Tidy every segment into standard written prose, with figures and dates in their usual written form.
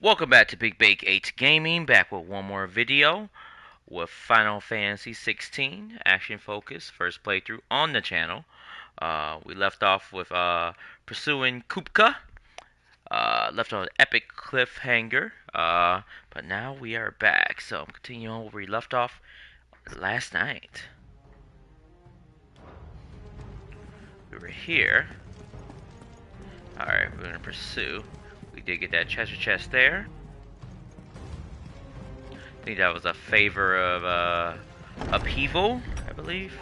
Welcome back to Big Bake 8 Gaming, back with one more video with Final Fantasy 16 Action Focus, first playthrough on the channel. We left off with pursuing Kupka, left on an epic cliffhanger, but now we are back, so I'm continuing on where we left off last night. We were here. Alright, we're gonna pursue. We did get that treasure chest there. I think that was a favor of upheaval, I believe.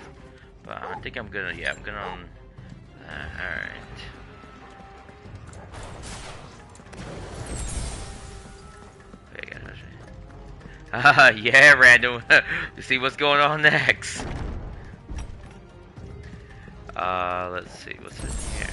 But I think I'm gonna, I'm gonna. Alright. Yeah, random. To see what's going on next. Let's see what's in here.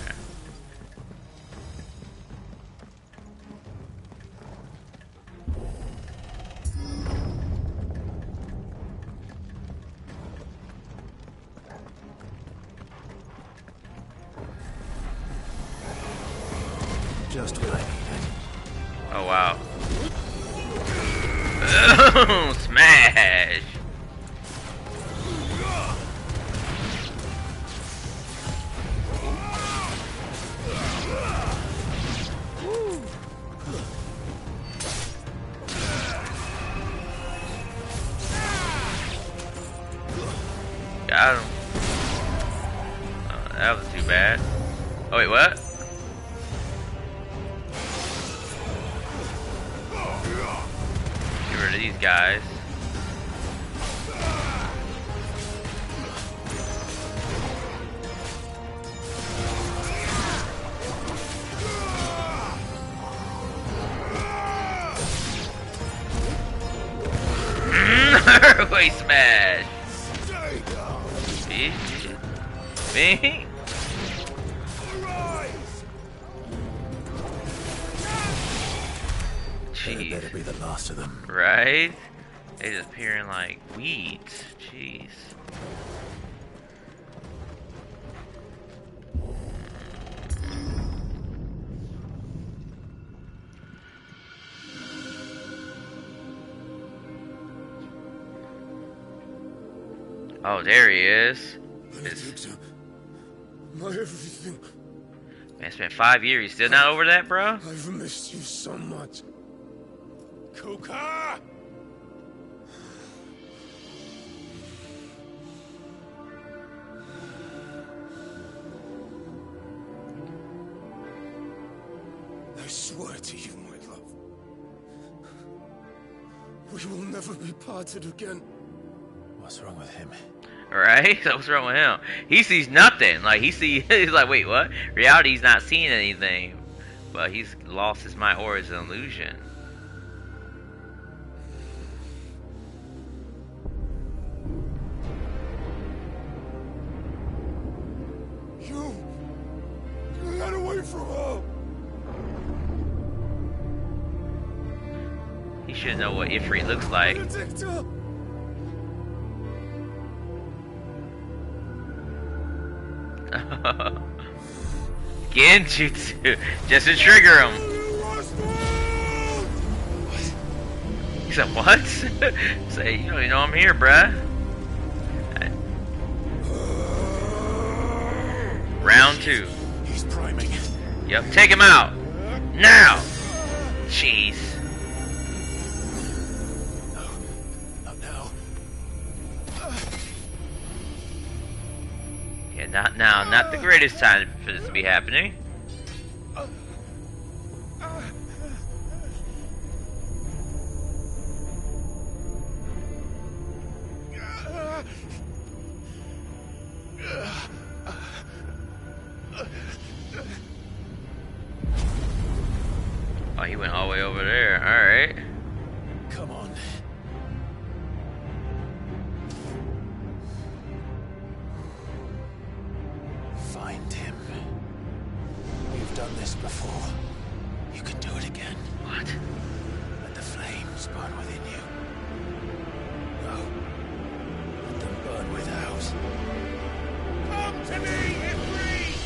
Just what I needed. Oh wow. Smash! Got him. Oh, that was too bad. Oh wait, what? Get rid of these guys. Earthquake smash! Me? Jeez. Better be the last of them. Right? They just appearing like weeds. Jeez. Oh, there he is. My everything. Man, it's been 5 years. You still not over that, bro? I've missed you so much. Kuka! I swear to you, my love. We will never be parted again. What's wrong with him? Right? So what's wrong with him? He sees nothing. Like he's like, wait, what? Reality, he's not seeing anything. But he's lost his mind, or is an illusion. You got away from her. He should know what Ifrit looks like. Benedicta! Genjutsu, just to trigger him. He said, "What?" Say, you don't even know I'm here, bruh. Round 2. He's priming. Yep, take him out now. Jeez. No, not now. Yeah, not now. Not the greatest time for this to be happening. Oh, he went all the way over there. Alright. Come on. Find him. You've done this before. You can do it again. What? Let the flames burn within you. No. Let them burn without. Come to me, Ifrit!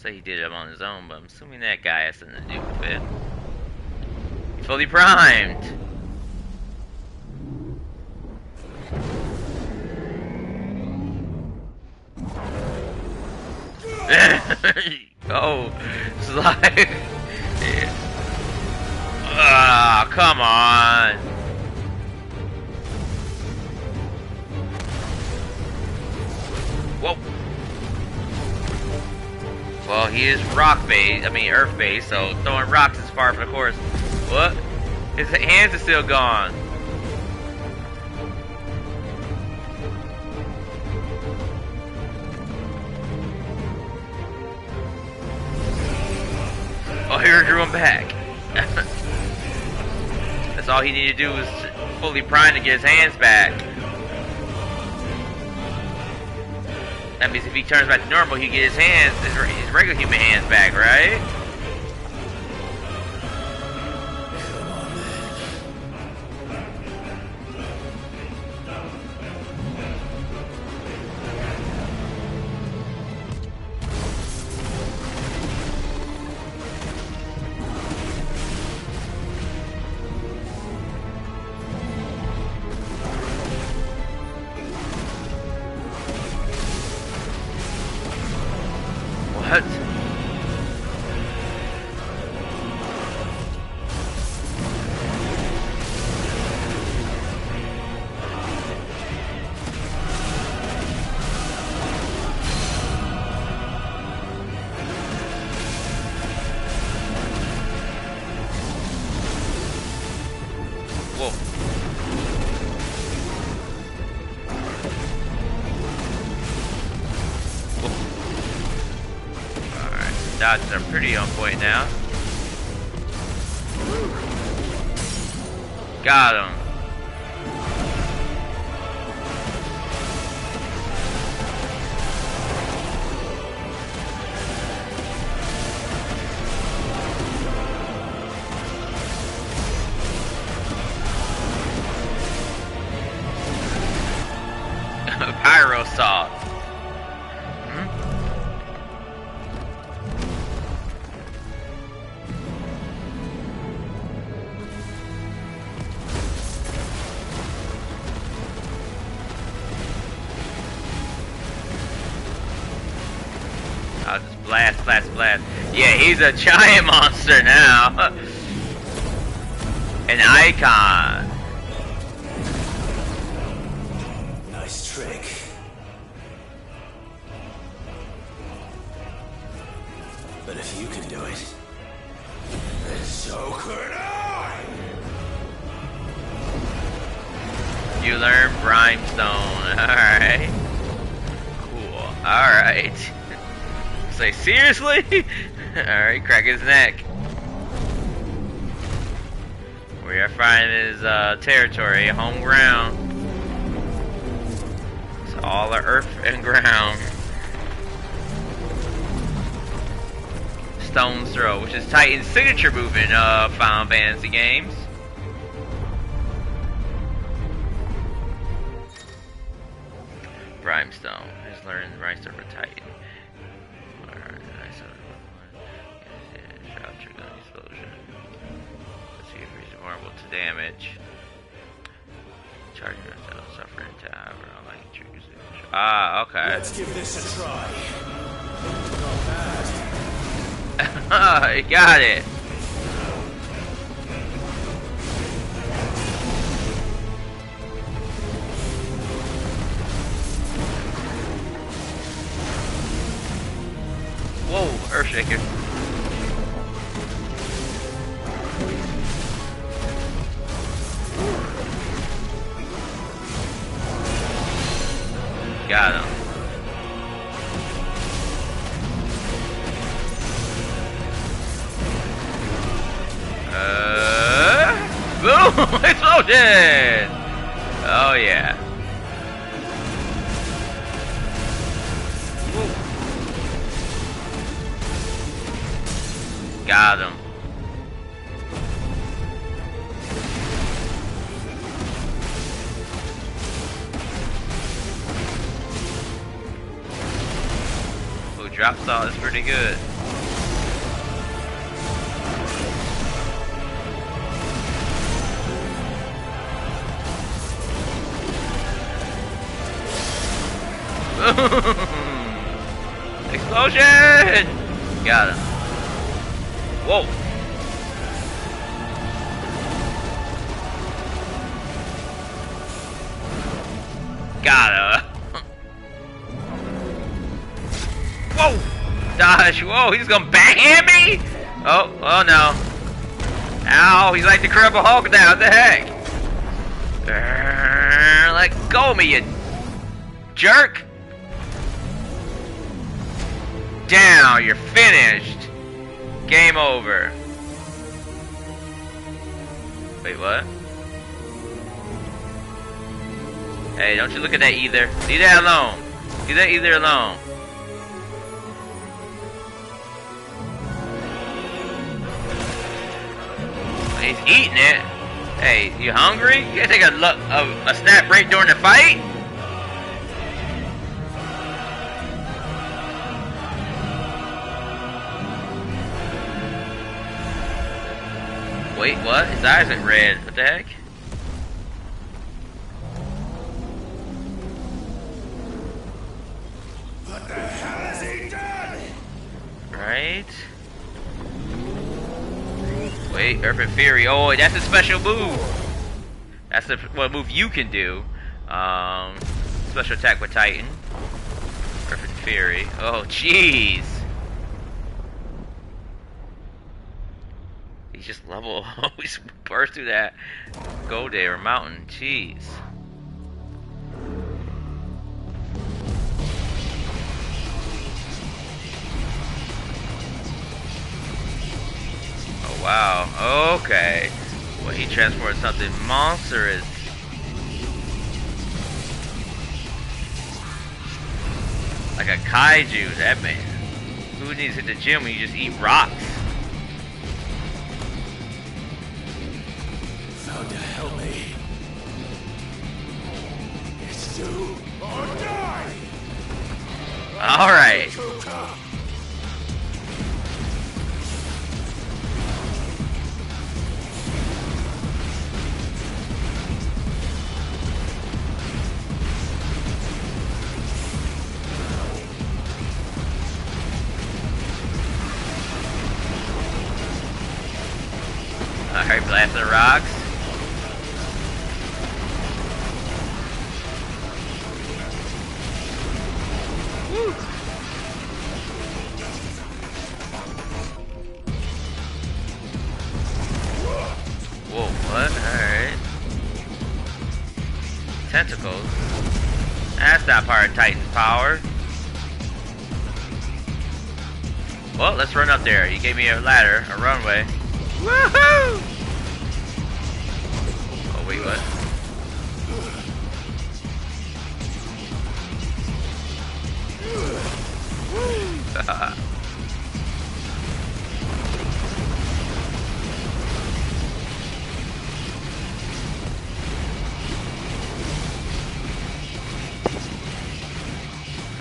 say he did it on his own, but I'm assuming that guy has something to do with it. Fully primed. Oh, slide. Yeah. Ah, come on. Whoa. Well, he is rock based. I mean, earth based. So throwing rocks is far from the course. What? His hands are still gone. Oh, here drew him back. That's all he needed to do was fully prime to get his hands back. That means if he turns back to normal, he get his hands, his regular human hands back, right? What? Whoa. Dodges are pretty on point now. Got him. Pyro saw. I'll just blast, blast, blast. Yeah, he's a giant monster now. An icon. Nice trick. But if you can do it, then so could I! You learn Brimstone. Alright. Cool. Alright. Say, seriously? Alright, crack his neck. We are finding his territory, home ground. It's all the earth and ground. Stone's Throw, which is Titan's signature move in Final Fantasy games. Brimstone. He's learning the Brimstone for Titan. Shot trigger explosion. Let's see if he's vulnerable to damage. Charging ourselves, suffering time, or like triggers. Ah, okay. Let's give this a try. Not bad. He got it. Whoa, Earthshaker. Got him. Boom! Explosion! Oh yeah. Woo. Got him. Ooh, drop saw is pretty good. Got him. Whoa. Got him. Whoa. Dodge. Whoa, he's gonna backhand me? Oh no. Ow, he's like the Incredible Hulk now. What the heck? Let go of me, you jerk. Down, you're finished. Game over. Wait, what? Hey, don't you look at that either. Leave that alone. Leave that either alone. He's eating it. Hey, you hungry? You gotta take a snap break during the fight? Wait, what? His eyes are red. What the heck? What the hell has he done? Right. Wait, Earth and Fury. Oh, that's a special move. That's the what move you can do. Special attack with Titan. Earth and Fury. Oh, jeez. He's just level. He's burst through that go there mountain. Jeez. Oh wow. Okay. Well, he transported something monstrous. Like a kaiju, that man. Who needs to hit the gym when you just eat rocks? Found to help me. It's you. Or die! Alright. Alright, blast the rocks. Woo. Whoa, what? Alright. Tentacles. That's not part of Titan's power. Well, let's run up there. He gave me a ladder, a runway. Woohoo! Oh, wait, what?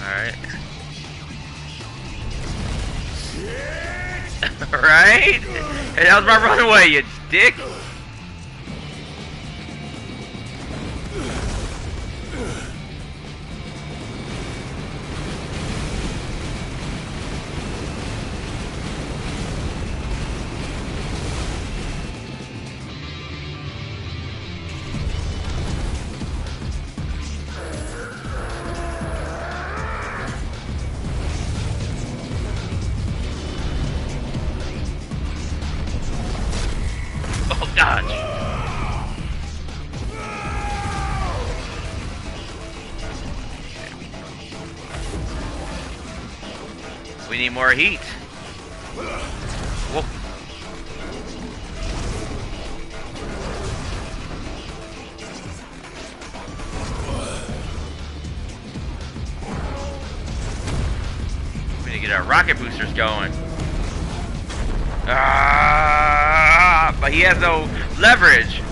Alright. Right? Hey, that was my runaway, you dick! Dodge. We need more heat. Whoa. We need to get our rocket boosters going. But he has no leverage.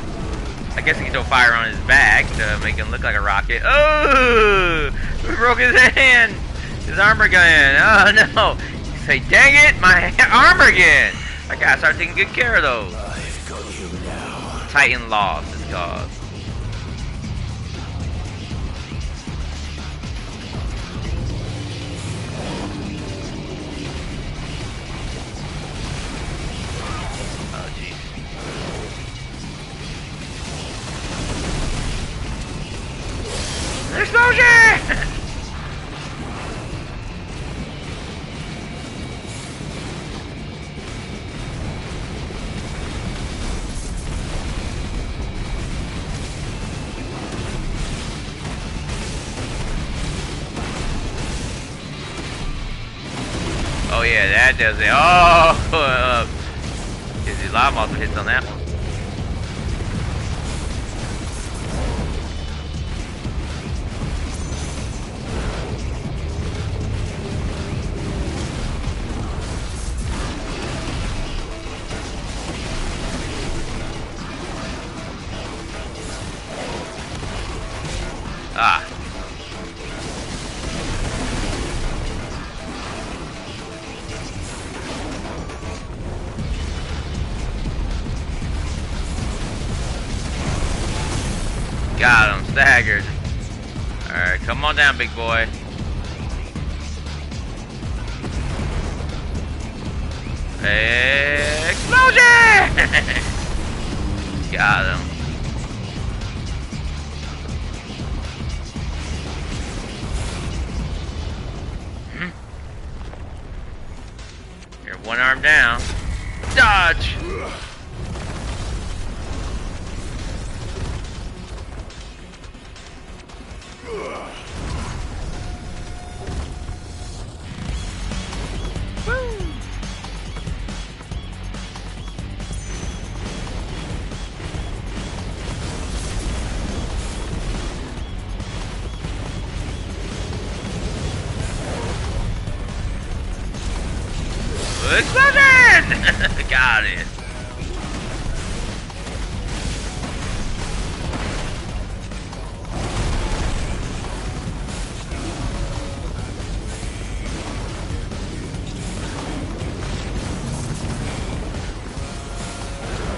I guess he can throw fire on his back to make him look like a rocket. Oh! We broke his hand! His armor gun. Oh no! You say, dang it! My armor gun! I gotta start taking good care of those. I've got you now. Titan lost his cause. yeah, that does it. Oh, is a lot of multiple hits on that one. Ah. Got him, staggered. Alright, come on down, big boy. Explosion! Got him. You're one arm down. Dodge! Explosion! Got it.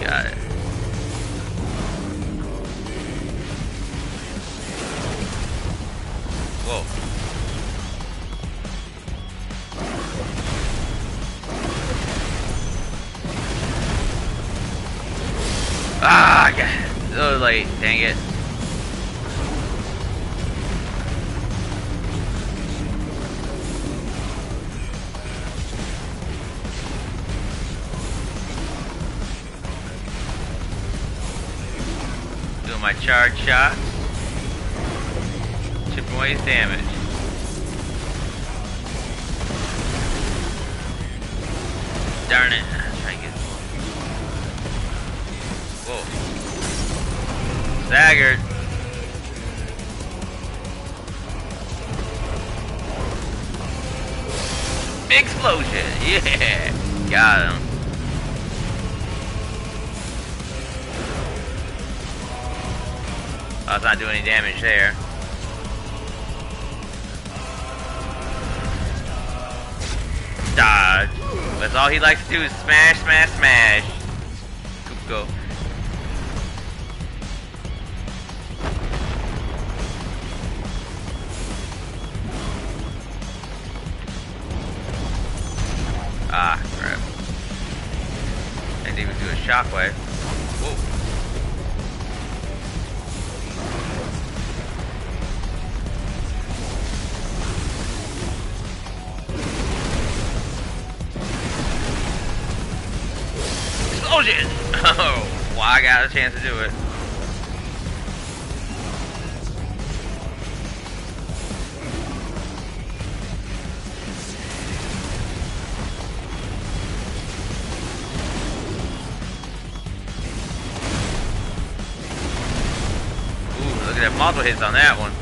Got it. Whoa. Ah, yeah. A little late. Dang it. Doing my charge shot. Chipping away his damage. Darn it. Try to get. Whoa. Staggered. Explosion. Yeah. Got him. I was not doing any damage there. Dodge. That's all he likes to do is smash, smash, smash. Go. Ah, crap. Didn't even do a shockwave. Whoa. Explosion! Oh, well, I got a chance to do it. Look at that multiple hits on that one.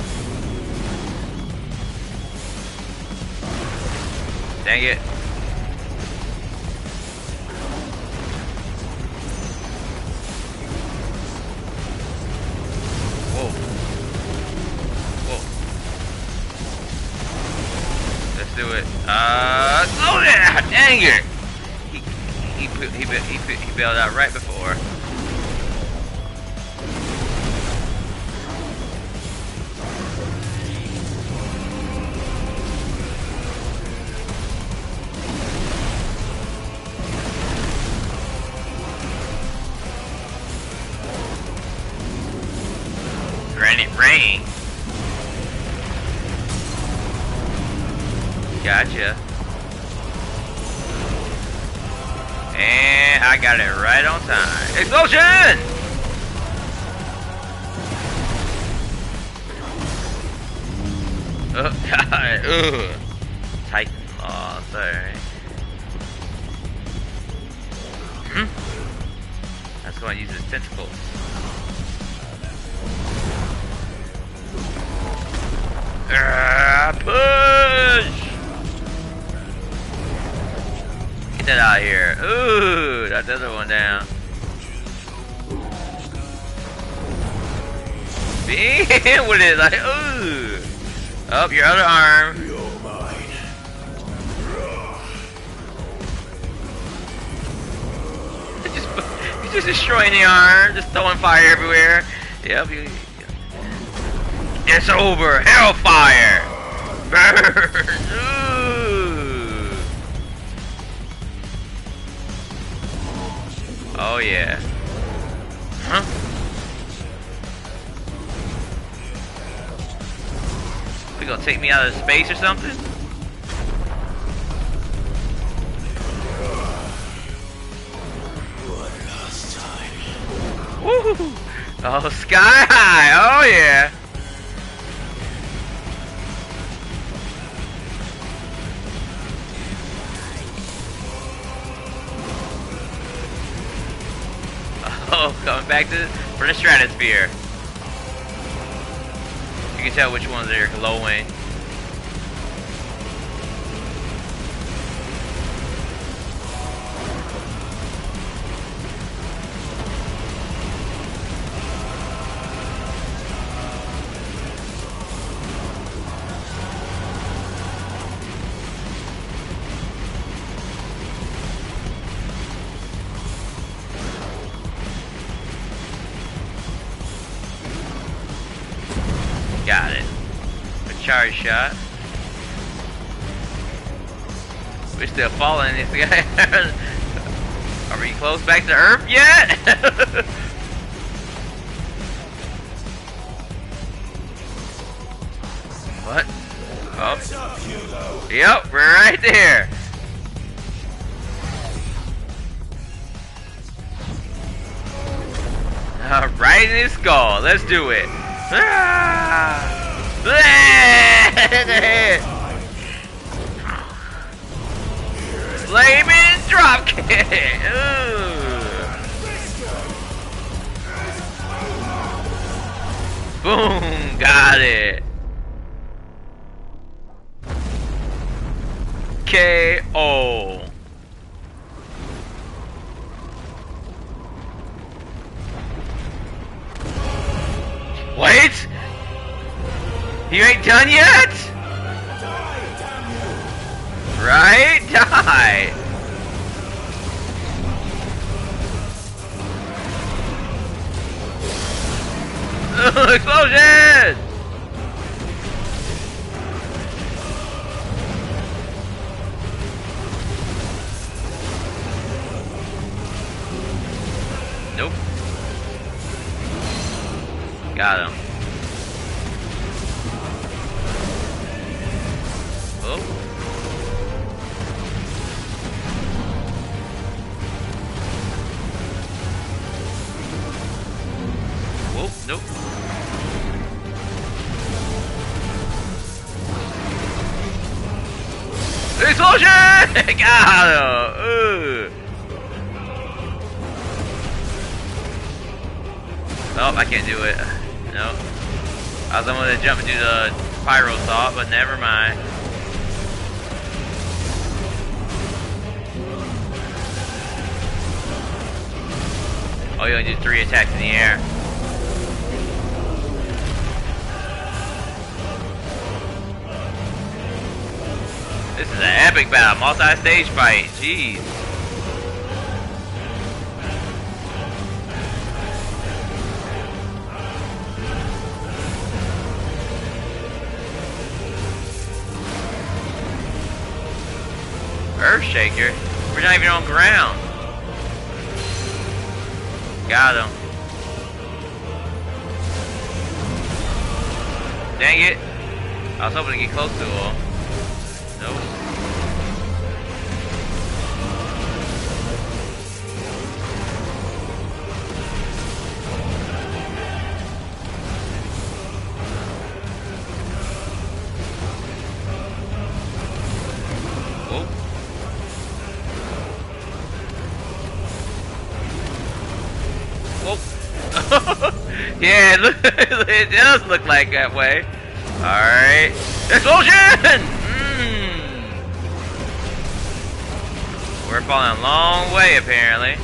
Dang it. Whoa. Whoa. Let's do it. Oh yeah! Dang it! He bailed out right before. Granite Rain. Gotcha. And I got it right on time. Explosion! Oh god. Ugh. Titan lost. Alright. just want to use his tentacles. Push! Get that out of here. Ooh, that's the other one down. Damn with it, like, ooh. Up, your other arm. You're mine. He's just destroying the arm, just throwing fire everywhere. Yep. It's over. Hellfire. Burn. Ooh. Oh yeah. Huh? You gonna take me out of space or something? One last time. Woo! Oh, sky high! Oh yeah! Oh, coming back for the stratosphere. You can tell which ones are glowing. Got it. A charge shot. We're still falling. This guy. Are we close back to Earth yet? What? Oh. Yep, we're right there. Right in his skull. Let's do it. Flaming dropkick! Boom! Got it! KO! Wait! You ain't done yet? Right? Die! Explosion! Nope. Got him. Oh. Whoa, nope. Explosion! Got him! Nope, I can't do it. Nope. I was almost gonna jump and do the pyro saw, but never mind. Oh, you only do 3 attacks in the air. This is an epic battle, multi-stage fight. Jeez. Earthshaker? We're not even on ground. Got him. Dang it. I was hoping to get close to him. Nope. Oh. Yeah, it does look like that way. Alright. Explosion! We're falling a long way, apparently.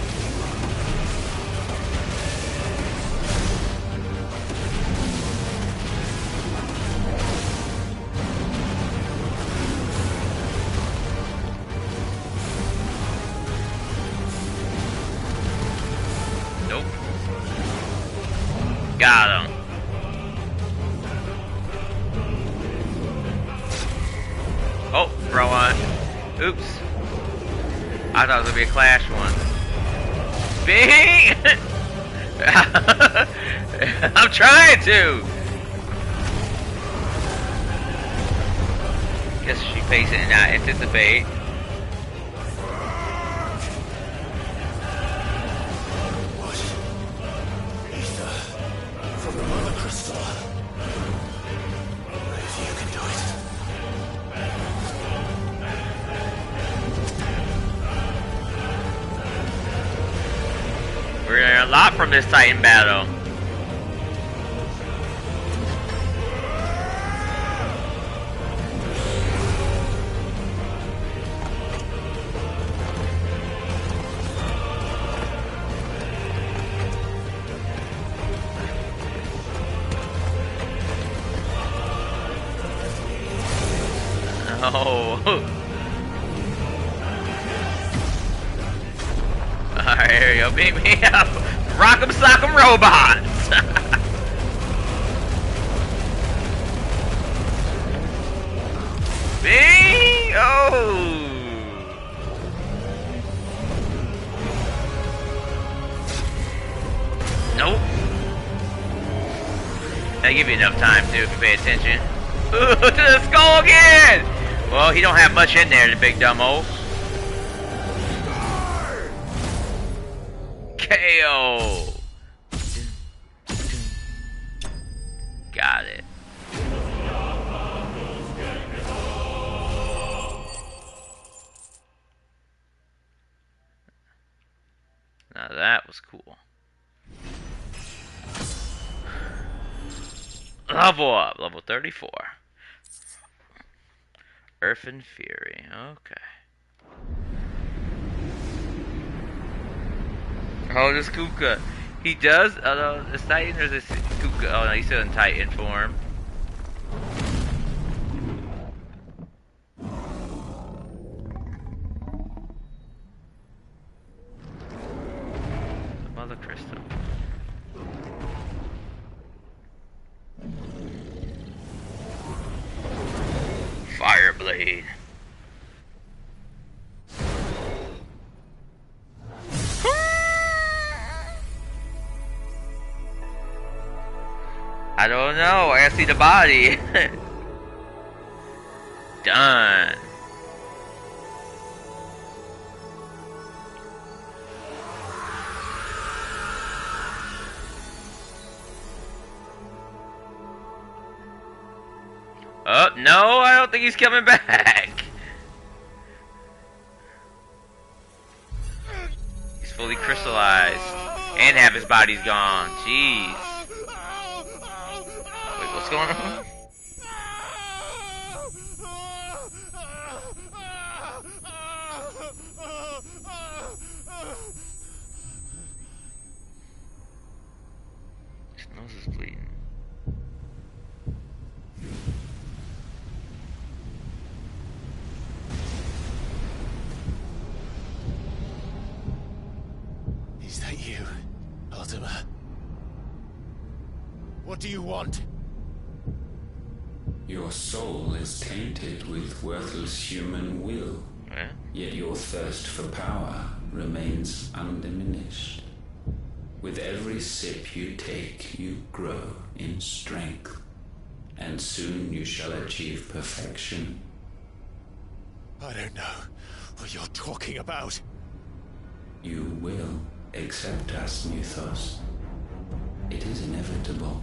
Nope. Got him. Oh, throw on. Oops. I thought it was gonna be a clash one. Bing! I'm trying to. Guess she face it and not anticipate. From the mother crystal. If you can do it. We're gonna learn a lot from this Titan battle. Oh. Alright, here we go. Beat me up. Rock'em sock'em robots. Bing! Oh! Nope. I give you enough time too if you pay attention. Ooh, to the skull again! Well, he don't have much in there, the big dumbo. KO! Got it. Now that was cool. Level up, level 34. Earth and Fury, okay. Oh, this Kuka. He does, is Titan or is this Kuka? Oh no, he's still in Titan form. The Mother Crystal. Fireblade. I don't know. I gotta see the body. Done. Oh, no, I don't think he's coming back. He's fully crystallized. And half his body's gone. Jeez. Wait, what's going on? His nose is bleeding. Is that you, Ultima? What do you want? Your soul is tainted with worthless human will, yet your thirst for power remains undiminished. With every sip you take, you grow in strength, and soon you shall achieve perfection. I don't know what you're talking about. You will accept us, Mythos. It is inevitable.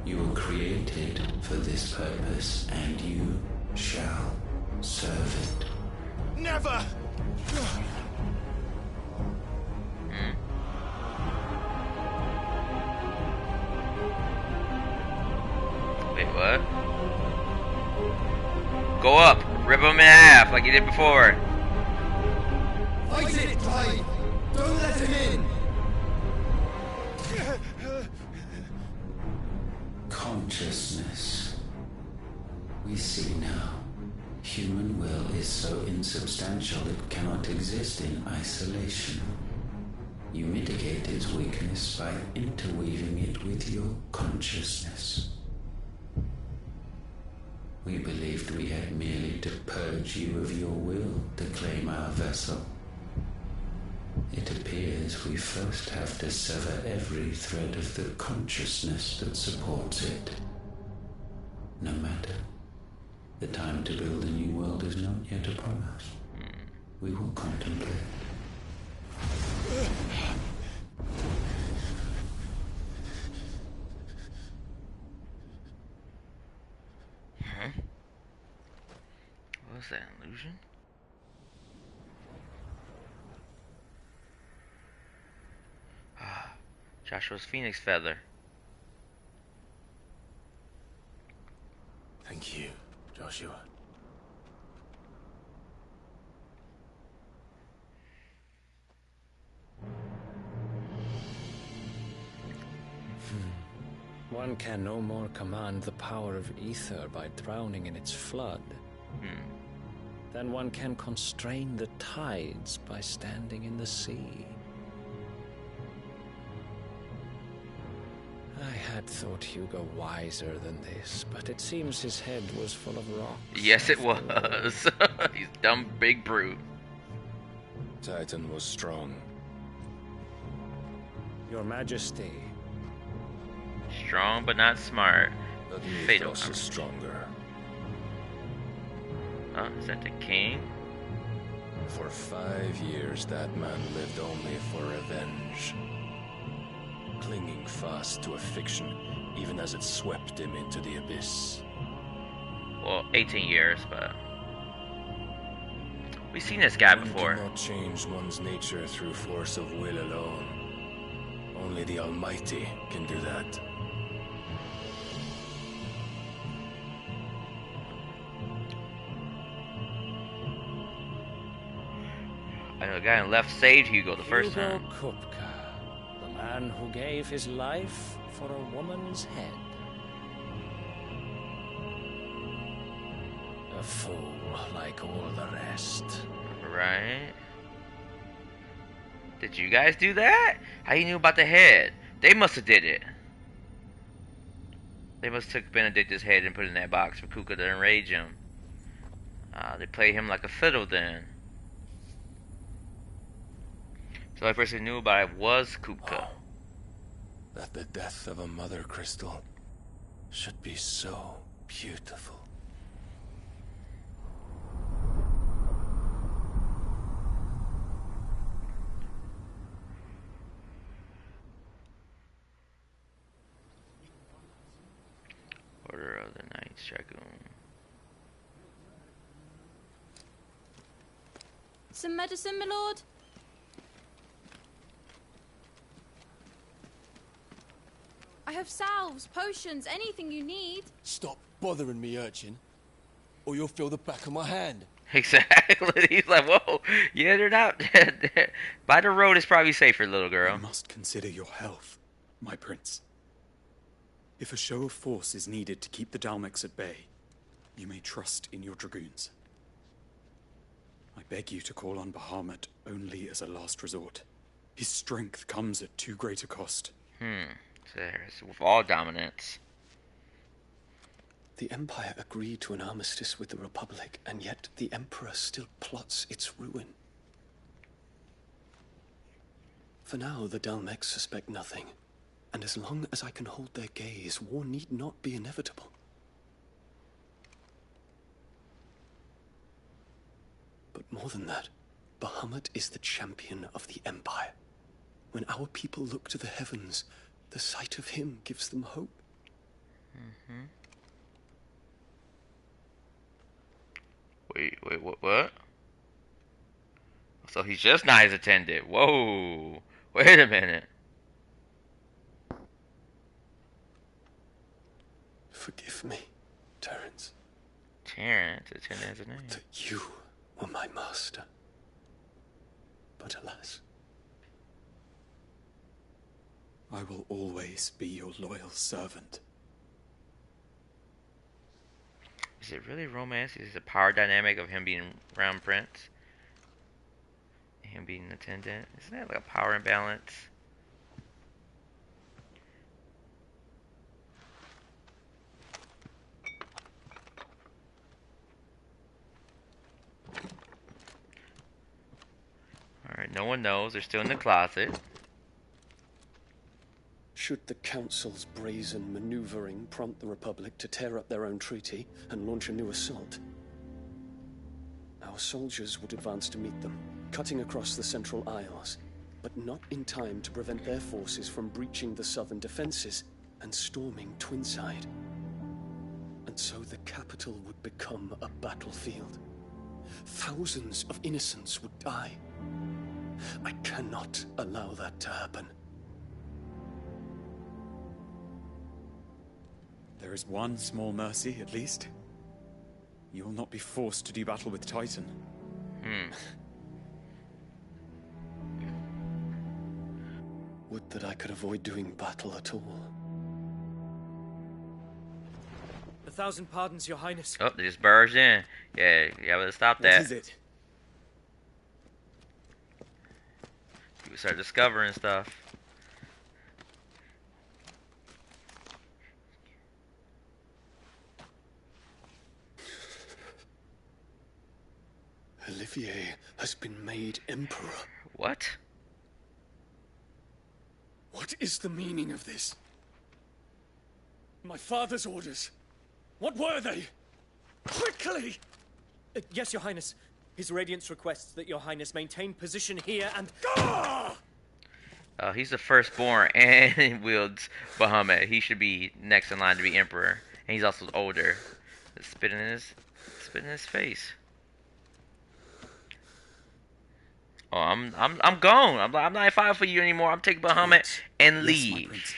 You were created for this purpose, and you shall serve it. Never! What? Go up. Rip him in half like you did before. Fight it, Clyde! Don't let him in! Consciousness. We see now. Human will is so insubstantial it cannot exist in isolation. You mitigate its weakness by interweaving it with your consciousness. We believed we had merely to purge you of your will to claim our vessel. It appears we first have to sever every thread of the consciousness that supports it. No matter. The time to build a new world is not yet upon us. We will contemplate. Huh? What was that, illusion? Ah, Joshua's phoenix feather. Thank you, Joshua. One can no more command the power of ether by drowning in its flood than one can constrain the tides by standing in the sea. I had thought Hugo wiser than this, but it seems his head was full of rocks. Yes, it was. He's dumb big brute. Titan was strong. Your Majesty. Strong but not smart. But Fatal Mythos is stronger. Huh? Is that the king? For 5 years, that man lived only for revenge. Clinging fast to a fiction, even as it swept him into the abyss. Well, 18 years, but we've seen this guy before. One cannot change one's nature through force of will alone. Only the Almighty can do that. I know the guy on the left saved Hugo the first Hugo time. Kupka, the man who gave his life for a woman's head. A fool like all the rest. Right? Did you guys do that? How you knew about the head? They must have did it. They must have took Benedict's head and put it in that box for Kuka to enrage him. They played him like a fiddle then. So the only person who knew about it was Kupka. That the death of a mother crystal should be so beautiful. Order of the Knights Dragoon. Some medicine, my lord? I have salves, potions, anything you need. Stop bothering me, urchin, or you'll feel the back of my hand. Exactly. He's like, whoa. Yeah, they're not. By the road is probably safer, little girl. You must consider your health, my prince. If a show of force is needed to keep the Dalmex at bay, you may trust in your dragoons. I beg you to call on Bahamut only as a last resort. His strength comes at too great a cost. So with all dominance. The Empire agreed to an armistice with the Republic, and yet the Emperor still plots its ruin. For now, the Dalmex suspect nothing, and as long as I can hold their gaze, war need not be inevitable. But more than that, Bahamut is the champion of the Empire. When our people look to the heavens, the sight of him gives them hope. Wait, what? So he's just not his attendant. Whoa. Wait a minute. Forgive me. Terence. Terence, it's in his name. That you were my master. But alas. I will always be your loyal servant. Is it really romance? Is it the power dynamic of him being Crown Prince? Him being an attendant? Isn't that like a power imbalance? Alright, no one knows. They're still in the closet. Should the Council's brazen maneuvering prompt the Republic to tear up their own treaty and launch a new assault, our soldiers would advance to meet them, cutting across the Central Isles, but not in time to prevent their forces from breaching the southern defenses and storming Twinside. And so the capital would become a battlefield. Thousands of innocents would die. I cannot allow that to happen. There is one small mercy, at least. You will not be forced to do battle with Titan. Would that I could avoid doing battle at all. 1,000 pardons, Your Highness. Oh, they just barged in. Yeah, better stop that. What is it? People start discovering stuff. Olivier has been made Emperor. What? What is the meaning of this? My father's orders. What were they? Quickly! Yes, Your Highness. His Radiance requests that Your Highness maintain position here and... He's the firstborn and wields Bahamut. He should be next in line to be Emperor. And he's also older. Spit in his face. Oh, I'm gone. I'm not fighting for you anymore. I'm taking Bahamut and leave. Yes,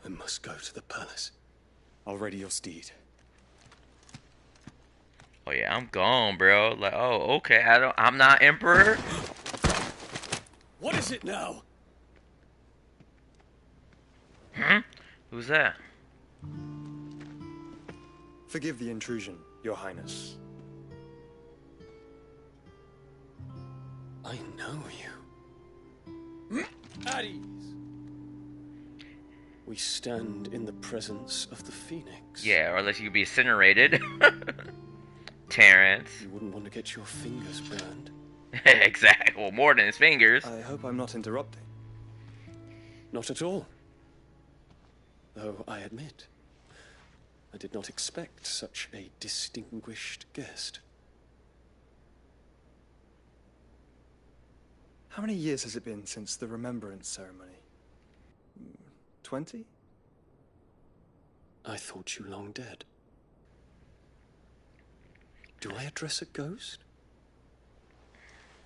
I must go to the palace. I'll ready your steed. Oh yeah, I'm gone, bro. Like, oh, okay. I'm not Emperor. What is it now? Who's that? Forgive the intrusion, Your Highness. I know you. At ease. We stand in the presence of the Phoenix. Yeah, or unless you could be incinerated. Terrence. You wouldn't want to get your fingers burned. Exactly. Well, more than his fingers. I hope I'm not interrupting. Not at all. Though I admit, I did not expect such a distinguished guest. How many years has it been since the Remembrance ceremony? 20? I thought you long dead. Do I address a ghost?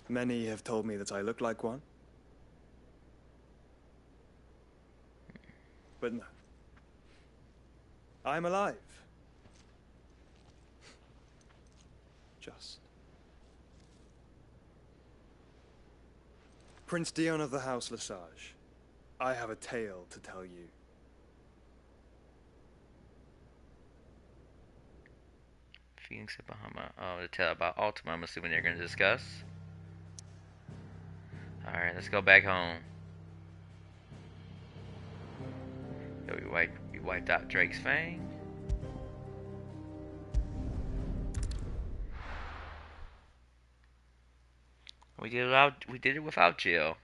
Many have told me that I look like one. But no. I'm alive. Just. Prince Dion of the House Lesage, I have a tale to tell you. Phoenix of Bahamut. Oh, to tell about Ultima, I'm assuming they're going to discuss. Alright, let's go back home. So we wiped out Drake's Fang. We did it without Jill.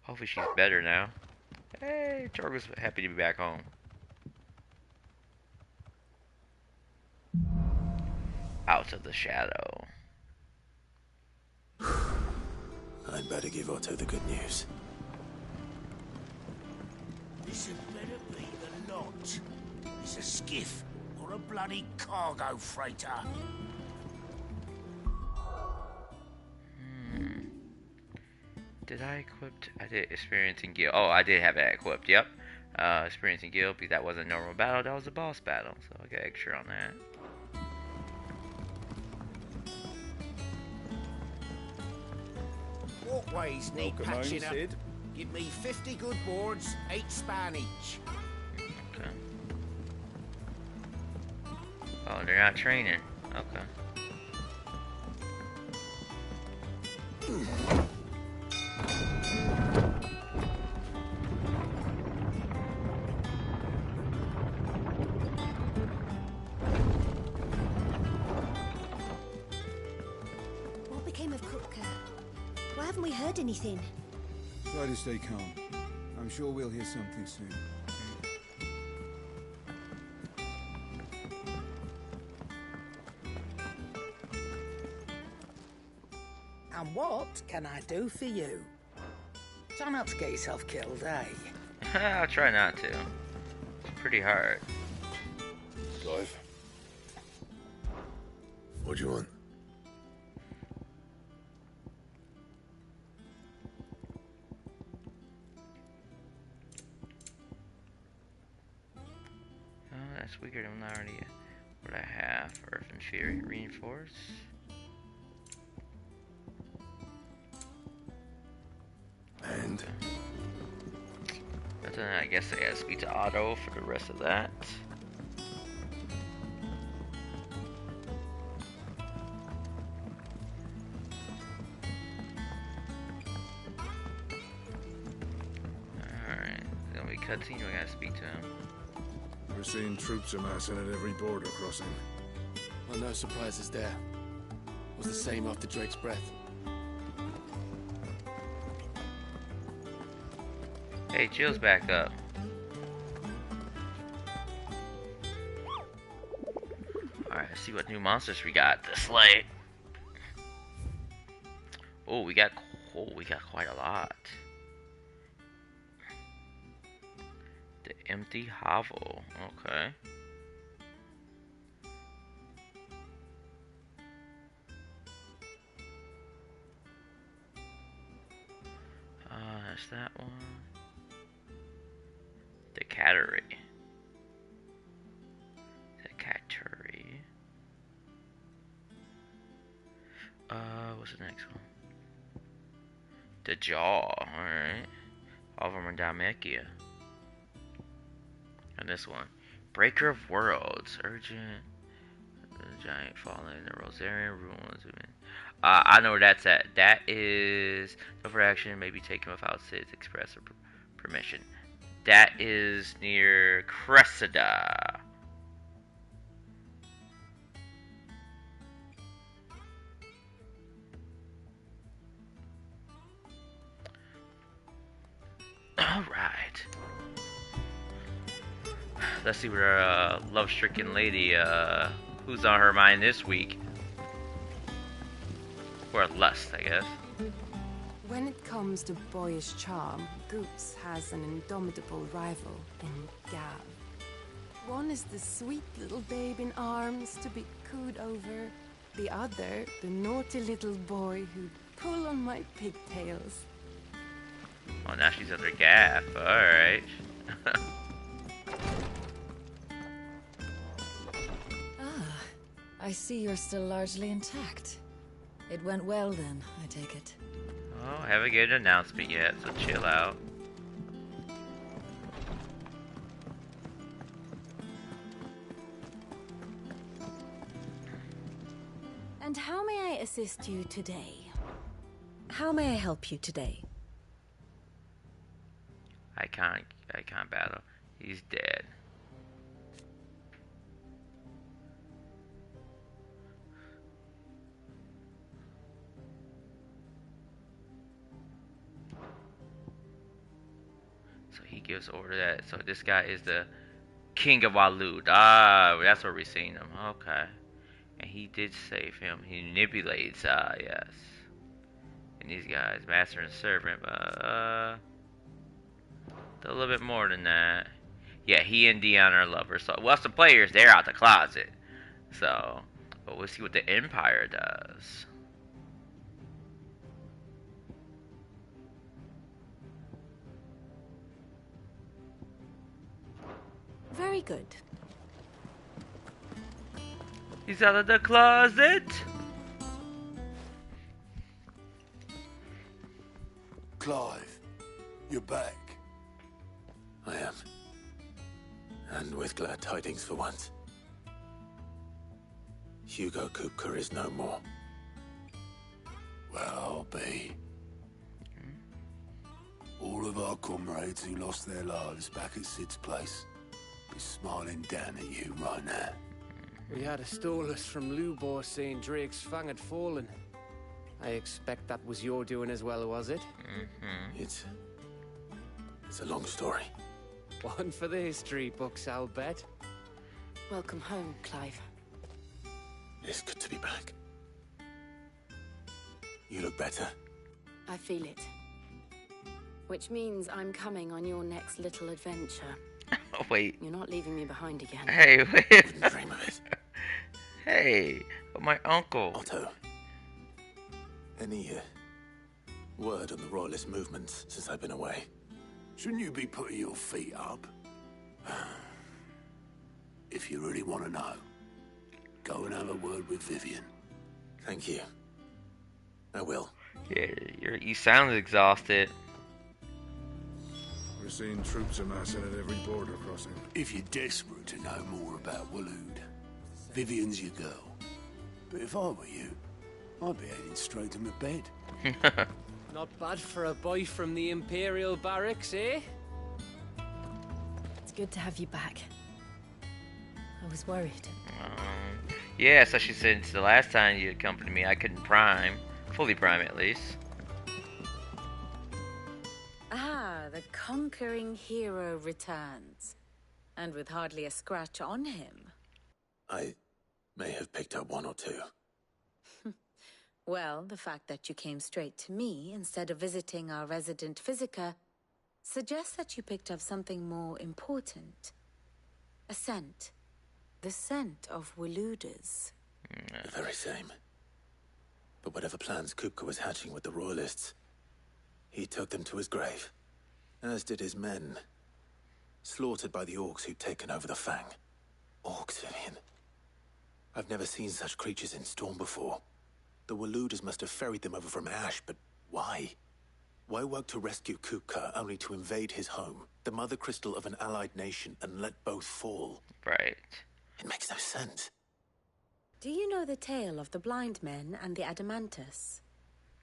Hopefully she's better now. Hey, Torgo's happy to be back home. Out of the shadow. I'd better give Otto the good news. This had better be the lot. It's a skiff or a bloody cargo freighter. Did I equip? I did experiencing gear. Oh, I did have that equipped. Yep. Experiencing guilt because that wasn't a normal battle, that was a boss battle. So I got extra on that. Walkways need Welcome home, patching up. Sid. Give me 50 good boards, 8 span each. Okay. Oh, they're not training. Okay. What became of Kupka? Why haven't we heard anything? Try to stay calm. I'm sure we'll hear something soon. And what can I do for you? Try not to get yourself killed, eh? I'll try not to. It's pretty hard. Clive. What do you want? Oh, that's weird. I'm not already what I have. Earth and Fury reinforce. And? But then I guess I gotta speak to Otto for the rest of that. Alright, it's gonna be cutscene, we gotta speak to him. We're seeing troops amassing at every border crossing. Well, no surprises there. It was the same after Drake's breath. Hey, Jill's back up. Alright, let's see what new monsters we got to slay. Oh, we got quite a lot. The empty hovel. Okay. That's that one. The Cattery. The Cattery. What's the next one? The Jaw. Alright. All of them are Dalmatia. And this one. Breaker of Worlds. Urgent. The giant falling in the Rosarian ruins. I know where that's at. That is. No for action may be taken without Sid's express permission. That is near Cressida. Alright. Let's see what our love-stricken lady, who's on her mind this week. Or lust, I guess. When it comes to boyish charm, Goops has an indomitable rival in Gav. One is the sweet little babe in arms to be cooed over. The other, the naughty little boy who'd pull on my pigtails. Oh, now she's under Gav. Alright. I see you're still largely intact. It went well then, I take it. Oh, haven't given an announcement yet, so chill out. And how may I assist you today? How may I help you today? I can't battle. He's dead. So he gives order that. So this guy is the King of Walud. Ah, that's where we're seeing him. Okay. And he did save him. He manipulates. Ah, yes. And these guys, master and servant. A little bit more than that. Yeah, he and Dion are lovers. So, well, some players, they're out the closet. So, but we'll see what the Empire does. Very good. He's out of the closet. Clive, you're back. I am. And with glad tidings for once. Hugo Kupka is no more. Well, I'll be. All of our comrades who lost their lives back at Sid's place be smiling down at you right now. We had a stolus from Lubor saying Drake's fang had fallen. I expect that was your doing as well, was it? It's a long story. One for the history books, I'll bet. Welcome home, Clive. It's good to be back. You look better. I feel it. Which means I'm coming on your next little adventure. Oh, wait. You're not leaving me behind again. Hey, wait. Wouldn't dream of it. Hey, but my uncle. Otto. Any word on the royalist movements since I've been away? Shouldn't you be putting your feet up? If you really want to know, go and have a word with Vivian. Thank you. I will. Yeah, you sound exhausted. We're seeing troops amassing at every border crossing. If you're desperate to know more about Waloed, Vivian's your girl. But if I were you, I'd be heading straight to my bed. Not bad for a boy from the Imperial Barracks, eh? It's good to have you back. I was worried. Yeah, especially since the last time you accompanied me, I couldn't prime. Fully prime, at least. Ah, the conquering hero returns. And with hardly a scratch on him. I may have picked up one or two. Well, the fact that you came straight to me instead of visiting our resident physiker suggests that you picked up something more important. A scent. The scent of Waloeders. The very same. But whatever plans Kupka was hatching with the royalists, he took them to his grave. As did his men. Slaughtered by the orcs who'd taken over the Fang. Orcs, Vivian. I've never seen such creatures in Storm before. The Waloeders must have ferried them over from Ash, but why? Why work to rescue Kupka only to invade his home, the mother crystal of an allied nation, and let both fall? Right. It makes no sense. Do you know the tale of the blind men and the Adamantus?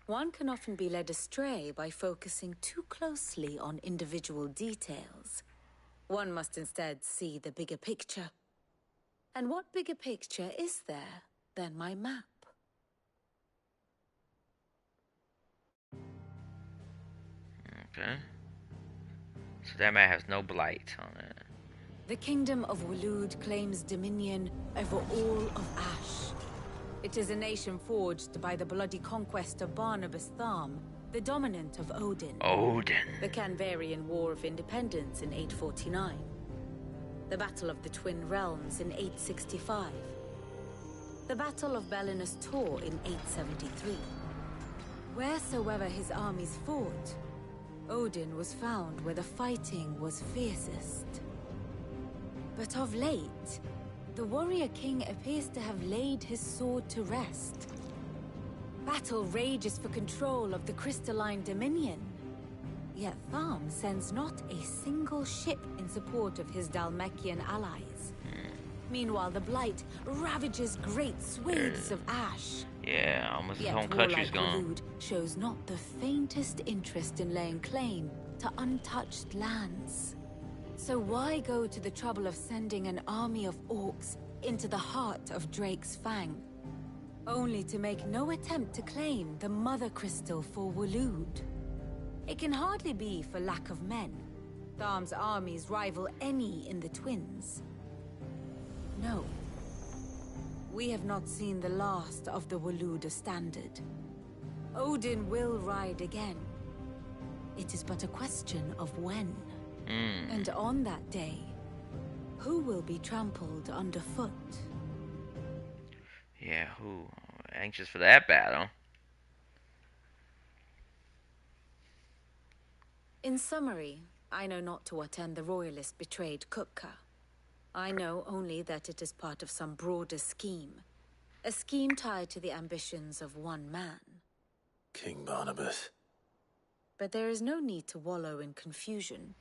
One can often be led astray by focusing too closely on individual details. One must instead see the bigger picture. And what bigger picture is there than my map? Okay. So that map has no blight on it. The kingdom of Waloed claims dominion over all of Ash. It is a nation forged by the bloody conquest of Barnabas Tharm, the dominant of Odin. Odin. The Canvarian War of Independence in 849. The Battle of the Twin Realms in 865. The Battle of Belinus Tor in 873. Wheresoever his armies fought, Odin was found where the fighting was fiercest. But of late, the warrior king appears to have laid his sword to rest. Battle rages for control of the crystalline dominion. Yet Tharm sends not a single ship in support of his Dhalmekian allies. Meanwhile, the Blight ravages great swathes of Ash. Yeah, almost his Yet home country's gone. Waloed shows not the faintest interest in laying claim to untouched lands. So why go to the trouble of sending an army of orcs into the heart of Drake's Fang, only to make no attempt to claim the Mother Crystal for Waloed? It can hardly be for lack of men. Tharm's armies rival any in the Twins. No. We have not seen the last of the Waloeder standard. Odin will ride again. It is but a question of when. And on that day, who will be trampled underfoot? Yeah, who? Anxious for that battle. In summary, I know not to what end the royalists betrayed Kupka. I know only that it is part of some broader scheme. A scheme tied to the ambitions of one man. King Barnabas. But there is no need to wallow in confusion.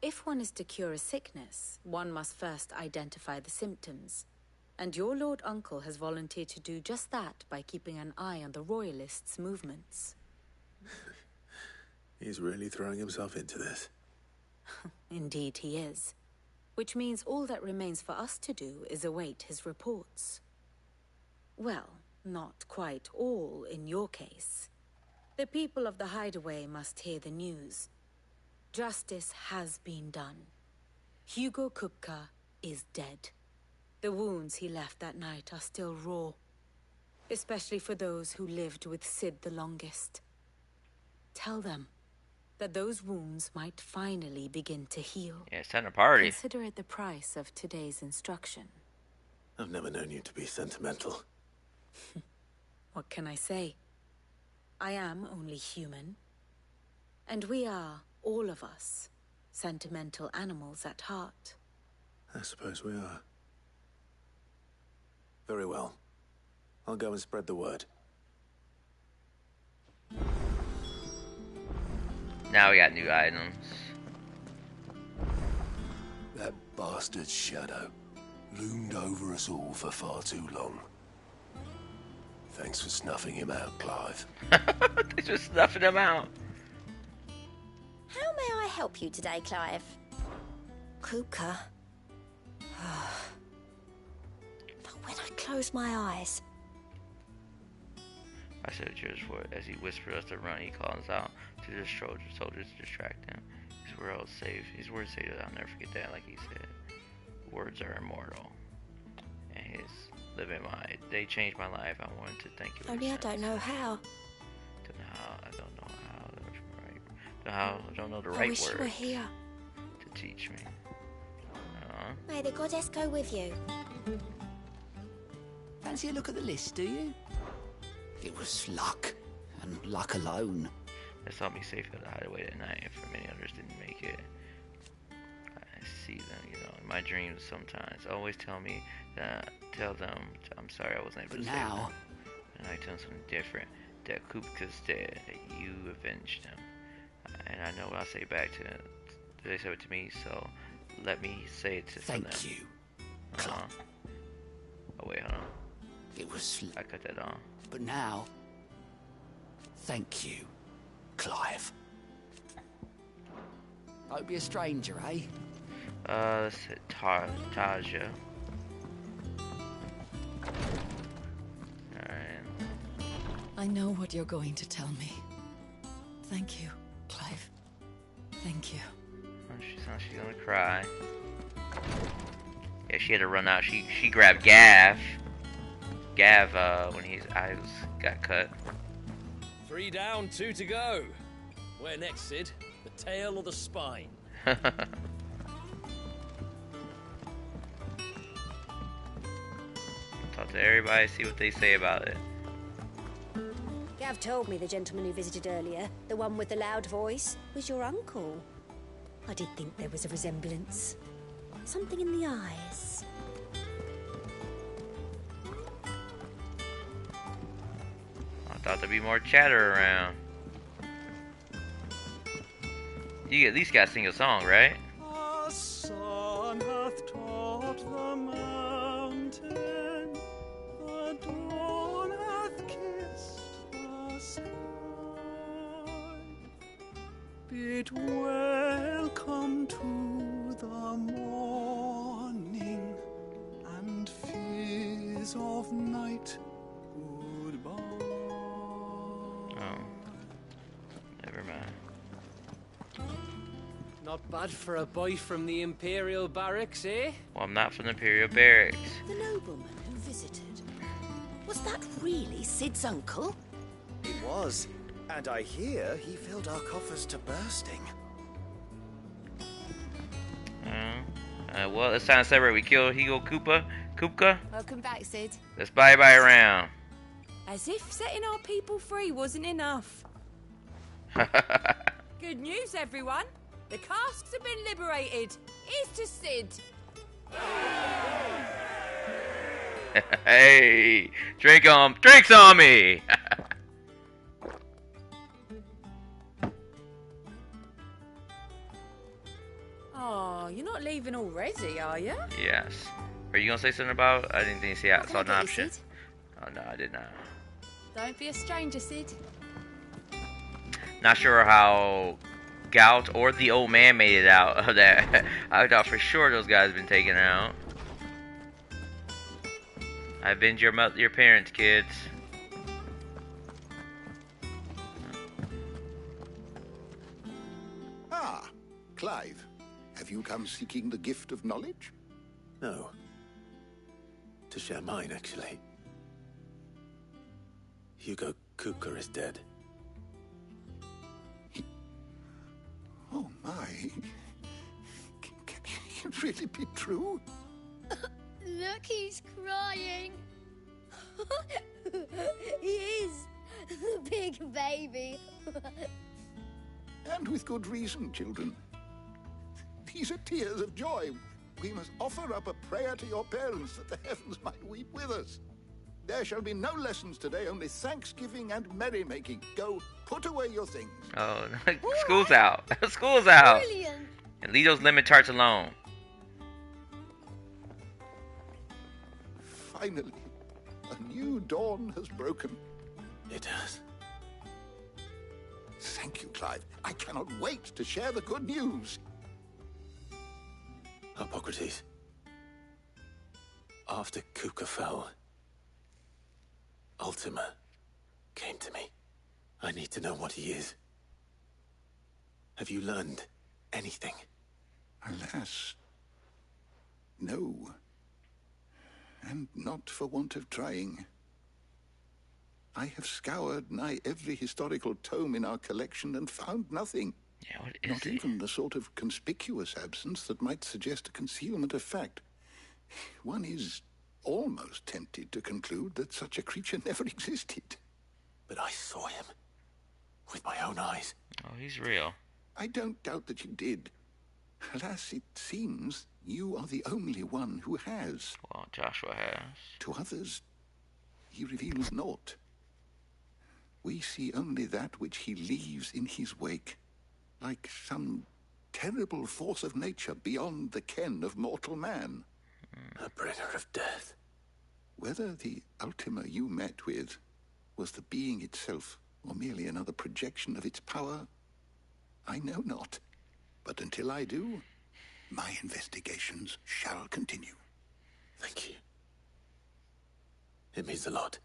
If one is to cure a sickness, one must first identify the symptoms. And your Lord Uncle has volunteered to do just that by keeping an eye on the Royalists' movements. He's really throwing himself into this. Indeed he is. Which means all that remains for us to do is await his reports. Well, not quite all in your case. The people of the Hideaway must hear the news. Justice has been done. Hugo Kupka is dead. The wounds he left that night are still raw. Especially for those who lived with Sid the longest. Tell them that those wounds might finally begin to heal. Yeah, it's time to party. Consider it the price of today's instruction. I've never known you to be sentimental. What can I say? I am only human. And we are, all of us, sentimental animals at heart. I suppose we are. Very well. I'll go and spread the word. Now we got new items. That bastard Shadow loomed over us all for far too long. Thanks for snuffing him out, Clive. Thanks for snuffing him out. How may I help you today, Clive? Kupka. But when I close my eyes... I said just for as he whispered us to run, he calls out to the soldiers to distract him. His words safe. His words say that I'll never forget that, like he said. Words are immortal. And his living they changed my life. I wanted to thank you. Only I don't know how. I don't know how. I don't know the right words. I wish you were here. To teach me. May the goddess go with you. Fancy a look at the list, do you? It was luck, and luck alone. That saw me safe at the Hideaway that night, and for many others didn't make it. I see them, in my dreams sometimes. Always tell them, I'm sorry I wasn't able to save them. And I tell them something different, that Kupka's dead, that you avenged him. And I know what I'll say back to them. They said it to me, so let me say it to them. Thank you. Oh wait, hold on. It was... I cut that on. But now... Thank you, Clive. Don't be a stranger, eh? Let's hit Taja. Alright. I know what you're going to tell me. Thank you, Clive. Thank you. She's gonna cry. Yeah, she had to run out. She grabbed Gav. When his eyes got cut. 3 down, 2 to go. Where next, Sid? The tail or the spine? Talk to everybody, see what they say about it. Gav told me the gentleman who visited earlier, the one with the loud voice, was your uncle. I did think there was a resemblance. Something in the eyes. I thought there'd be more chatter around. You at least gotta sing a song, right? The sun hath taught the mountain, the dawn hath kissed the sky. Bid welcome to the morning, and fears of night goodbye. Oh. Never mind. Not bad for a boy from the Imperial Barracks, eh? Well, I'm not from the Imperial Barracks. The nobleman who visited. Was that really Sid's uncle? It was. And I hear he filled our coffers to bursting. Well, it's time to celebrate. We killed Hugo Kupka. Welcome back, Sid. Let's bye-bye around. As if setting our people free wasn't enough. Good news, everyone. The casks have been liberated. Here's to Sid. Hey, drinks on me. Oh, you're not leaving already, are you? Yes. Are you gonna say something about? I didn't think I saw an option. Sid? Oh no, I did not. Don't be a stranger, Sid. Not sure how Gout or the old man made it out of that. I thought for sure those guys been taken out. I avenge your parents, kids. Ah, Clive. Have you come seeking the gift of knowledge? No. To share mine, actually. Hugo Kuka is dead. Oh my. Can it really be true? Look, he's crying. He is. The big baby. And with good reason, children. These are tears of joy. We must offer up a prayer to your parents that the heavens might weep with us. There shall be no lessons today, only thanksgiving and merrymaking. Go, put away your things. Oh, school's out. School's out. Brilliant. And leave those lemon tarts alone. Finally, a new dawn has broken. It has. Thank you, Clive. I cannot wait to share the good news. Hippocrates. After Kuka fell, Ultima came to me. I need to know what he is. Have you learned anything? Alas, no. And not for want of trying. I have scoured nigh every historical tome in our collection and found nothing. Yeah, what is Not even the sort of conspicuous absence that might suggest a concealment of fact. One is almost tempted to conclude that such a creature never existed. But I saw him. With my own eyes. Oh, he's real. I don't doubt that you did. Alas, it seems you are the only one who has. Well, Joshua has. To others, he reveals naught. We see only that which he leaves in his wake, like some terrible force of nature beyond the ken of mortal man. A bringer of death. Whether the Ultima you met with was the being itself, or merely another projection of its power, I know not. But until I do, my investigations shall continue. Thank you. It means a lot.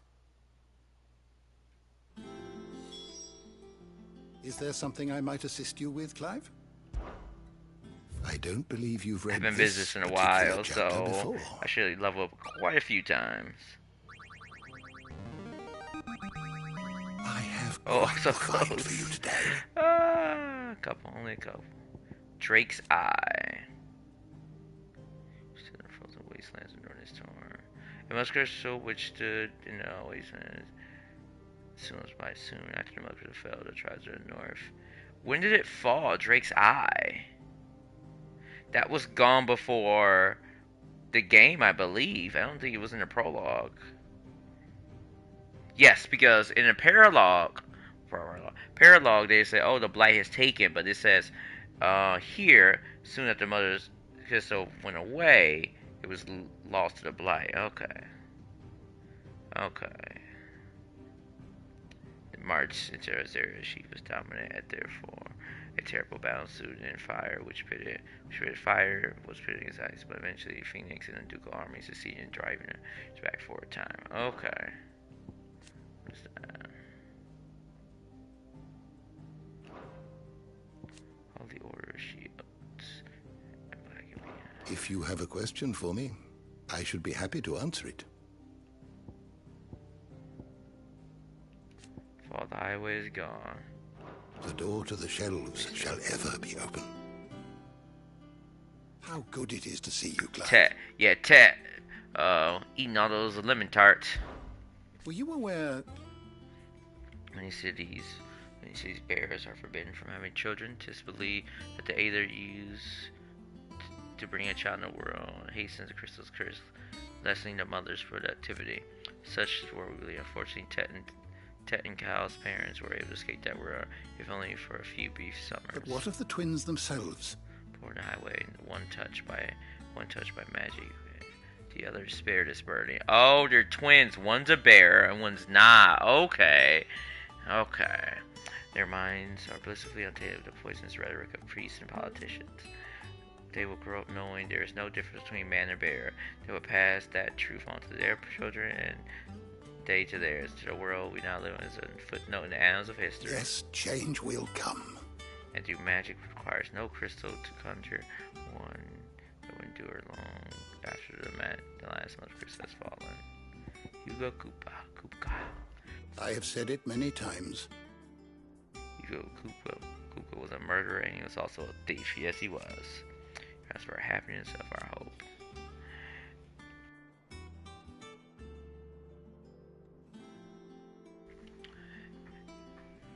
Is there something I might assist you with, Clive? I don't believe you've read I've been this business in a particular while, chapter so before. I should level up quite a few times. I have so find close. for you today. A couple, only a couple. Drake's Eye. Stood in frozen wastelands of northern storm. A muscular soul which stood in the wastelands. Soon after the muscular fell, the tribes of the north. When did it fall? Drake's Eye. That was gone before the game, I believe. I don't think it was in the prologue. Yes, because in a paralogue, they say, oh, the blight has taken, but it says here, soon after Mother's crystal went away, it was lost to the blight. Okay. The march into Azera, she was dominant, and therefore a terrible battle ensued in fire, which pitted fire was pitting his eyes, but eventually Phoenix and the ducal army succeeded in driving her back for a time. Okay. What is that? All the order shields. If you have a question for me, I should be happy to answer it. All the highway is gone. The door to the shelves shall ever be open. How good it is to see you, Clive. Tet. Eating all those lemon tarts. Were you aware? Many cities bears are forbidden from having children. 'Tis believed that they either use to bring a child in the world hastens the crystal's curse, lessening the mother's productivity. Such were really unfortunately Tet and Cal's parents were able to escape that world, if only for a few brief summers. But what of the twins themselves? Poor the highway, one touched by magic, the other spared its burden. Oh, they're twins. One's a bear and one's not. Okay. Their minds are blissfully untainted with the poisonous rhetoric of priests and politicians. They will grow up knowing there is no difference between man and bear. They will pass that truth on to their children and they to theirs. To the world we now live in is a footnote in the annals of history. Yes, change will come. And do magic requires no crystal to conjure one that will endure long after the last month crystal has fallen. Hugo Kupka. I have said it many times. Hugo Kupka was a murderer and he was also a thief. Yes, he was. As for our happiness, of our hope.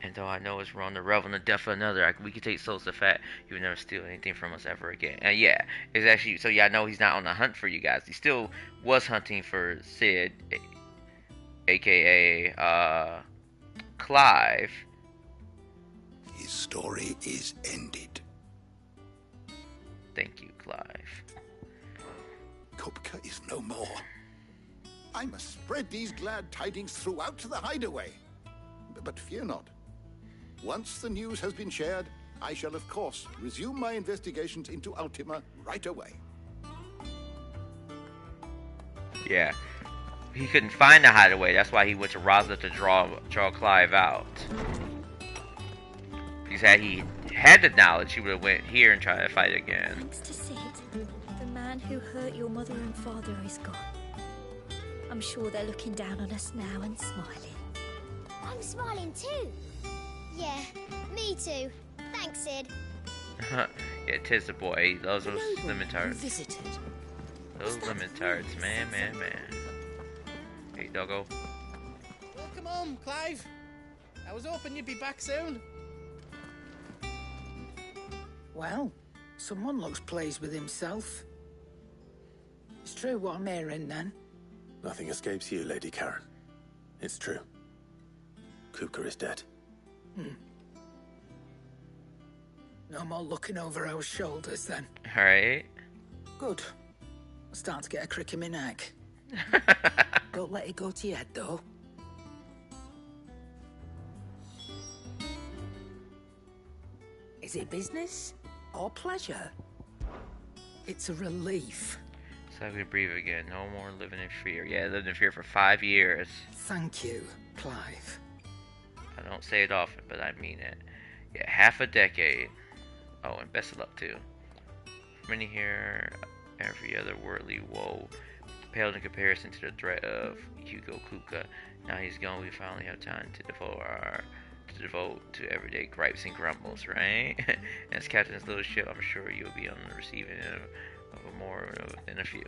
And though I know it's wrong to revel in the death of another, we can take souls to fact you would never steal anything from us ever again. And yeah, it's actually, so yeah, I know he's not on the hunt for you guys. He still was hunting for Sid, aka Clive. His story is ended. Thank you, Clive. Kupka is no more. I must spread these glad tidings throughout the hideaway. But fear not. Once the news has been shared, I shall of course resume my investigations into Ultima right away. Yeah. He couldn't find the hideaway, that's why he went to Rosla to draw Clive out. Because had he had the knowledge, he would have went here and tried to fight again. Thanks to Sid, the man who hurt your mother and father is gone. I'm sure they're looking down on us now and smiling. I'm smiling too. Yeah, me too. Thanks, Sid. Yeah, tis the boy. Those lemon tarts. Visited. Those lemon tarts, man. Hey, doggo. Welcome home, Clive. I was hoping you'd be back soon. Well, someone looks pleased with himself. It's true what I'm hearing, then. Nothing escapes you, Lady Karen. It's true. Kupka is dead. No more looking over our shoulders, then. Alright. Good. I'm starting to get a crick in my neck. Don't let it go to your head, though. Is it business or pleasure? It's a relief. So I could breathe again. No more living in fear. Yeah, I lived in fear for 5 years. Thank you, Clive. I don't say it often, but I mean it. Yeah, half a decade. Oh, and best of luck too. Many here, every other worldly woe paled in comparison to the threat of Hugo Kupka. Now he's gone, we finally have time to devote to everyday gripes and grumbles, right? And as captain's little ship, I'm sure you'll be on the receiving end of a more than a few.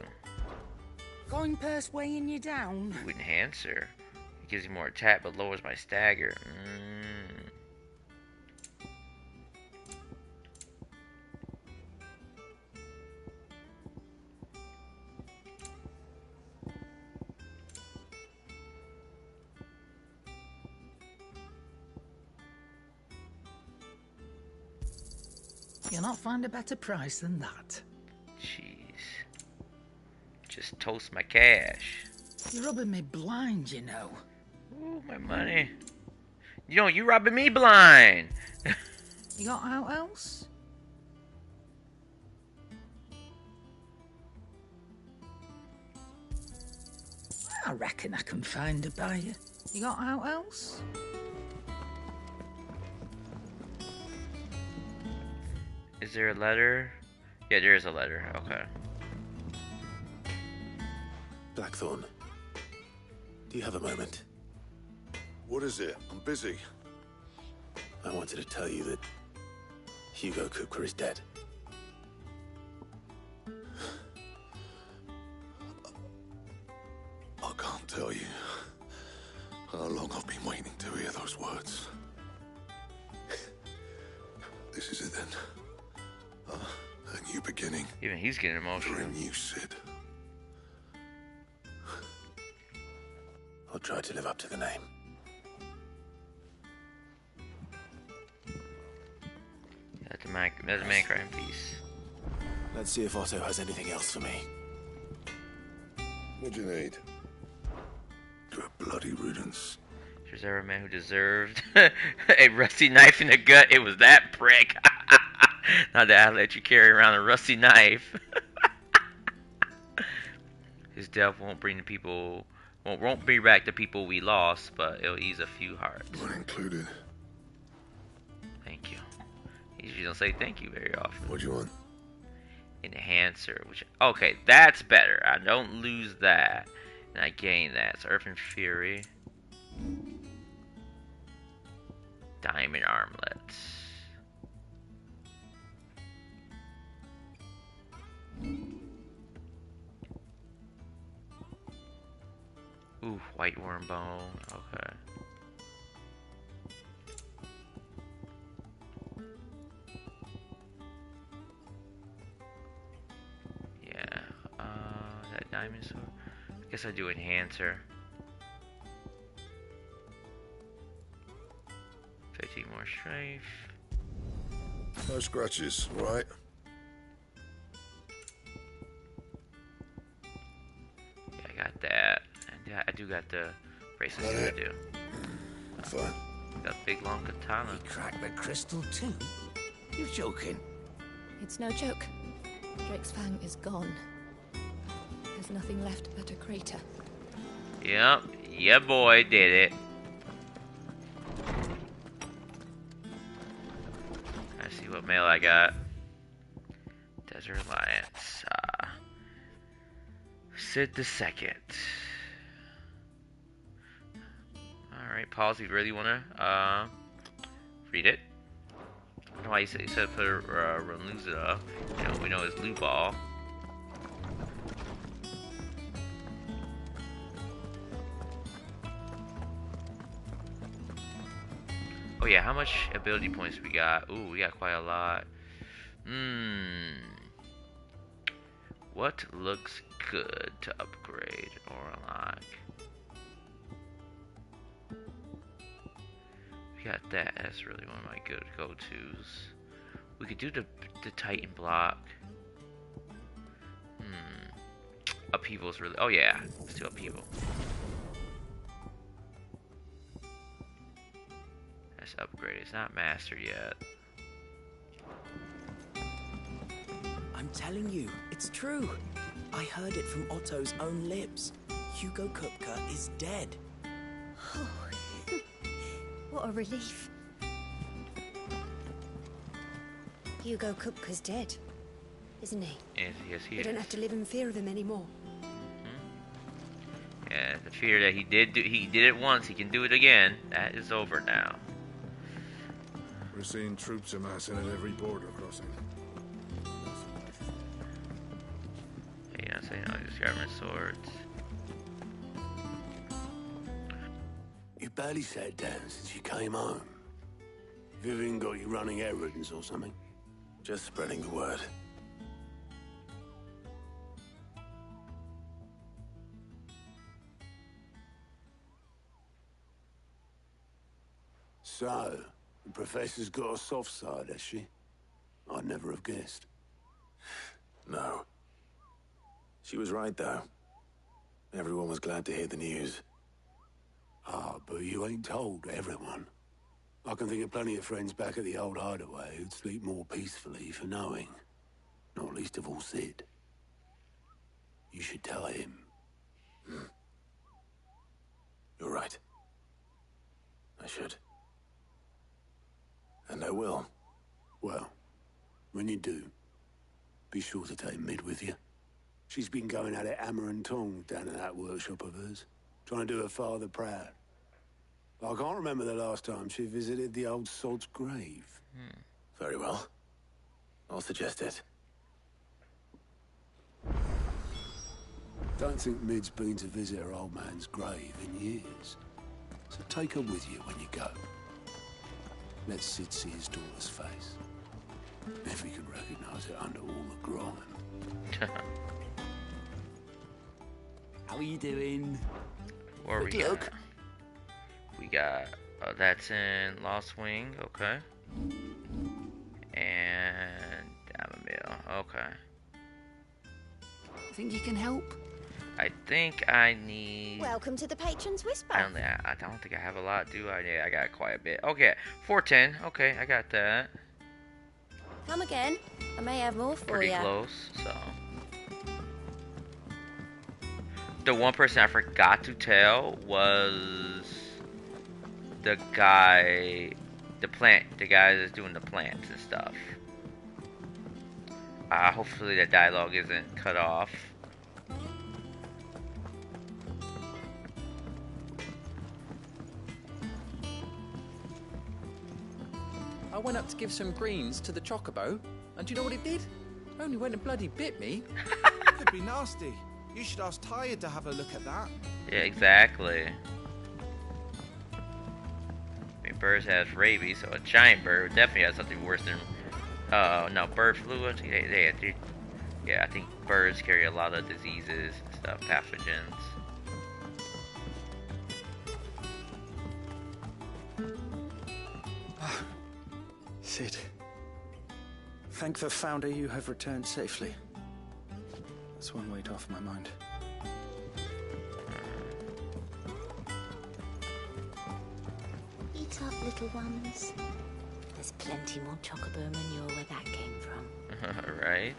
Going purse weighing you down? Ooh, enhancer. It gives you more attack, but lowers my stagger. You'll not find a better price than that. Jeez. Just toast my cash. You're rubbing me blind, you know. Ooh, my money. You robbing me blind. You got out else? I reckon I can find a buyer. You got out else? Is there a letter? Yeah, there is a letter. Okay. Blackthorn, do you have a moment? What is it? I'm busy. I wanted to tell you that Hugo Kupka is dead. I can't tell you how long I've been waiting to hear those words. This is it then. And you begin. beginning. Even he's getting emotional. During you, Sid. I'll try to live up to the name. That's the man cry in peace. Let's see if Otto has anything else for me. What'd you need? Good bloody riddance. If there's ever a man who deserved a rusty knife in the gut, it was that prick. Not that I let you carry around a rusty knife. His death won't bring the people, won't bring back the people we lost, but it'll ease a few hearts. One included. Thank you. He usually don't say thank you very often. What'd you want? Enhancer, which, okay, that's better. I don't lose that, and I gain that. It's Earth and Fury. Diamond armlets. Ooh, white worm bone. Okay. Yeah. That diamond sword. I guess I do enhancer. 15 more strafe. No scratches, right? Yeah, I got that. And yeah, I do got the bracelets I do. Fine. Got a big long katana. You cracked the crystal too? You're joking. It's no joke. Drake's Fang is gone. There's nothing left but a crater. Yep. Yeah, boy, did it. I see what mail I got. Desert Alliance. Sid the Second. Alright, pause. You really want to read it? I don't know why he said put Renluza. You know, we know it's Lou Ball. Oh yeah, how much ability points we got? Ooh, we got quite a lot. What looks good to upgrade or unlock? We got that. That's really one of my good go-tos. We could do the Titan block. Upheaval's really. Oh yeah, let's do upheaval. That's upgraded. It's not mastered yet. I'm telling you, it's true. I heard it from Otto's own lips. Hugo Kupka is dead. Oh, what a relief. Hugo Kupka's dead, isn't he? Yes, he We is. don't have to live in fear of him anymore. Yeah, the fear that he did it once, he can do it again. That is over now. We're seeing troops amassing at every border crossing. Hey, you know what I'm saying? I'll just government swords. You barely sat down since you came home. Vivian got you running errands or something? Just spreading the word. So, the Professor's got a soft side, has she? I'd never have guessed. No. She was right, though. Everyone was glad to hear the news. Ah, but you ain't told everyone. I can think of plenty of friends back at the old hideaway who'd sleep more peacefully for knowing. Not least of all Sid. You should tell him. You're right. I should. And I will. Well, when you do, be sure to take Mid with you. She's been going at it hammer and tong down in that workshop of hers, trying to do her father proud. I can't remember the last time she visited the old sod's grave. Very well. I'll suggest it. Don't think Mid's been to visit her old man's grave in years. So take her with you when you go. Let Sid see his daughter's face. If he could recognize it under all the grime. How are you doing? Where we Good got? luck. We got. That's in Lost Wing. Okay. And Damamill. Okay. Think you can help? I think I need. Welcome to the Patron's Whisper. I don't think I have a lot, do I? Yeah, I got quite a bit. Okay, 410. Okay, I got that. Come again. I may have more for Pretty you. close. So. The one person I forgot to tell was the guy, the guy that's doing the plants and stuff. Hopefully that dialogue isn't cut off. I went up to give some greens to the chocobo, and do you know what it did? Only went and bloody bit me. Could be nasty. You should ask Tired to have a look at that. Yeah, exactly. I mean, birds has rabies, so a giant bird definitely has something worse than, no, bird flu. Yeah, I think birds carry a lot of diseases and stuff, pathogens. Sid, thank the Founder you have returned safely. That's one weight off my mind. Eat up, little ones. There's plenty more chocobo manure where that came from. Right.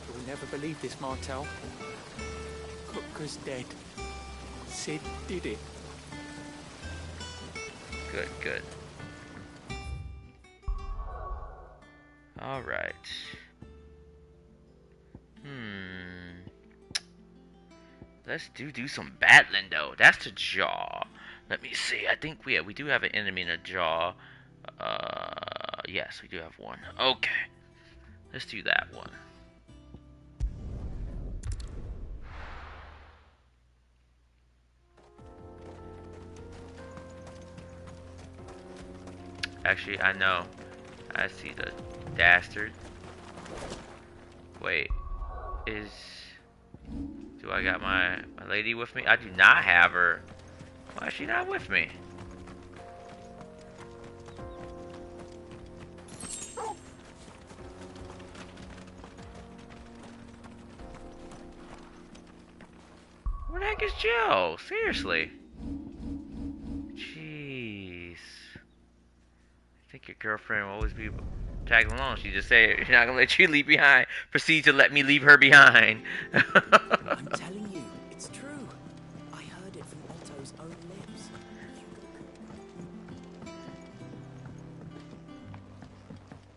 You'll never believe this, Martel. Cooker's dead. Sid did it. Good, good. Alright. Let's do some battling though. That's the jaw. Let me see. I think we do have an enemy in the jaw. Yes, we do have one. Okay. Let's do that one. Actually, I know. I see the dastard. Wait. Do I got my lady with me? I do not have her. Why is she not with me? Where the heck is Jill? Seriously. Jeez. I think your girlfriend will always be tagging along. She just said she's not gonna let you leave behind. Proceed to let me leave her behind. I'm telling you, it's true. I heard it from Otto's own lips.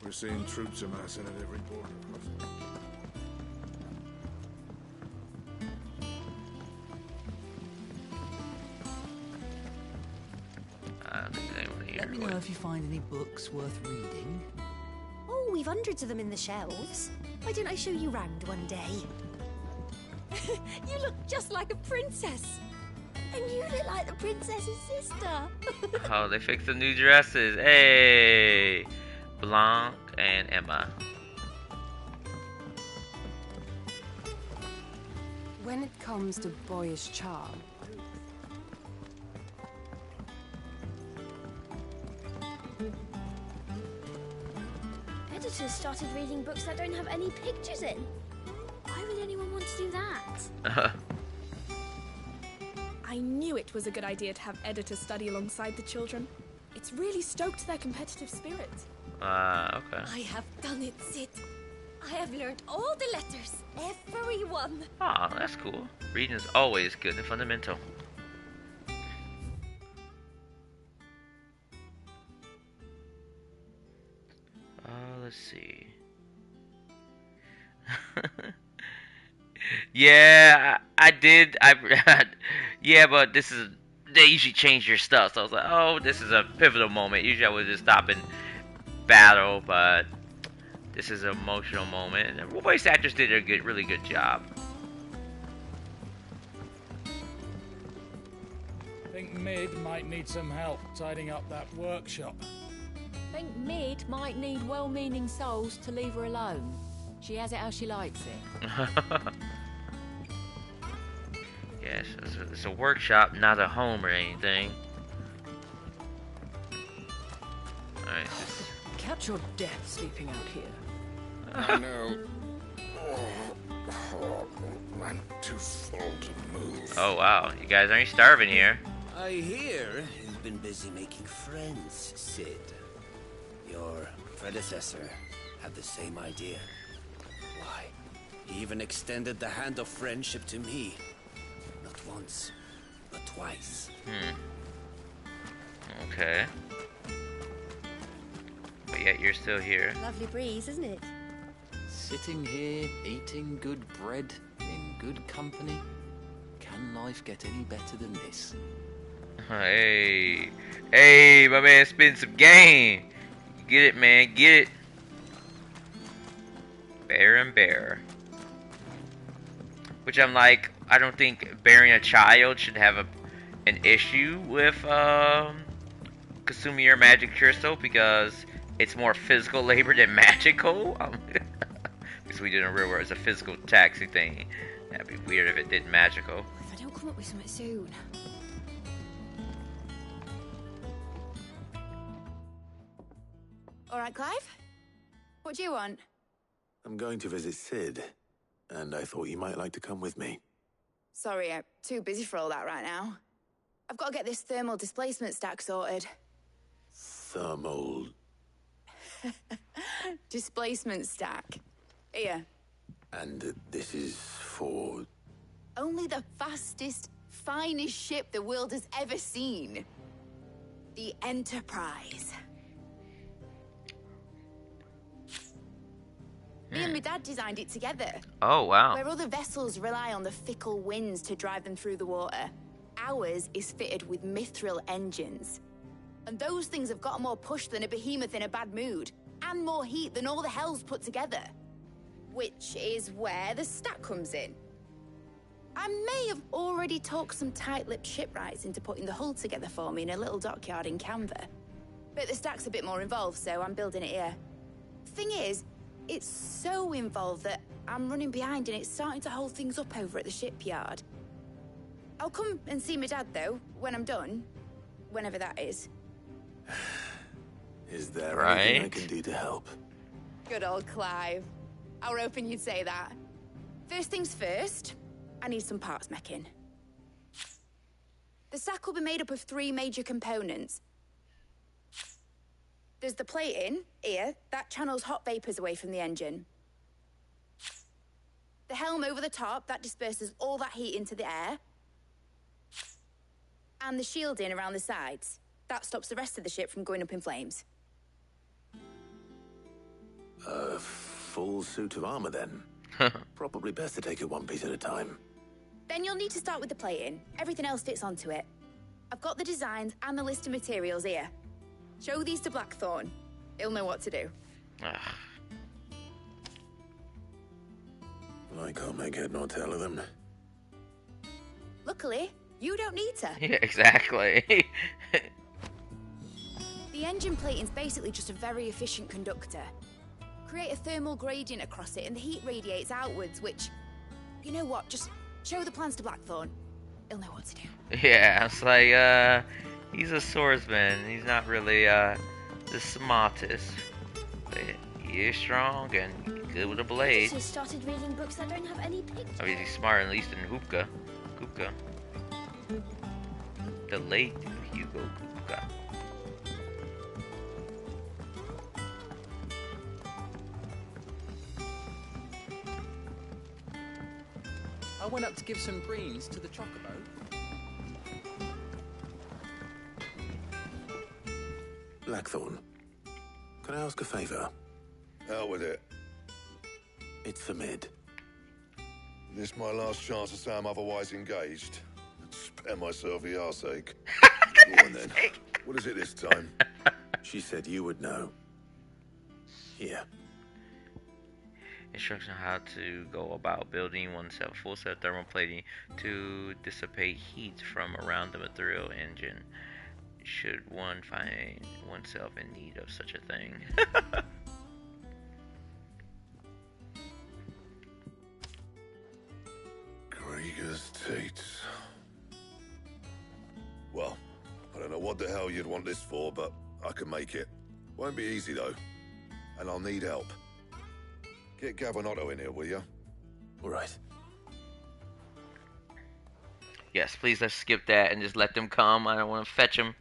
We're seeing troops amassing at every border crossing. Let me know if you find any books worth reading. Oh, we've hundreds of them in the shelves. Why don't I show you round one day? You look just like a princess. And you look like the princess's sister. Oh, they fixed the new dresses. Hey! Blanc and Emma. When it comes to boyish charm, Editors started reading books that don't have any pictures in. Why would anyone want to do that? I knew it was a good idea to have editors study alongside the children. It's really stoked their competitive spirit. Okay. I have done it, Sid. I have learned all the letters. Every one. Oh, that's cool. Reading is always good and fundamental. Let's see. Yeah, I did. Yeah, but this is, they usually change your stuff. So I was like, oh, this is a pivotal moment. Usually I would just stop and battle, but this is an emotional moment. And the voice actors did a really good job. I think Mid might need some help tidying up that workshop. Think Mid might need well-meaning souls to leave her alone. She has it how she likes it. Yes, it's a workshop, not a home or anything. Alright, Catch your death sleeping out here. I know. I'm too full to move. oh wow, you guys aren't starving here. I hear you've been busy making friends, Sid. Your predecessor had the same idea. Why, he even extended the hand of friendship to me. Not once, but twice. Okay. But yet you're still here. Lovely breeze, isn't it? Sitting here, eating good bread, in good company. Can life get any better than this? Hey, hey, my man, spin some game. Get it, man, get it. Bear and bear. Which I'm like, I don't think bearing a child should have an issue with consuming your magic crystal because it's more physical labor than magical. Because we did in real world, it's a physical taxi thing. That'd be weird if it did magical. If I don't come up with something soon. All right, Clive. What do you want? I'm going to visit Sid, and I thought you might like to come with me. Sorry, I'm too busy for all that right now. I've got to get this thermal displacement stack sorted. Thermal... Displacement stack. Here. And this is for... Only the fastest, finest ship the world has ever seen. The Enterprise. Me and my dad designed it together. Oh, wow. Where other vessels rely on the fickle winds to drive them through the water, ours is fitted with mithril engines. And those things have got more push than a behemoth in a bad mood, and more heat than all the hells put together. Which is where the stack comes in. I may have already talked some tight-lipped shipwrights into putting the hull together for me in a little dockyard in Canva. But the stack's a bit more involved, so I'm building it here. Thing is, it's so involved that I'm running behind and it's starting to hold things up over at the shipyard. I'll come and see my dad, though, when I'm done. Whenever that is. Is there anything I can do to help? Good old Clive. I were hoping you'd say that. First things first, I need some parts meching. The stack will be made up of 3 major components. There's the plating, here, that channels hot vapors away from the engine. The helm over the top, that disperses all that heat into the air. And the shielding around the sides. That stops the rest of the ship from going up in flames. A full suit of armor, then? Probably best to take it one piece at a time. Then you'll need to start with the plating. Everything else fits onto it. I've got the designs and the list of materials here. Show these to Blackthorn. He'll know what to do. I can't make head nor tail of them. Luckily, you don't need to. Yeah, exactly. The engine plating's basically just a very efficient conductor. Create a thermal gradient across it and the heat radiates outwards, which... You know what? Just show the plans to Blackthorn. He'll know what to do. Yeah, it's like, he's a swordsman. He's not really, the smartest. But he is strong and good with a blade. I just started reading books that don't have any pictures. I mean, he's smart, at least in Hoopka. Hoopka. The late Hugo Hoopka. I went up to give some greens to the chocobo. Blackthorn, can I ask a favor? Out with it. It's for Mid. This my last chance to say I'm otherwise engaged. Spare myself the arseache. Go on then. What is it this time? She said you would know. Here. Instruction on how to go about building oneself full set thermal plating to dissipate heat from around the material engine. should one find oneself in need of such a thing. Krieger's Tates. Well, I don't know what the hell you'd want this for, but I can make it. Won't be easy, though. And I'll need help. Get Gav and Otto in here, will you? All right. Yes, please let's skip that and just let them come. I don't want to fetch them.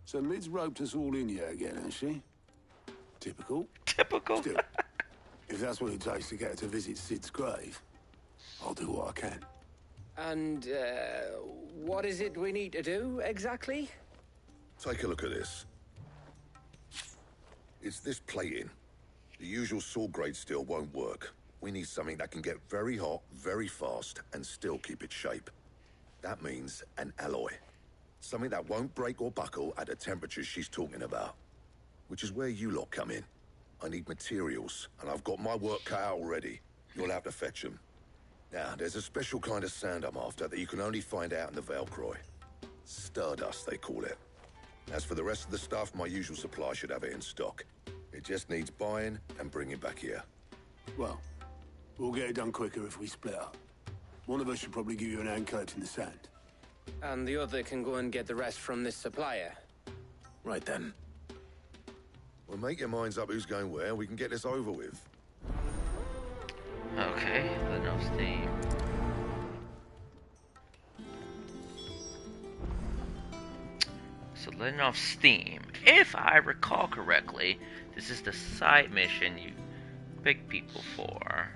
So Mid's roped us all in here again, has she? Typical. Typical. Still, if that's what it takes to get her to visit Sid's grave, I'll do what I can. And, what is it we need to do, exactly? Take a look at this. It's this plating. The usual sword grade steel won't work. We need something that can get very hot, very fast, and still keep its shape. That means an alloy. Something that won't break or buckle at the temperatures she's talking about. Which is where you lot come in. I need materials, and I've got my work cut out already. You'll have to fetch them. Now, there's a special kind of sand I'm after that you can only find out in the Valcroy. Stardust, they call it. As for the rest of the stuff, my usual supply should have it in stock. It just needs buying and bringing back here. Well, we'll get it done quicker if we split up. One of us should probably give you an hand collecting the sand. And the other can go and get the rest from this supplier. Right then. Well, make your minds up who's going where, and we can get this over with. Okay, letting off steam. So letting off steam. If I recall correctly, this is the side mission you pick people for.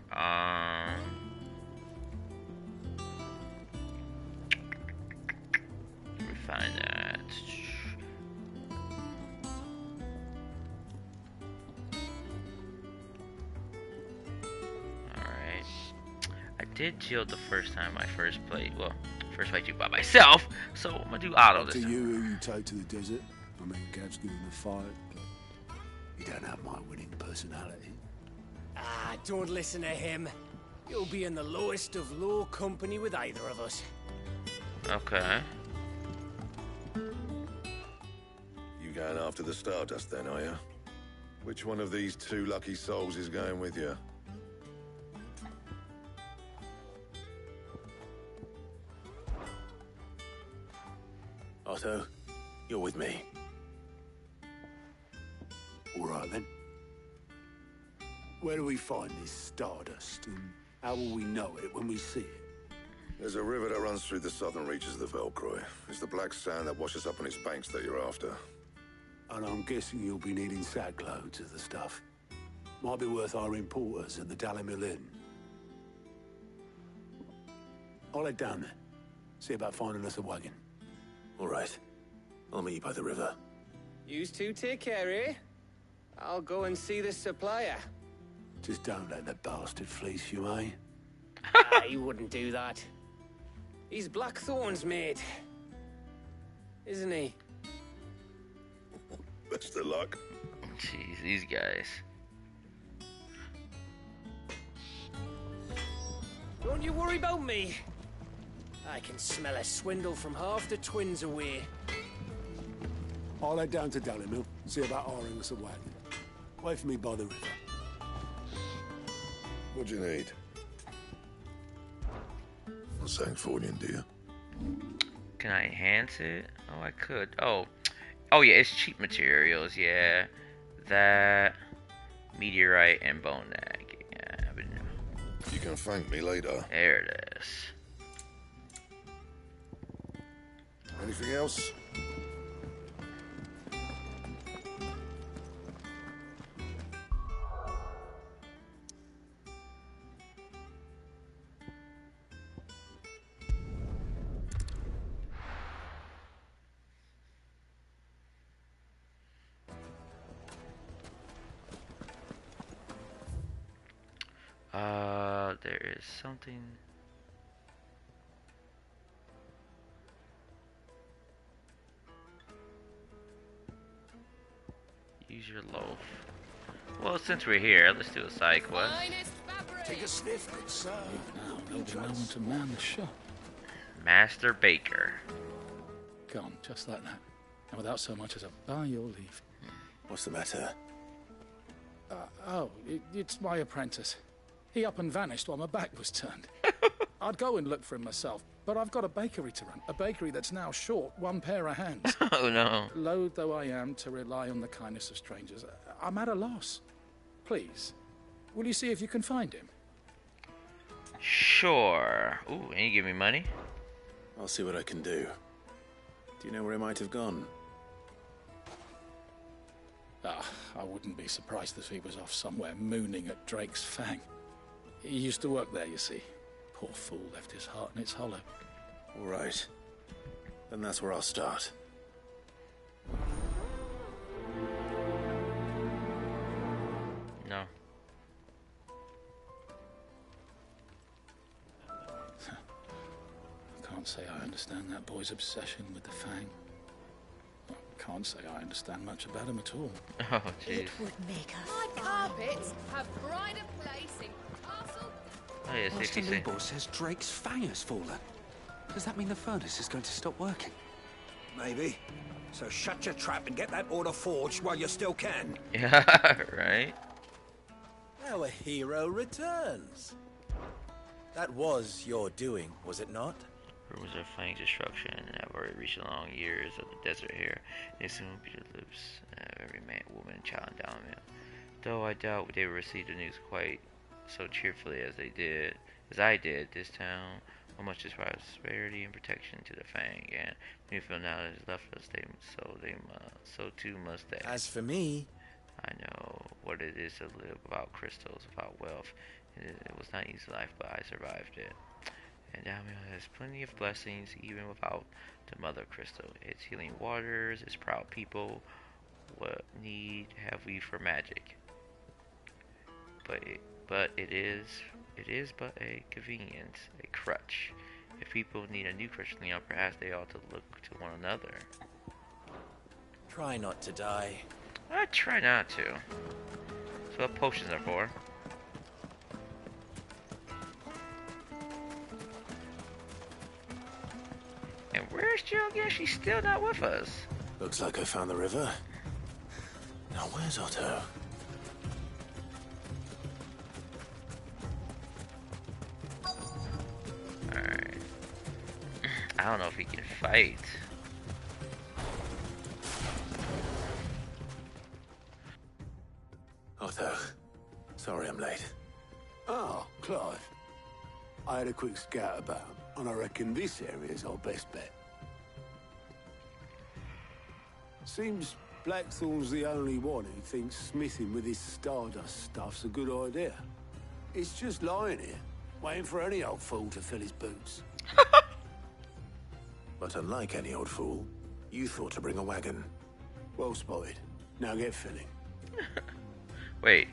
Let me find that. Alright. I did Jill the first time I first played. Well, first played by myself. So I'm gonna do Otto this To time. you who you take to the desert. I mean, Gav's giving the fight, but you don't have my winning personality. Ah, don't listen to him. You'll be in the lowest of low company with either of us. Okay. You going after the Stardust then, are you? Which one of these two lucky souls is going with you? Otto, you're with me. All right, then. Where do we find this Stardust, and how will we know it when we see it? There's a river that runs through the southern reaches of the Valcroy. It's the black sand that washes up on its banks that you're after. And I'm guessing you'll be needing sack loads of the stuff. Might be worth hiring porters at the Dalimil Inn. I'll head down there. See about finding us a wagon. All right. I'll meet you by the river. Yous two take care, eh? I'll go and see this supplier. Just don't let the bastard fleece you, eh? Ah, he wouldn't do that. He's Blackthorn's mate. Isn't he? Best of luck. Jeez, these guys. Don't you worry about me. I can smell a swindle from half the twins away. I'll head down to Dalimil, see about hiring us a wagon. Wait for me by the river. What do you need? A Sancfordian, do you? Can I enhance it? Oh, I could. Oh yeah, it's cheap materials. Yeah, that meteorite and bone egg. Yeah, you can thank me later. There it is. Anything else? There is something. Use your loaf. Well, since we're here, let's do a side quest. Take a sniff, good sir. Now, there'll be no one to man the shop. Master Baker. Gone, just like that. And without so much as a by your leave. What's the matter? It's my apprentice. He up and vanished while my back was turned. I'd go and look for him myself, but I've got a bakery to run. A bakery that's now short one pair of hands. Oh, no. Loath though I am to rely on the kindness of strangers, I'm at a loss. Please, will you see if you can find him? Sure. Ooh, and you give me money? I'll see what I can do. Do you know where he might have gone? I wouldn't be surprised if he was off somewhere mooning at Drake's Fang. He used to work there, you see. Poor fool left his heart in its hollow. All right. Then that's where I'll start. No. I can't say I understand that boy's obsession with the Fang. I can't say I understand much about him at all. Oh, jeez. It would make a My carpets have pride of place in castle. Oh, yeah, Master 66. Libor says Drake's Fang has fallen. Does that mean the furnace is going to stop working? Maybe. So shut your trap and get that order forged while you still can. Yeah, right? Our hero returns. That was your doing, was it not? Rumors of Fang destruction have already reached the long years of the desert here. They soon will be the lips of every man, woman, and child in Dalmil. Though I doubt they will receive the news quite so cheerfully as I did. This town will much describe prosperity and protection to the Fang, and Newfield now has left us. So too must they. As for me, I know what it is to live without crystals, without wealth. It was not easy life, but I survived it. And Dalmil has plenty of blessings, even without the Mother Crystal. Its healing waters, its proud people. What need have we for magic? But it is but a convenience, a crutch. If people need a new crutch, perhaps they ought to look to one another. try not to die. I try not to. That's what potions are for. And where's Jill again? She's still not with us. Looks like I found the river. Now where's Otto? Alright. I don't know if he can fight. Otto. Sorry I'm late. Oh, Clive. I had a quick scout about, and I reckon this area's our best bet. Seems Blackthorn's the only one who thinks smithing with his Stardust stuff's a good idea. It's just lying here, waiting for any old fool to fill his boots. But unlike any old fool, you thought to bring a wagon. Well spotted. Now get filling. Wait,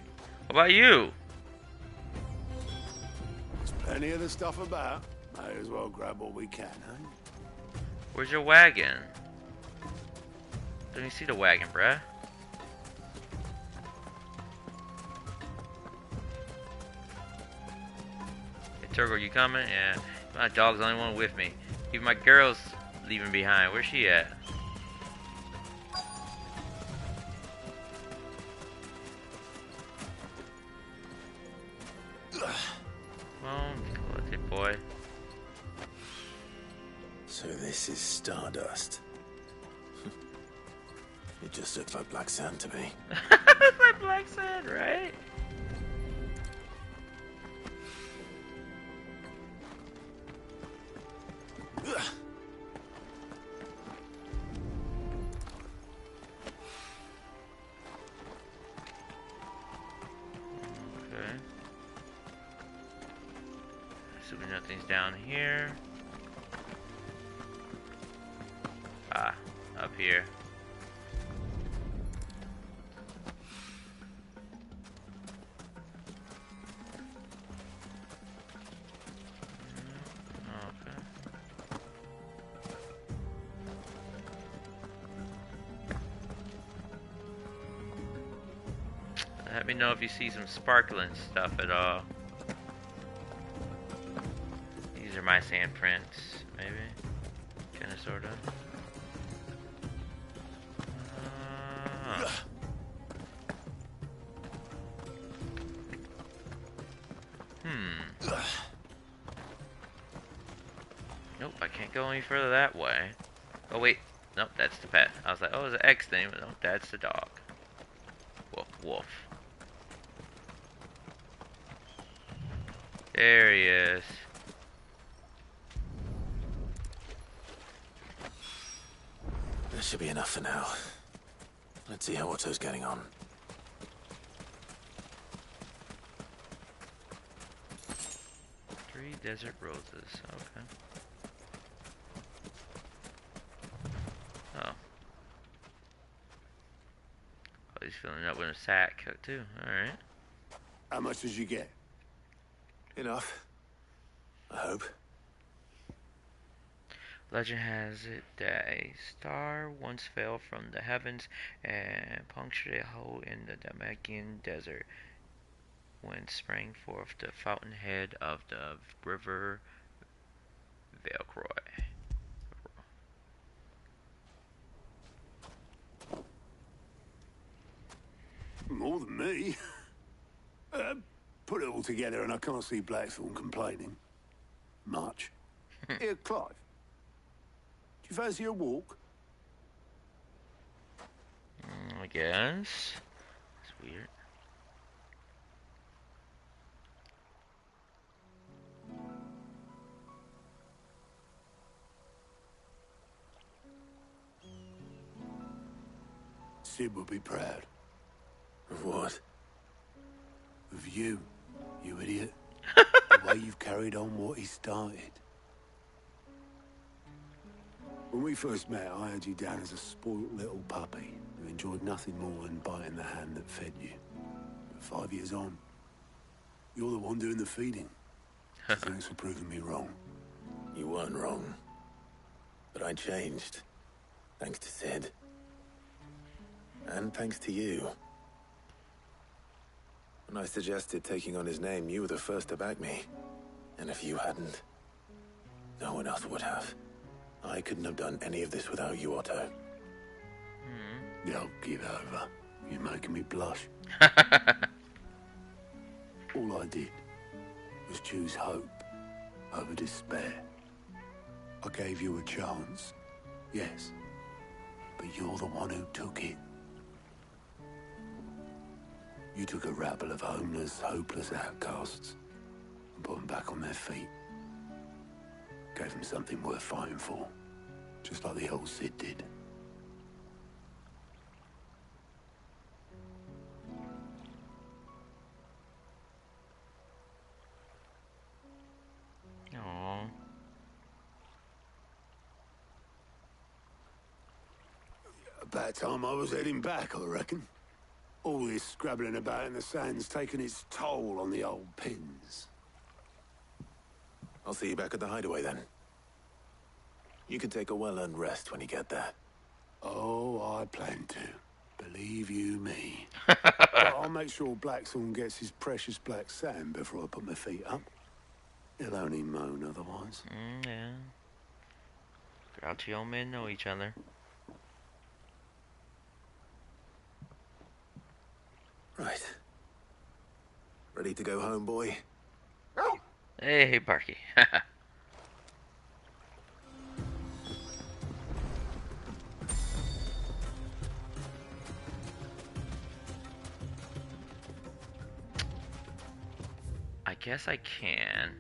what about you? There's plenty of the stuff about. May as well grab what we can, eh? Where's your wagon? Let me see the wagon, bruh. Hey, Turgle, you coming? Yeah. My dog's the only one with me. Even my girl's leaving behind. Where's she at? Come on, collect it, boy. So this is Stardust. It just looks like black sand to me. It's like black sand, right? Okay. Assuming nothing's down here. Ah, up here. Let me know if you see some sparkling stuff at all. These are my sand prints, maybe? Kinda, sorta. Nope, I can't go any further that way. Oh wait, nope, that's the pet. I was like, oh, there's an X thing, but no, that's the dog. Woof, woof. There he is. That should be enough for now. Let's see how Otto's getting on. Three desert roses, okay. Oh. Oh, he's filling up with a sack too. Alright. How much did you get? Enough. I hope. Legend has it that a star once fell from the heavens and punctured a hole in the Damakian desert when sprang forth the fountainhead of the river Valcroy. More than me. Put it all together and I can't see Blackthorn complaining. Much. Here, Clive. Do you fancy a walk? I guess. It's weird. Sid would be proud. Of what? Of you, you idiot. The way you've carried on what he started. When we first met, I had you down as a spoilt little puppy who enjoyed nothing more than biting the hand that fed you. But 5 years on, you're the one doing the feeding. So thanks for proving me wrong. You weren't wrong. But I changed. Thanks to Sid. And thanks to you. When I suggested taking on his name, you were the first to back me. And if you hadn't, no one else would have. I couldn't have done any of this without you, Otto. Don't give over. You're making me blush. All I did was choose hope over despair. I gave you a chance, yes, but you're the one who took it. You took a rabble of homeless, hopeless outcasts and put them back on their feet. Gave them something worth fighting for, just like the old Sid did. Aww. About time I was heading back, I reckon. All this scrabbling about in the sand's taken its toll on the old pins. I'll see you back at the hideaway then. You can take a well-earned rest when you get there. Oh, I plan to. Believe you me. But I'll make sure Blackthorn gets his precious black sand before I put my feet up. He'll only moan otherwise. Yeah. Grouchy old men know each other. Right. Ready to go home, boy? Hey, Barky. I guess I can.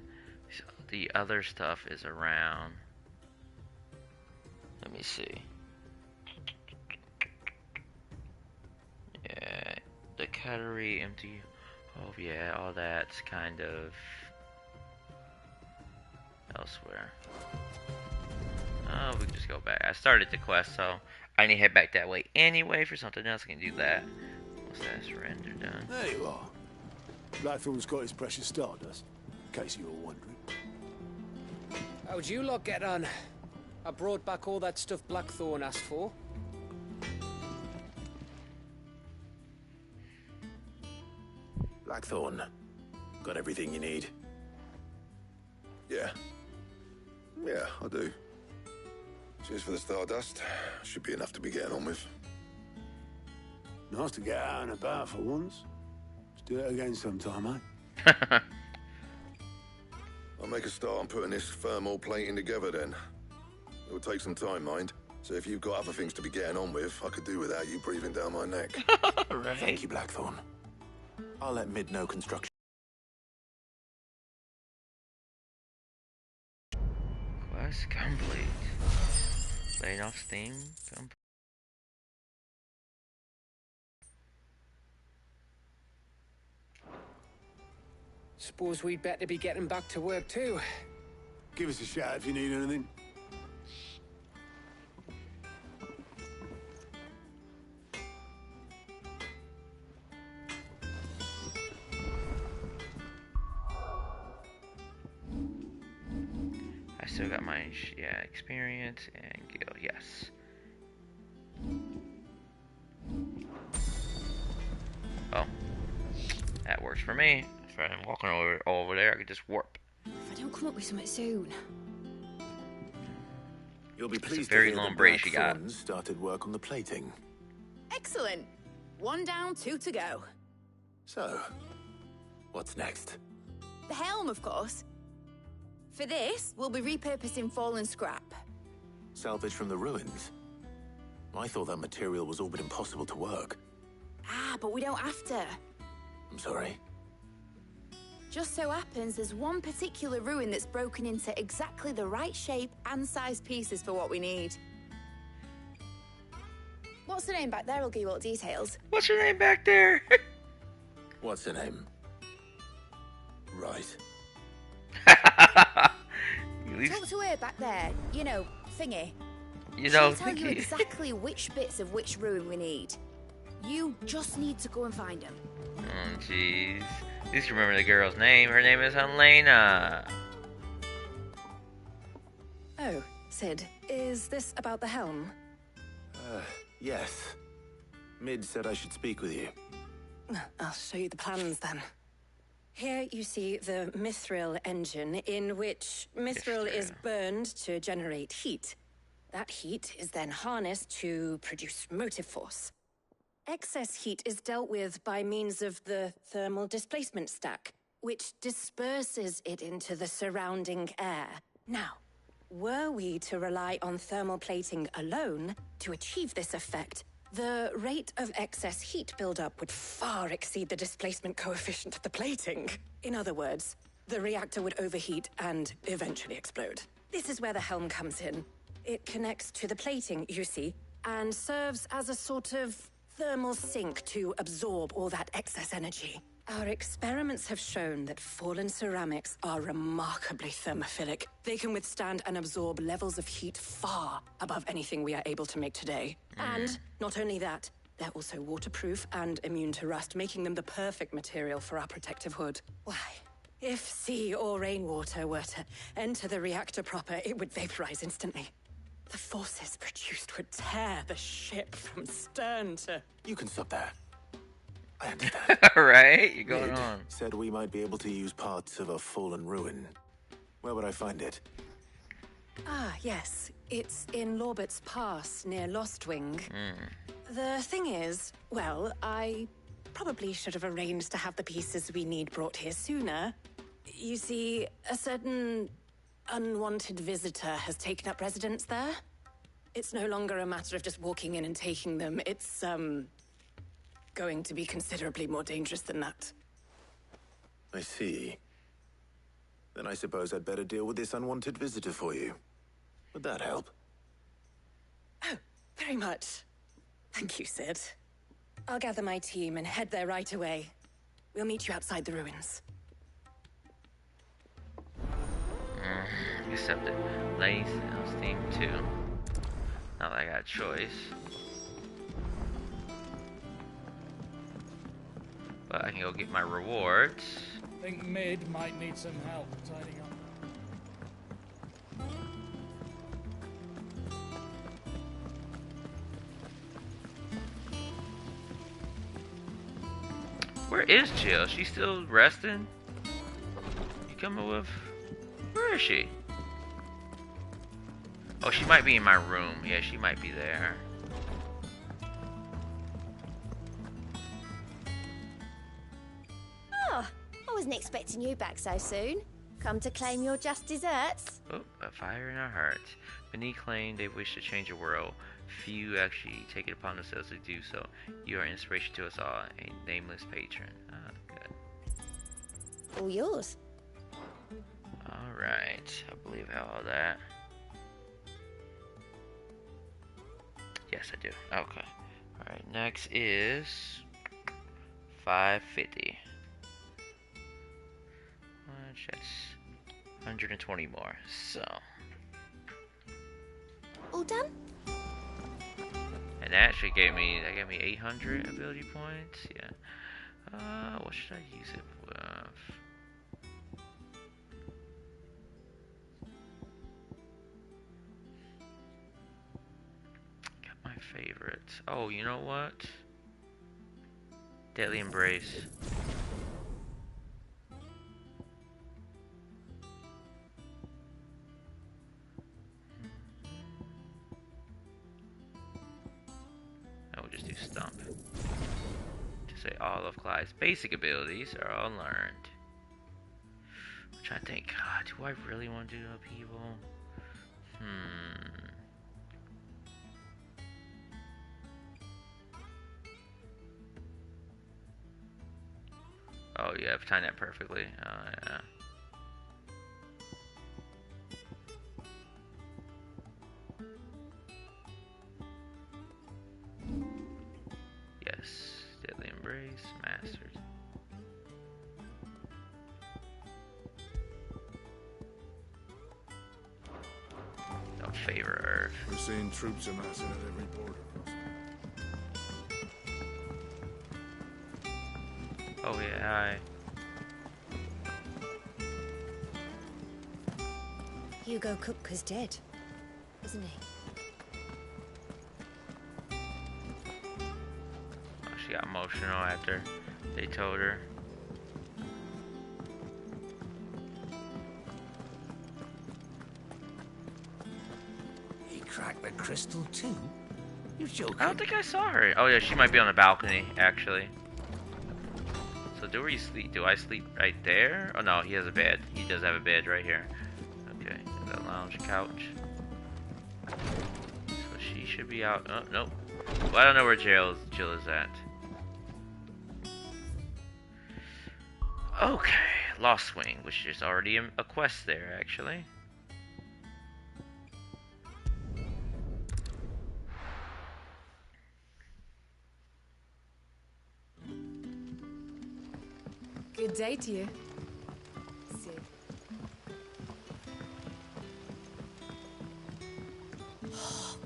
The other stuff is around. Let me see. Yeah, the cattery empty. Oh yeah, all that's kind of elsewhere. Oh, we can just go back. I started the quest, so I need to head back that way anyway for something else. I can do that. What's that? Surrender done. There you are. Blackthorn's got his precious stardust, in case you were wondering. How'd you lot get on? I brought back all that stuff Blackthorn asked for. Blackthorn. Got everything you need? Yeah. Yeah, I do. Cheers for the stardust. Should be enough to be getting on with. Nice to get out and about for once. Let's do it again sometime, eh? I'll make a start on putting this thermal plating together then. It will take some time, mind. So if you've got other things to be getting on with, I could do without you breathing down my neck. Right. Thank you, Blackthorn. I'll let Mid know construction. Quest complete. Laying off steam. Complete. Suppose we'd better be getting back to work too. Give us a shout if you need anything. I still got my experience and guild. Yes. Oh, that works for me. If I'm walking over there, I could just warp. If I don't come up with something soon. You'll be pleased very to hear long that break she got. Blackthorn started work on the plating. Excellent. 1 down, 2 to go. So, what's next? The helm, of course. For this, we'll be repurposing fallen scrap. Salvage from the ruins? I thought that material was all but impossible to work. Ah, but we don't have to. I'm sorry. Just so happens there's one particular ruin that's broken into exactly the right shape and size pieces for what we need. What's the name back there? I'll give you all the details. What's your name back there? What's her name? Right. Talk to her back there. You know, thingy. You know, She'll tell you exactly which bits of which ruin we need. You just need to go and find them. Oh, jeez. At least you remember the girl's name. Her name is Helena. Oh, Sid, is this about the helm? Yes. Mid said I should speak with you. I'll show you the plans then. Here you see the mithril engine, in which mithril is burned to generate heat. That heat is then harnessed to produce motive force. Excess heat is dealt with by means of the thermal displacement stack, which disperses it into the surrounding air. Now, were we to rely on thermal plating alone to achieve this effect, the rate of excess heat buildup would far exceed the displacement coefficient of the plating. In other words, the reactor would overheat and eventually explode. This is where the helm comes in. It connects to the plating, you see, and serves as a sort of thermal sink to absorb all that excess energy. Our experiments have shown that fallen ceramics are remarkably thermophilic. They can withstand and absorb levels of heat far above anything we are able to make today. And not only that, they're also waterproof and immune to rust, making them the perfect material for our protective hood. Why, if sea or rainwater were to enter the reactor proper, it would vaporize instantly. The forces produced would tear the ship from stern to... You can stop there. I understand. Right? You're going Mid on. said we might be able to use parts of a fallen ruin. Where would I find it? Ah, yes. It's in Lorbert's Pass, near Lostwing. The thing is, well, I probably should have arranged to have the pieces we need brought here sooner. You see, a certain unwanted visitor has taken up residence there. It's no longer a matter of just walking in and taking them. It's, going to be considerably more dangerous than that. I see. Then I suppose I'd better deal with this unwanted visitor for you. Would that help? Oh, very much. Thank you, Sid. I'll gather my team and head there right away. We'll meet you outside the ruins. Accepted. Lace and Steam 2. Not that I got a choice. But I can go get my rewards. I think Mid might need some help tidying up. Where is Jill? She's still resting? You coming with... Where is she? Oh, she might be in my room. Yeah, she might be there. Oh, I wasn't expecting you back so soon. Come to claim your just desserts? Oh, a fire in our hearts. Many claim they wish to change the world. Few actually take it upon themselves to do so. You are inspiration to us all, a nameless patron. Ah, good. All yours. Alright, I believe I have all that. Yes, I do. Okay. Alright, next is 550. Which that's 120 more. So. All done? And that actually gave me 800 ability points. Yeah. What should I use it with? Got my favorites. Oh, you know what? Deadly Embrace. I will just do Stump. To say all of Clyde's basic abilities are all learned. I'm trying to think, God, do I really want to do upheaval? Oh yeah, I've timed that perfectly. Oh yeah. Yes, Deadly Embrace, Masters. Don't favor Earth. We're seeing troops amassing at every border crossing. Oh yeah, hi. Hugo Kupka's dead, isn't he? Oh, she got emotional after they told her. He cracked the crystal too? You're joking. I don't think I saw her. Oh yeah, she might be on the balcony, actually. So do we sleep? Do I sleep right there? Oh no, he has a bed. He does have a bed right here. Okay, the lounge couch. So she should be out. Oh nope. Well, I don't know where Jill is at. Okay, Lost Wing, which is already a quest there, actually. Good day to you. Sid.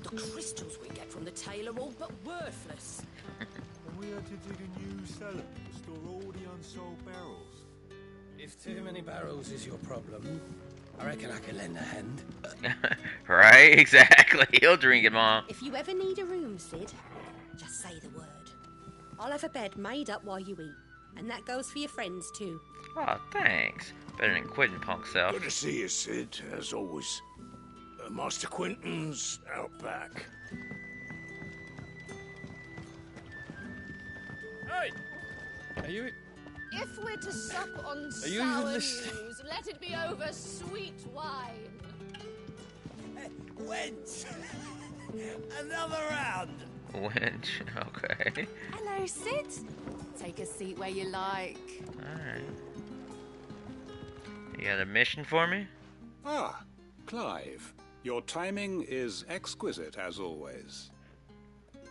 The crystals we get from the tail are all but worthless. And we had to dig a new cellar to store all the unsold barrels. If too many barrels is your problem, I reckon I could lend a hand. Right, exactly. He'll drink it, Mom. If you ever need a room, Sid, just say the word. I'll have a bed made up while you eat. And that goes for your friends, too. Oh, thanks. Better than quitting, punk self. Good to see you, Sid, as always. Master Quentin's out back. Hey! Are you... If we're to sup on Are you sour even listening? news, let it be over sweet wine. Wench! Another round! Wench, okay. Hello, Sid. Take a seat where you like. Alright. You got a mission for me? Ah, Clive. Your timing is exquisite, as always.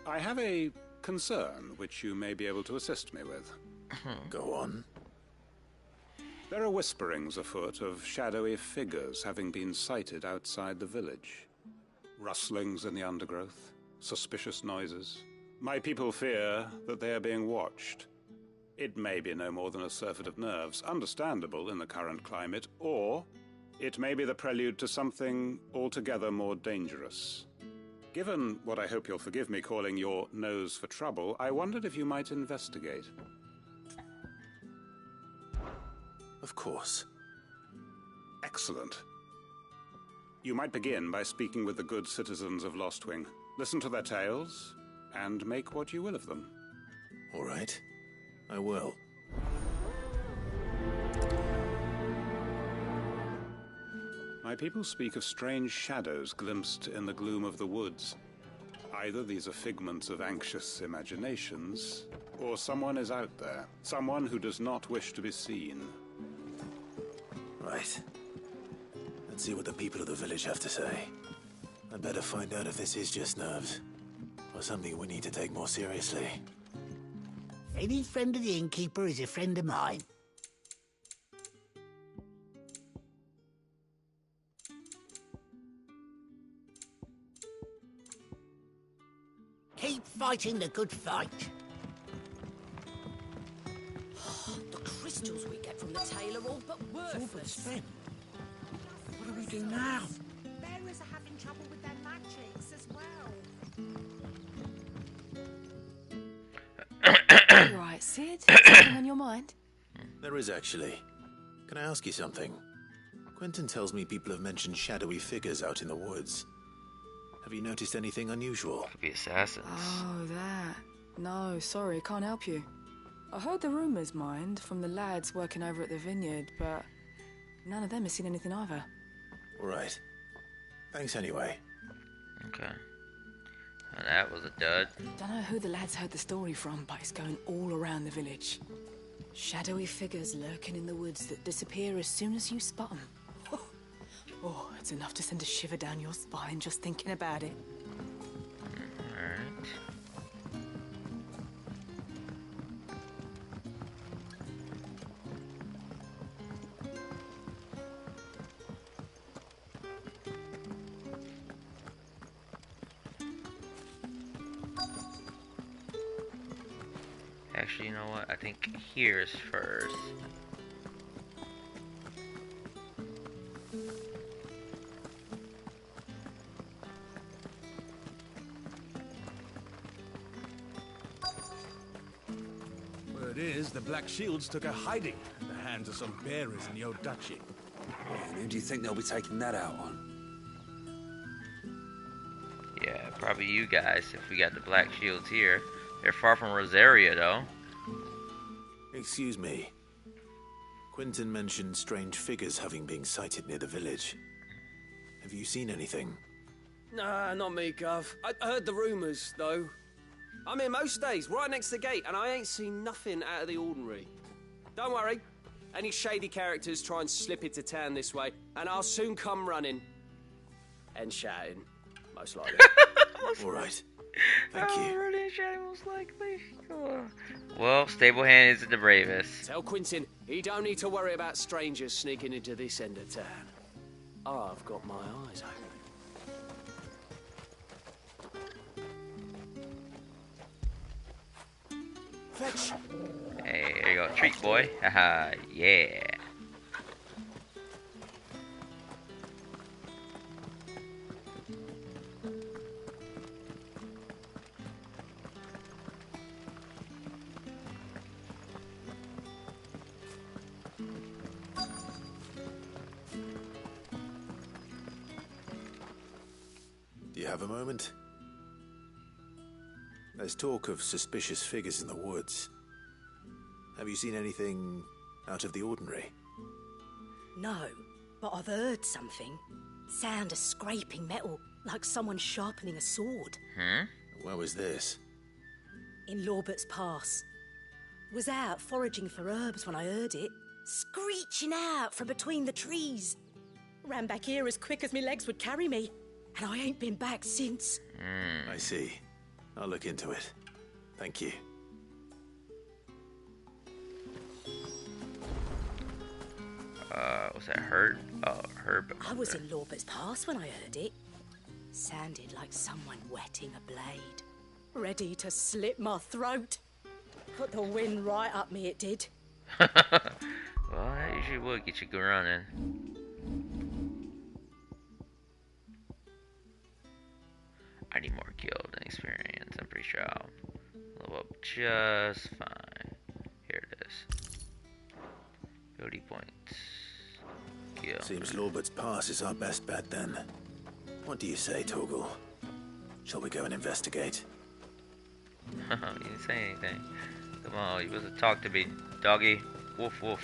I have a concern which you may be able to assist me with. Go on. There are whisperings afoot of shadowy figures having been sighted outside the village. Rustlings in the undergrowth, suspicious noises. My people fear that they are being watched. It may be no more than a surfeit of nerves, understandable in the current climate, or it may be the prelude to something altogether more dangerous. Given what I hope you'll forgive me calling your nose for trouble, I wondered if you might investigate. Of course. Excellent. You might begin by speaking with the good citizens of Lostwing. Listen to their tales, and make what you will of them. All right. I will. My people speak of strange shadows glimpsed in the gloom of the woods. Either these are figments of anxious imaginations, or someone is out there. Someone who does not wish to be seen. Right. Let's see what the people of the village have to say. I'd better find out if this is just nerves, or something we need to take more seriously. Any friend of the innkeeper is a friend of mine. Keep fighting the good fight. The crystals we get from the tail are all but worthless. What do we do now? Bearers are having trouble with their magics as well. You right, Sid? Something on your mind? There is actually. Can I ask you something? Quentin tells me people have mentioned shadowy figures out in the woods. Have you noticed anything unusual? Could be assassins. Oh, that. No, sorry, can't help you. I heard the rumours, mind, from the lads working over at the vineyard, but none of them has seen anything either. All right. Thanks anyway. Okay. Well, that was a dud. Don't know who the lads heard the story from, but it's going all around the village. Shadowy figures lurking in the woods that disappear as soon as you spot them. Oh, it's enough to send a shiver down your spine just thinking about it. Alright. Actually, you know what? I think here's first. Word is, the Black Shields took a hiding in the hands of some bearers in the old duchy. And who do you think they'll be taking that out on? Yeah, probably you guys, if we got the Black Shields here. They're far from Rosaria, though. Excuse me. Quentin mentioned strange figures having been sighted near the village. Have you seen anything? Nah, not me, Gov. I heard the rumours, though. I'm here most days, right next to the gate, and I ain't seen nothing out of the ordinary. Don't worry. Any shady characters try and slip into town this way, and I'll soon come running. And shouting, most likely. All right. Thank you. Running shouting, most likely. Oh. Well, Stablehand isn't the bravest. Tell Quentin he don't need to worry about strangers sneaking into this end of town. I've got my eyes open. Fetch! Hey, there you go. Treat, boy. Haha, yeah. Do you have a moment? There's talk of suspicious figures in the woods. Have you seen anything out of the ordinary? No, but I've heard something. Sound of scraping metal, like someone sharpening a sword. Where was this? In Lorbert's Pass. Was out foraging for herbs when I heard it, screeching out from between the trees. Ran back here as quick as my legs would carry me, and I ain't been back since. I see. I'll look into it. Thank you. Was that Herb? Oh, Herb. I was in Lorbert's Pass when I heard it. Sounded like someone whetting a blade. Ready to slit my throat. Put the wind right up me, it did. Well, that usually would get you good running. I need more guild and experience. I'm pretty sure I'll level up just fine. Here it is. Ability points. skill. Seems Lorbert's Pass is our best bet then. What do you say, Torgal? Shall we go and investigate? You didn't say anything. Come on, you supposed to talk to me, doggy. Woof woof.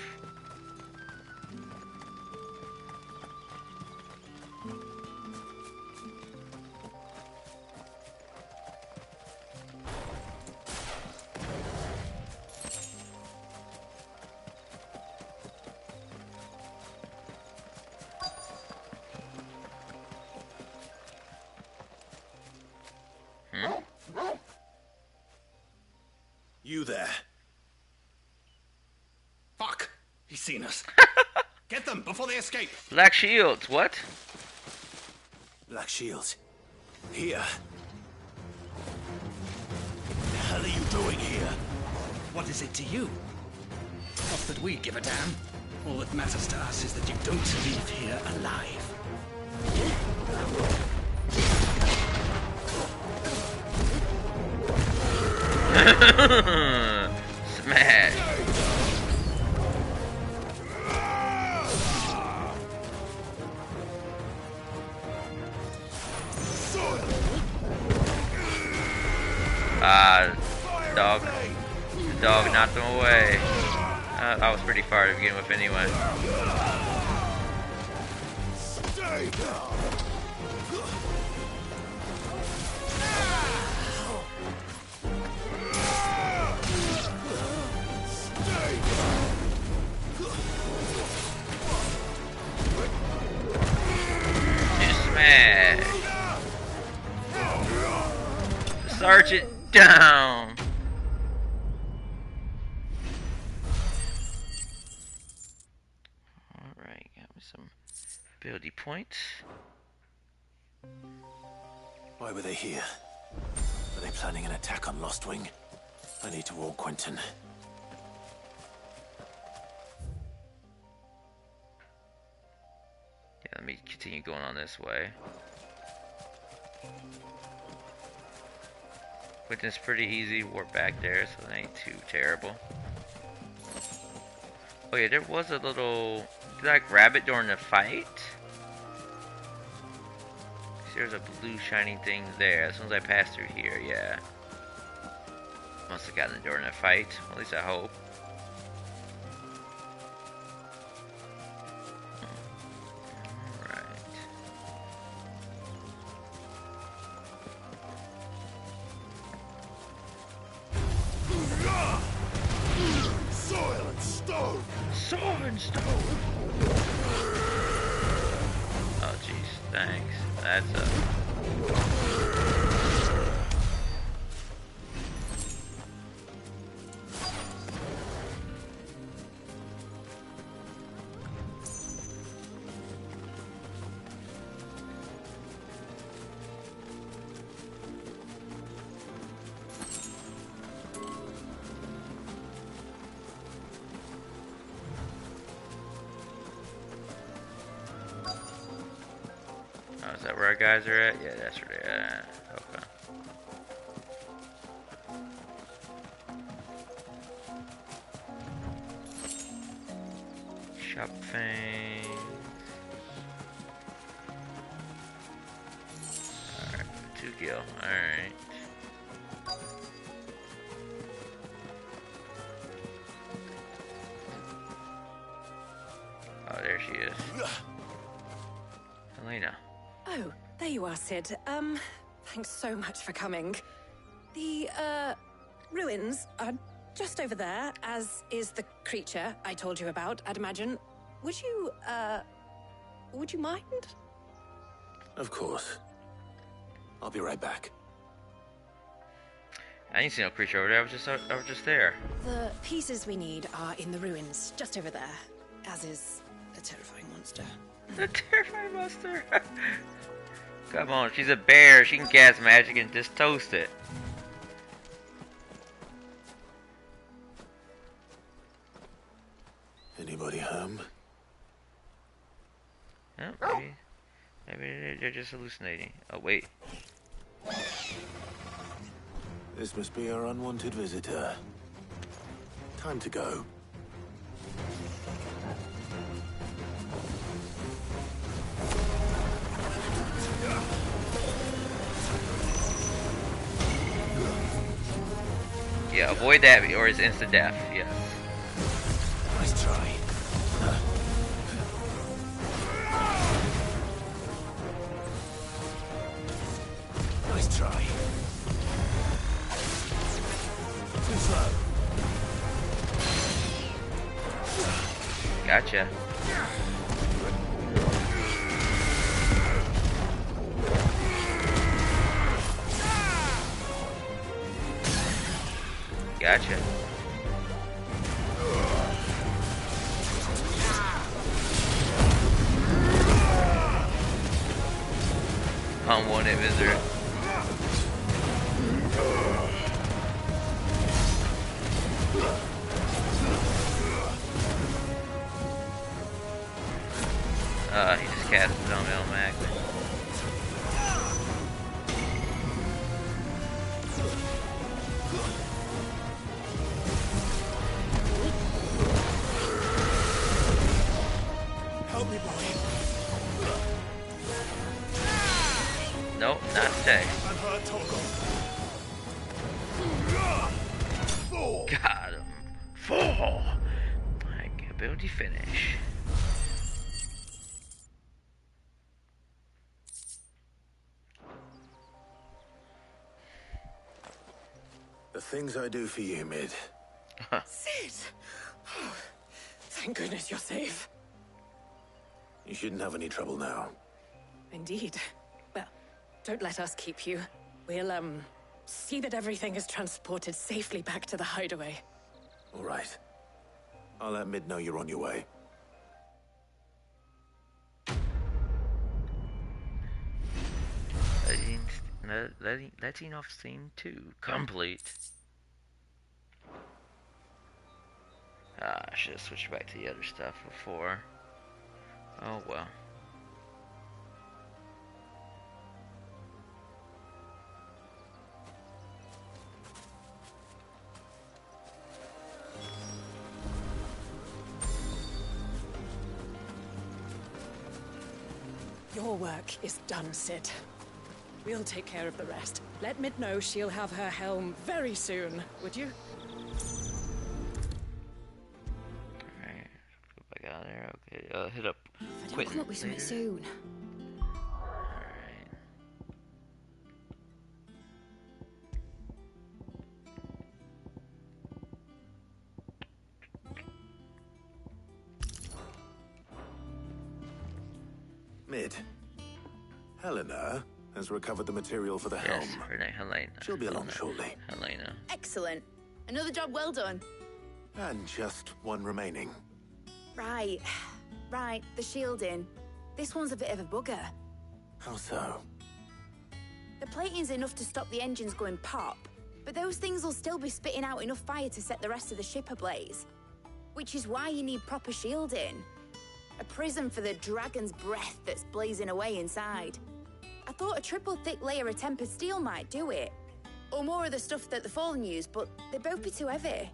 You there. Fuck! He's seen us. Get them before they escape. Black Shields, what? Black Shields. Here. What the hell are you doing here? What is it to you? Not that we give a damn. All that matters to us is that you don't leave here alive. Smash. Dog. The dog knocked him away. I was pretty far to begin with anyway. Smash. Sergeant down. Alright, got me some ability points. Why were they here? Are they planning an attack on Lost Wing? I need to warn Quentin. Yeah, let me continue going on this way. Quentin's pretty easy. We're back there, so it ain't too terrible. Oh yeah, there was a little... Did I grab it during the fight? There's a blue shining thing there. As soon as I pass through here, yeah. Must have gotten it during the fight. At least I hope. Soil and stone! Soil and stone! Oh jeez, thanks. That's is that where our guys are at? Yeah, that's where they're at. Okay. Shop thing. Alright, 2 gil. Alright. Oh, there she is. Elena. Oh, there you are, Sid. Thanks so much for coming. The, ruins are just over there, as is the creature I told you about, I'd imagine. Would you mind? Of course. I'll be right back. I didn't see no creature over there. I was just there. The pieces we need are in the ruins, just over there, as is a terrifying monster. The terrifying monster. Come on, she's a bear. She can cast magic and just toast it. Anybody home? Oh, maybe they're just hallucinating. Oh wait. This must be our unwanted visitor. Time to go. Yeah, avoid that or it's instant death. Yes. Nice try. Nice try. Too slow. Gotcha. Gotcha. Unwanted visitor. He just cast it on me automatically. Help me, boy. Nope, not today. I've heard talk of. Got him. 4. Ability finish. The things I do for you, Mid. Sid! Oh, thank goodness you're safe. You shouldn't have any trouble now. Indeed. Well, don't let us keep you. We'll, see that everything is transported safely back to the hideaway. All right. I'll let Mid know you're on your way. Letting off scene 2 complete. I should have switched back to the other stuff before. Oh well. Your work is done, Sid. We'll take care of the rest. Let Mid know she'll have her helm very soon, would you? Alright, go back out there. Okay, hit up. If I don't come up with something soon. Alright. Mid. Helena has recovered the material for the helm. Yes, her name Helena. She'll be along shortly. Helena. Excellent. Another job well done. And just one remaining. Right. Right, the shielding. This one's a bit of a bugger. How so? The plating's enough to stop the engines going pop, but those things will still be spitting out enough fire to set the rest of the ship ablaze. Which is why you need proper shielding. A prism for the dragon's breath that's blazing away inside. I thought a triple thick layer of tempered steel might do it. Or more of the stuff that the Fallen use, but they'd both be too heavy.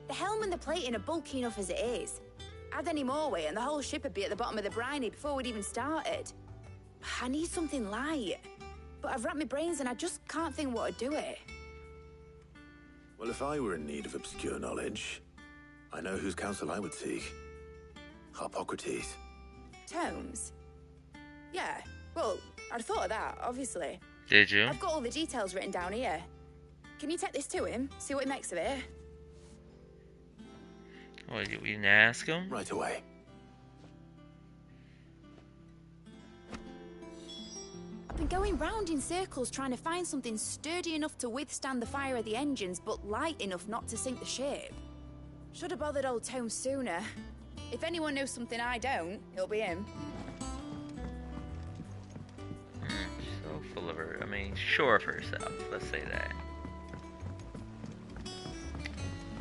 The helm and the plating are bulky enough as it is. Add any more weight and the whole ship would be at the bottom of the briny before we'd even started. I need something light. But I've racked my brains and I just can't think what would do it. Well, if I were in need of obscure knowledge, I know whose counsel I would seek. Harpocrates. Tomes? Yeah, well, I'd thought of that, obviously. Did you? I've got all the details written down here. Can you take this to him? See what he makes of it? What, you didn't ask him? Right away. I've been going round in circles trying to find something sturdy enough to withstand the fire of the engines, but light enough not to sink the ship. Should have bothered old Tome sooner. If anyone knows something I don't, it'll be him. So full of her. I mean, sure of herself. Let's say that.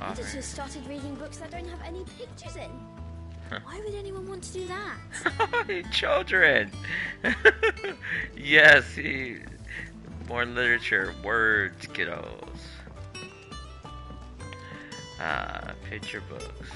Editors started reading books that don't have any pictures in. Why would anyone want to do that? Children. Yes, more literature, words, kiddos. Picture books.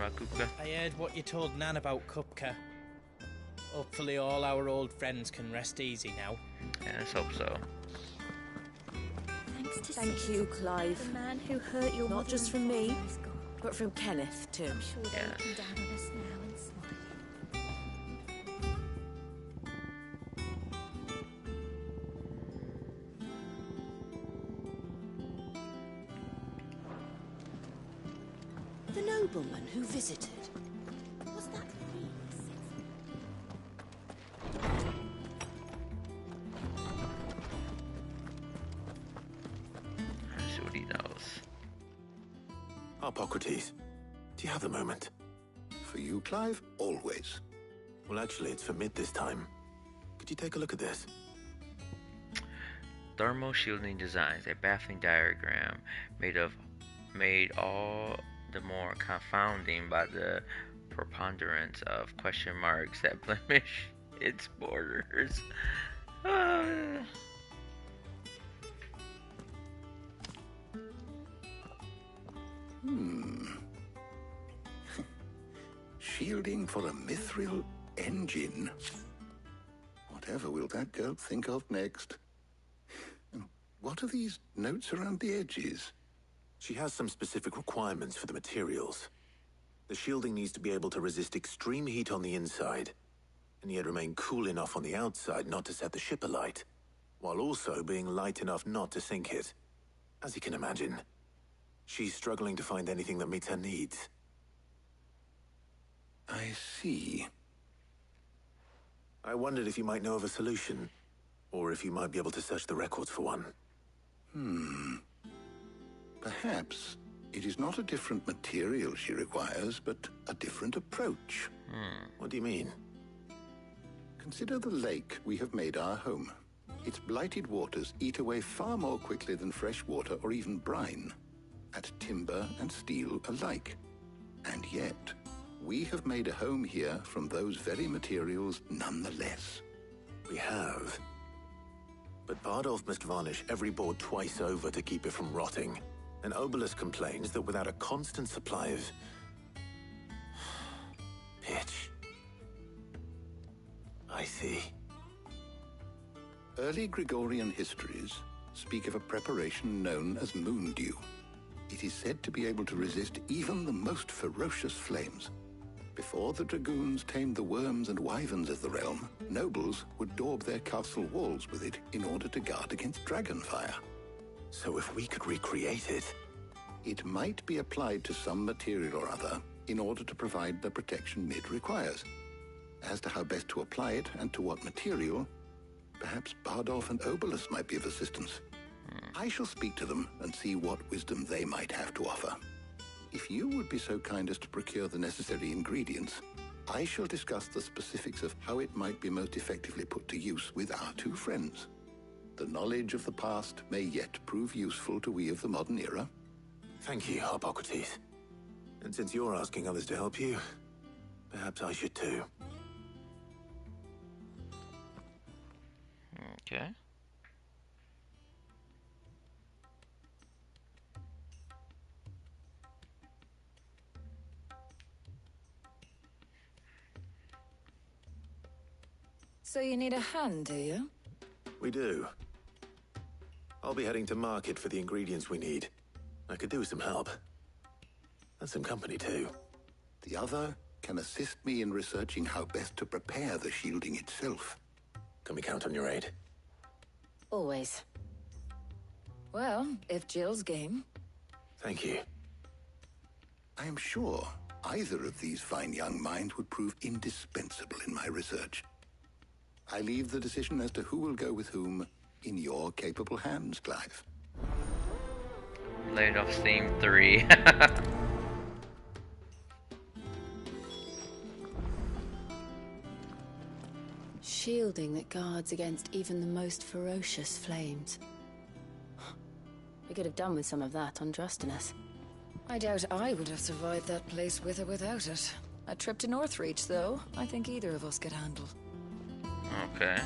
about Kupka? I heard what you told Nan about Kupka. Hopefully all our old friends can rest easy now. Yeah, let's hope so. Thank you, Clive. The man who hurt your Not just from me, but from Kenneth, too. I'm sure they're looking down on us now and smiling. The nobleman who visited. Was that Let's see what he knows. Hippocrates, do you have a moment? For you, Clive? Always. Well, actually, it's for mid this time. Could you take a look at this? Thermal shielding designs, a baffling diagram made all the more confounding by the preponderance of question marks that blemish its borders. Shielding for a mithril engine. Whatever will that girl think of next? And what are these notes around the edges? She has some specific requirements for the materials. The shielding needs to be able to resist extreme heat on the inside, and yet remain cool enough on the outside not to set the ship alight, while also being light enough not to sink it. As you can imagine, she's struggling to find anything that meets her needs. I see. I wondered if you might know of a solution, or if you might be able to search the records for one. Perhaps it is not a different material she requires, but a different approach. What do you mean? Consider the lake we have made our home. Its blighted waters eat away far more quickly than fresh water or even brine, at timber and steel alike. And yet, we have made a home here from those very materials nonetheless. We have. But Bardolph must varnish every board twice over to keep it from rotting. And Obelus complains that without a constant supply of pitch. I see. Early Gregorian histories speak of a preparation known as moon dew. It is said to be able to resist even the most ferocious flames. Before the dragoons tamed the worms and wyverns of the realm, nobles would daub their castle walls with it in order to guard against dragonfire. So if we could recreate it... It might be applied to some material or other in order to provide the protection Mid requires. As to how best to apply it and to what material, perhaps Bardolph and Obelus might be of assistance. I shall speak to them and see what wisdom they might have to offer. If you would be so kind as to procure the necessary ingredients, I shall discuss the specifics of how it might be most effectively put to use with our two friends. The knowledge of the past may yet prove useful to we of the modern era. Thank you, Hippocrates. And since you're asking others to help you, perhaps I should too. Okay. So you need a hand, do you? We do. I'll be heading to market for the ingredients we need. I could do with some help. And some company too. The other can assist me in researching how best to prepare the shielding itself. Can we count on your aid? Always. Well, if Jill's game. Thank you. I am sure either of these fine young minds would prove indispensable in my research. I leave the decision as to who will go with whom in your capable hands, Clive. Laid off Steam 3. Shielding that guards against even the most ferocious flames. We could have done with some of that on Drustinus. I doubt I would have survived that place with or without it. A trip to Northreach, though, I think either of us could handle. Okay.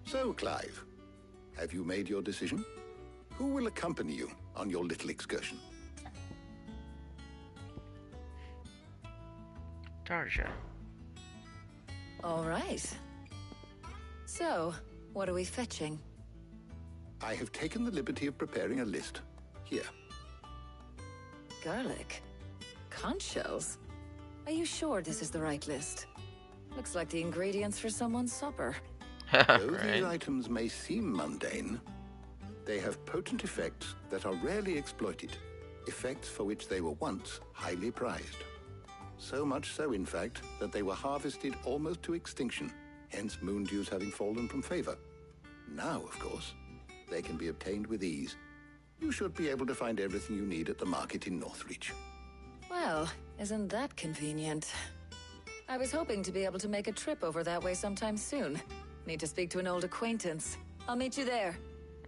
So, Clive, have you made your decision? Who will accompany you on your little excursion? Tarja. All right. So, what are we fetching? I have taken the liberty of preparing a list. Here. Garlic. Conch shells. Are you sure this is the right list? Looks like the ingredients for someone's supper. Though these items may seem mundane, they have potent effects that are rarely exploited. Effects for which they were once highly prized. So much so, in fact, that they were harvested almost to extinction, hence moon dews having fallen from favor. Now, of course, they can be obtained with ease. You should be able to find everything you need at the market in Northreach. Well, isn't that convenient? I was hoping to be able to make a trip over that way sometime soon. Need to speak to an old acquaintance. I'll meet you there.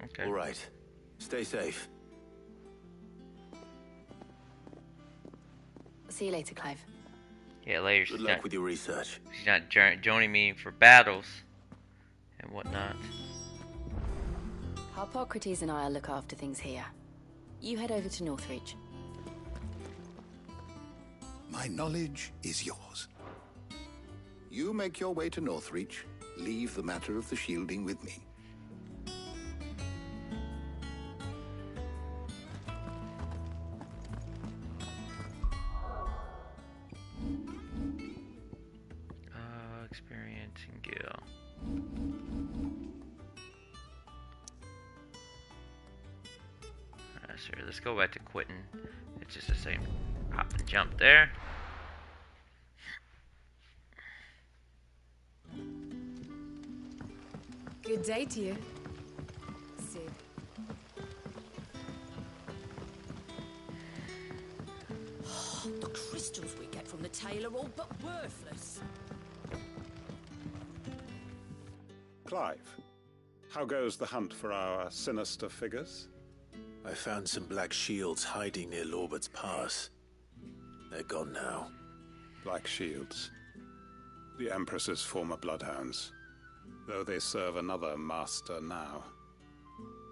Okay. All right. Stay safe. See you later, Clive. Yeah, later. Good luck with your research. She's not joining me for battles and whatnot. Harpocrates and I'll look after things here. You head over to Northreach. My knowledge is yours. You make your way to Northreach. Leave the matter of the shielding with me. Experience and Gil. Alright, sir, let's go back to Quitting. It's just the same hop and jump there. Good day to you. Sid. The crystals we get from the tail are all but worthless. Clive, how goes the hunt for our sinister figures? I found some black shields hiding near Lorbert's Pass. They're gone now. Black shields. The Empress's former bloodhounds. Though they serve another master now.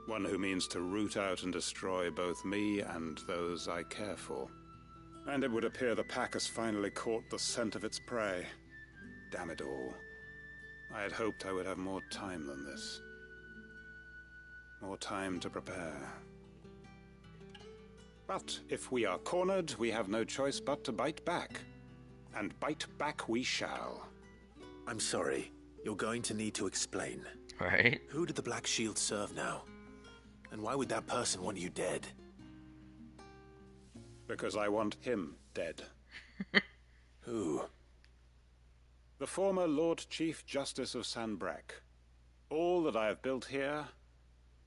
One who means to root out and destroy both me and those I care for. And it would appear the pack has finally caught the scent of its prey. Damn it all. I had hoped I would have more time than this. More time to prepare. But if we are cornered, we have no choice but to bite back. And bite back we shall. I'm sorry. You're going to need to explain. Right. Who did the Black Shield serve now? And why would that person want you dead? Because I want him dead. Who? The former Lord Chief Justice of Sanbreque. All that I have built here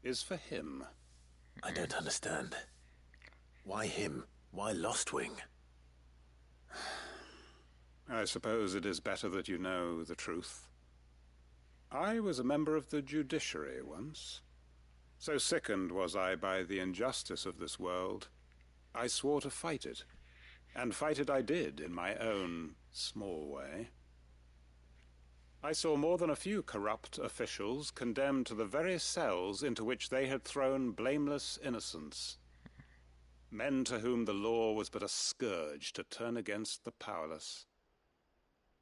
is for him. I don't understand. Why him? Why Lostwing? I suppose it is better that you know the truth. I was a member of the judiciary once. So sickened was I by the injustice of this world, I swore to fight it. And fight it I did, in my own small way. I saw more than a few corrupt officials condemned to the very cells into which they had thrown blameless innocents. Men to whom the law was but a scourge to turn against the powerless.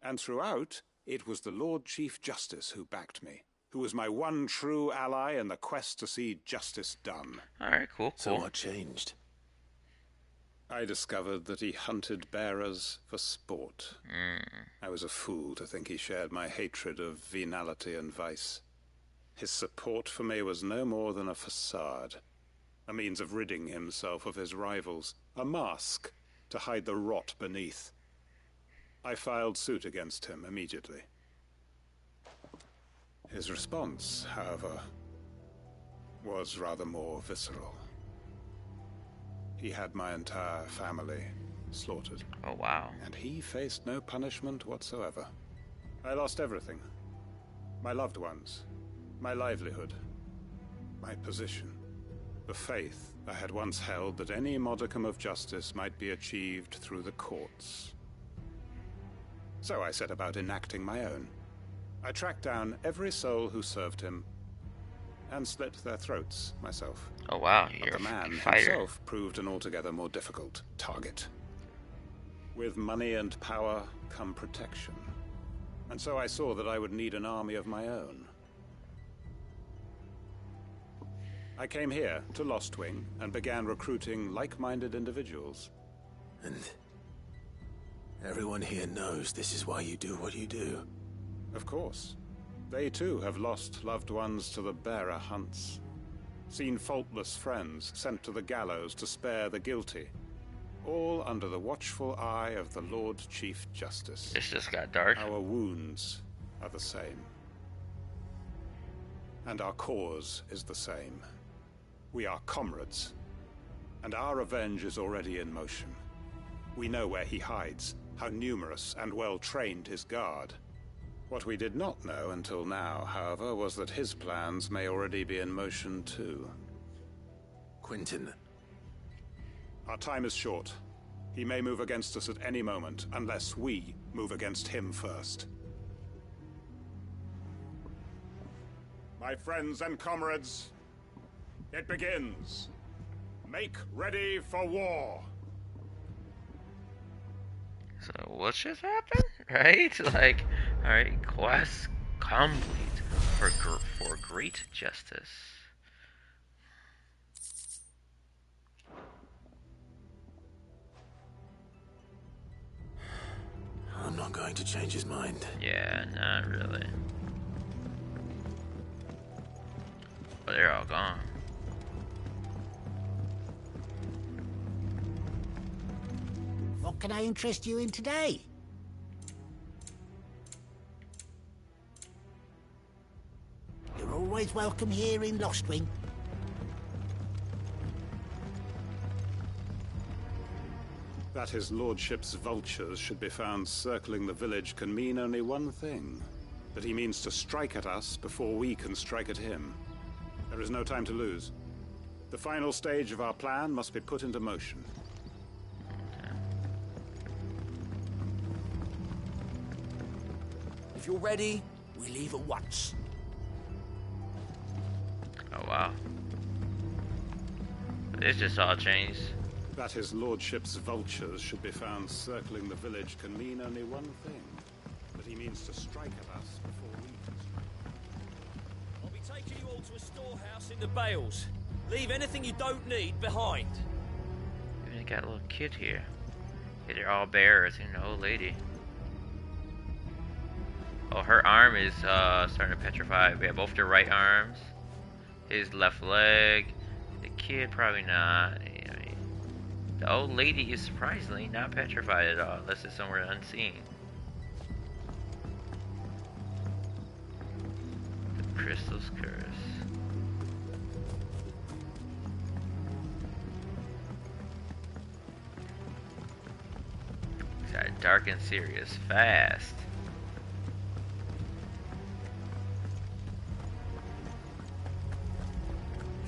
And throughout, it was the Lord Chief Justice who backed me, who was my one true ally in the quest to see justice done. Alright, cool. So what changed? I discovered that he hunted bearers for sport. I was a fool to think he shared my hatred of venality and vice. His support for me was no more than a facade, a means of ridding himself of his rivals, a mask to hide the rot beneath. I filed suit against him immediately. His response, however, was rather more visceral. He had my entire family slaughtered. Oh, wow. And he faced no punishment whatsoever. I lost everything. My loved ones, my livelihood, my position, the faith I had once held that any modicum of justice might be achieved through the courts. So I set about enacting my own. I tracked down every soul who served him and slit their throats myself. Oh wow, but you're the man a fighter. himself proved an altogether more difficult target. With money and power come protection. And so I saw that I would need an army of my own. I came here to Lostwing and began recruiting like-minded individuals. And everyone here knows this is why you do what you do. Of course. They too have lost loved ones to the bearer hunts. Seen faultless friends sent to the gallows to spare the guilty. All under the watchful eye of the Lord Chief Justice. This just got dark. Our wounds are the same. And our cause is the same. We are comrades. And our revenge is already in motion. We know where he hides, how numerous and well-trained his guard. What we did not know until now, however, was that his plans may already be in motion too. Quentin. Our time is short. He may move against us at any moment, unless we move against him first. My friends and comrades, it begins. Make ready for war. So what just happened? Right? Like, alright, quest complete for great justice. I'm not going to change his mind. Yeah, not really. But they're all gone. What can I interest you in today? You're always welcome here in Lostwing. That his lordship's vultures should be found circling the village can mean only one thing. That he means to strike at us before we can strike at him. There is no time to lose. The final stage of our plan must be put into motion. If you're ready, we leave at once. Oh wow. It's just all changed. That his lordship's vultures should be found circling the village can mean only one thing. That he means to strike at us before we can strike. I'll be taking you all to a storehouse in the Bales. Leave anything you don't need behind. Even got a little kid here. Yeah, they're all bears and an old lady. Oh, her arm is starting to petrify. We have both their right arms. His left leg. The kid probably not. I mean, the old lady is surprisingly not petrified at all, unless it's somewhere unseen. The crystal's curse. It's got dark and serious fast.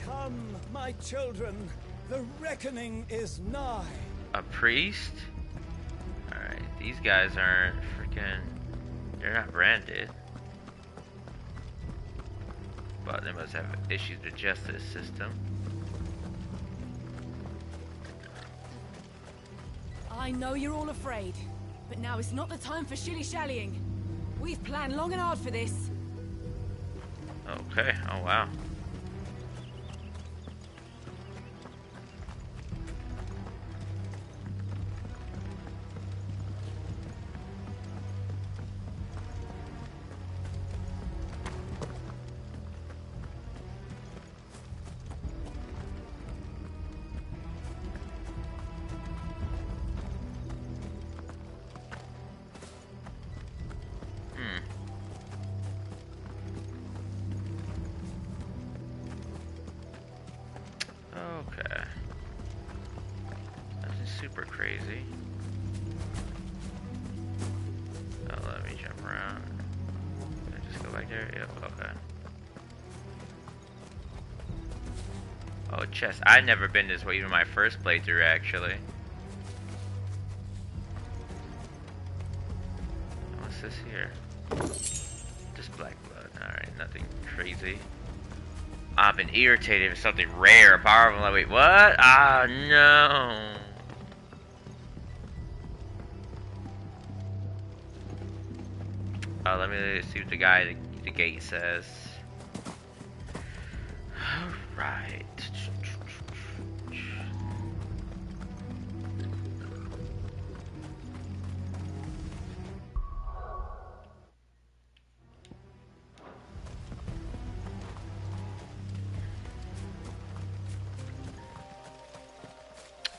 Come, my children, the reckoning is nigh. A priest? Alright, these guys aren't freaking... They're not branded. But they must have issues with the justice system. I know you're all afraid, but now is not the time for shilly-shallying. We've planned long and hard for this. Okay, oh wow. Okay. Nothing super crazy. Oh, let me jump around. Can I just go back there? Yep, okay. Oh, chest. I've never been this way, even my first playthrough, actually. What's this here? Just black blood. Alright, nothing crazy. I've been irritated with something rare, powerful. Like, wait, what? Ah, no. Let me see what the guy at the gate says. Alright.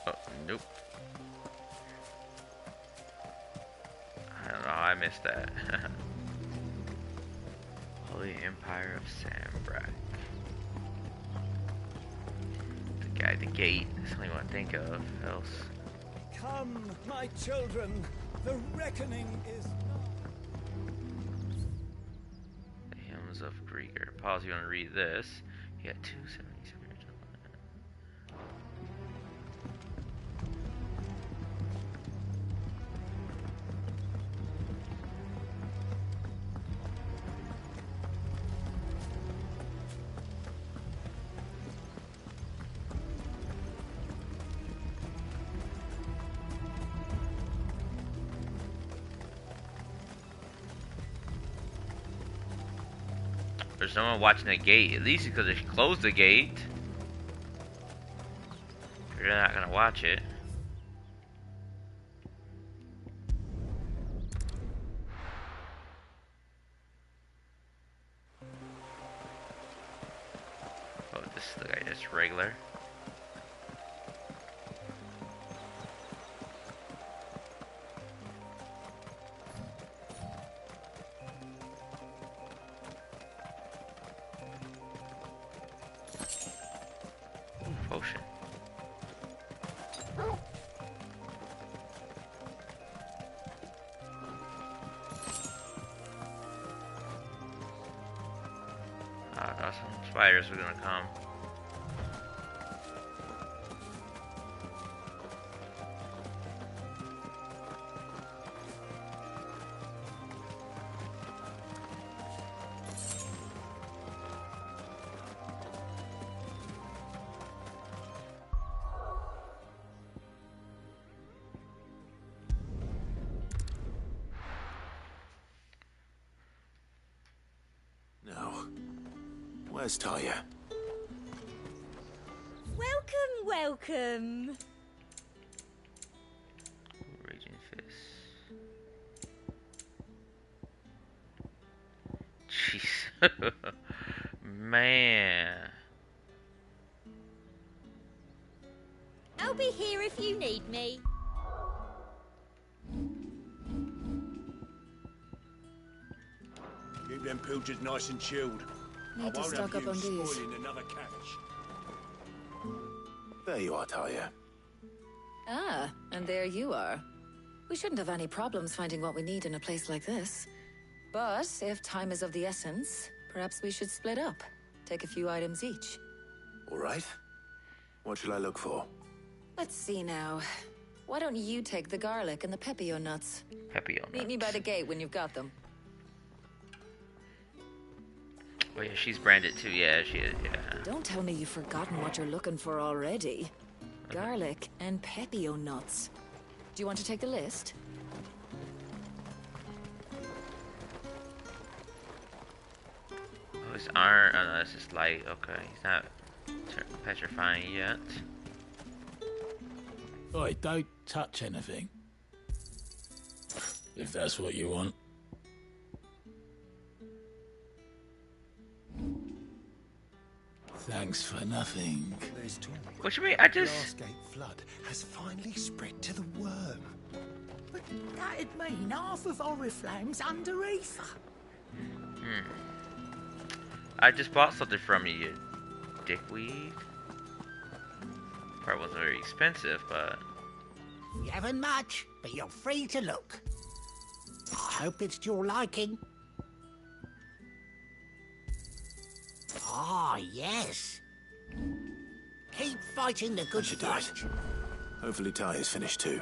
Oh, nope. I don't know, I missed that. Holy Empire of Sambrak. The guy at the gate. That's the only one I think of. Else. Come, my children. The reckoning is The Hymns of Grieger. Pause, you want to read this. You got 277. There's someone watching the gate. At least because they closed the gate. You're not gonna watch it. Oh, this is the guy that's regular. Potion. Some spiders are gonna come. No. Where's Talia? Welcome, welcome. Raging Fist. Jeez. Man. I'll be here if you need me. Keep them pilchards nice and chilled. Need to stock up on these. Spoiling another catch. There you are, Talia. Ah, and there you are. We shouldn't have any problems finding what we need in a place like this. But if time is of the essence, perhaps we should split up. Take a few items each. All right. What should I look for? Let's see now. Why don't you take the garlic and the pepio nuts? Pepio nuts. Meet me by the gate when you've got them. Oh yeah, she's branded too. Yeah, she is. Yeah. Don't tell me you've forgotten what you're looking for already. Garlic and pepio nuts. Do you want to take the list? Oh, his iron. Oh no, this is light. Okay, he's not petrifying yet. Oi, don't touch anything. If that's what you want. Thanks for nothing. There's talk. What you mean? I The just. Glassgate flood has finally spread to the worm. But that'd mean half of Oriflamme's under ether. I just bought something from you, you dickweed. Probably wasn't very expensive, but. You haven't much, but you're free to look. I hope it's to your liking. Ah, yes. Keep fighting the good should do it. fight. Hopefully Talia's finished too.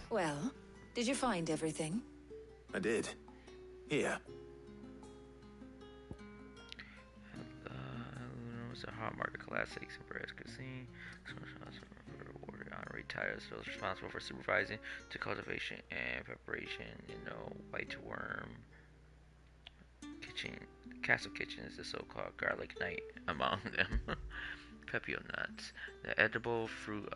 Well, did you find everything? I did. Here. It's a hot market classics and breast cuisine. titles. Those responsible for supervising the cultivation and preparation. White worm kitchen. Castle Kitchen is the so-called garlic knight among them. Pepio nuts. The edible fruit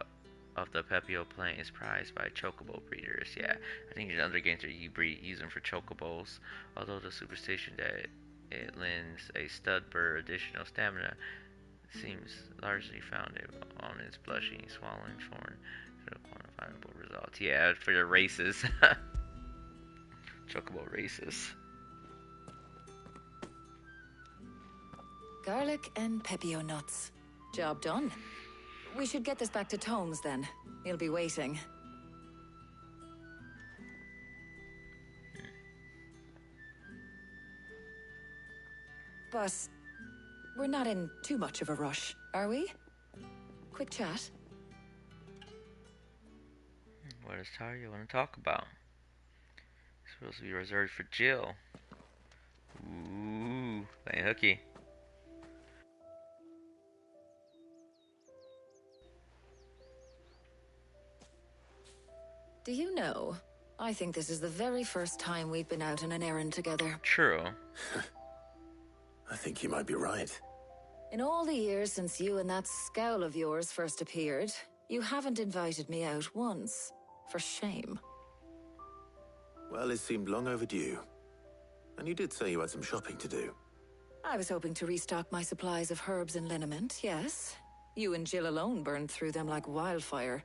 of the Pepio plant is prized by chocobo breeders. Yeah, I think in other games you use them for chocobos. Although the superstition that it lends a stud bird additional stamina seems largely founded on its blushing, swallowing thorn for quantifiable results. Yeah, for the races. Chocobo races. Garlic and Pepio nuts. Job done. We should get this back to Tomes then. He'll be waiting. But we're not in too much of a rush, are we? Quick chat. What does Talia want to talk about? It's supposed to be reserved for Jill. Ooh, playing hooky. Do you know, I think this is the very first time we've been out on an errand together. True. I think you might be right. In all the years since you and that scowl of yours first appeared, you haven't invited me out once. For shame. Well, it seemed long overdue. And you did say you had some shopping to do. I was hoping to restock my supplies of herbs and liniment, yes. You and Jill alone burned through them like wildfire.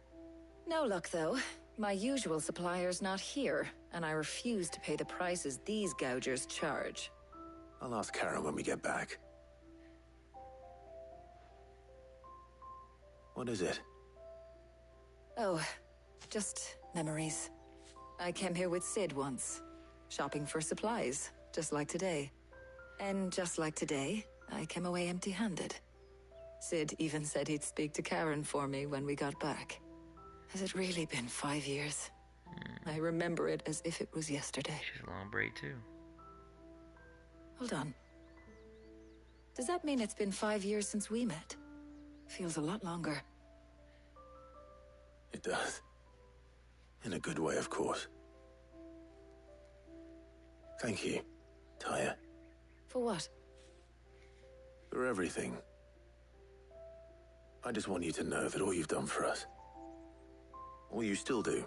No luck, though. My usual supplier's not here, and I refuse to pay the prices these gougers charge. I'll ask Karen when we get back. What is it? Oh, just memories. I came here with Sid once, shopping for supplies, just like today. And just like today, I came away empty-handed. Sid even said he'd speak to Karen for me when we got back. Has it really been 5 years? I remember it as if it was yesterday. She's a long braid, too. Hold on. Does that mean it's been 5 years since we met? Feels a lot longer. It does. In a good way, of course. Thank you, Taya. For what? For everything. I just want you to know that all you've done for us, all you still do,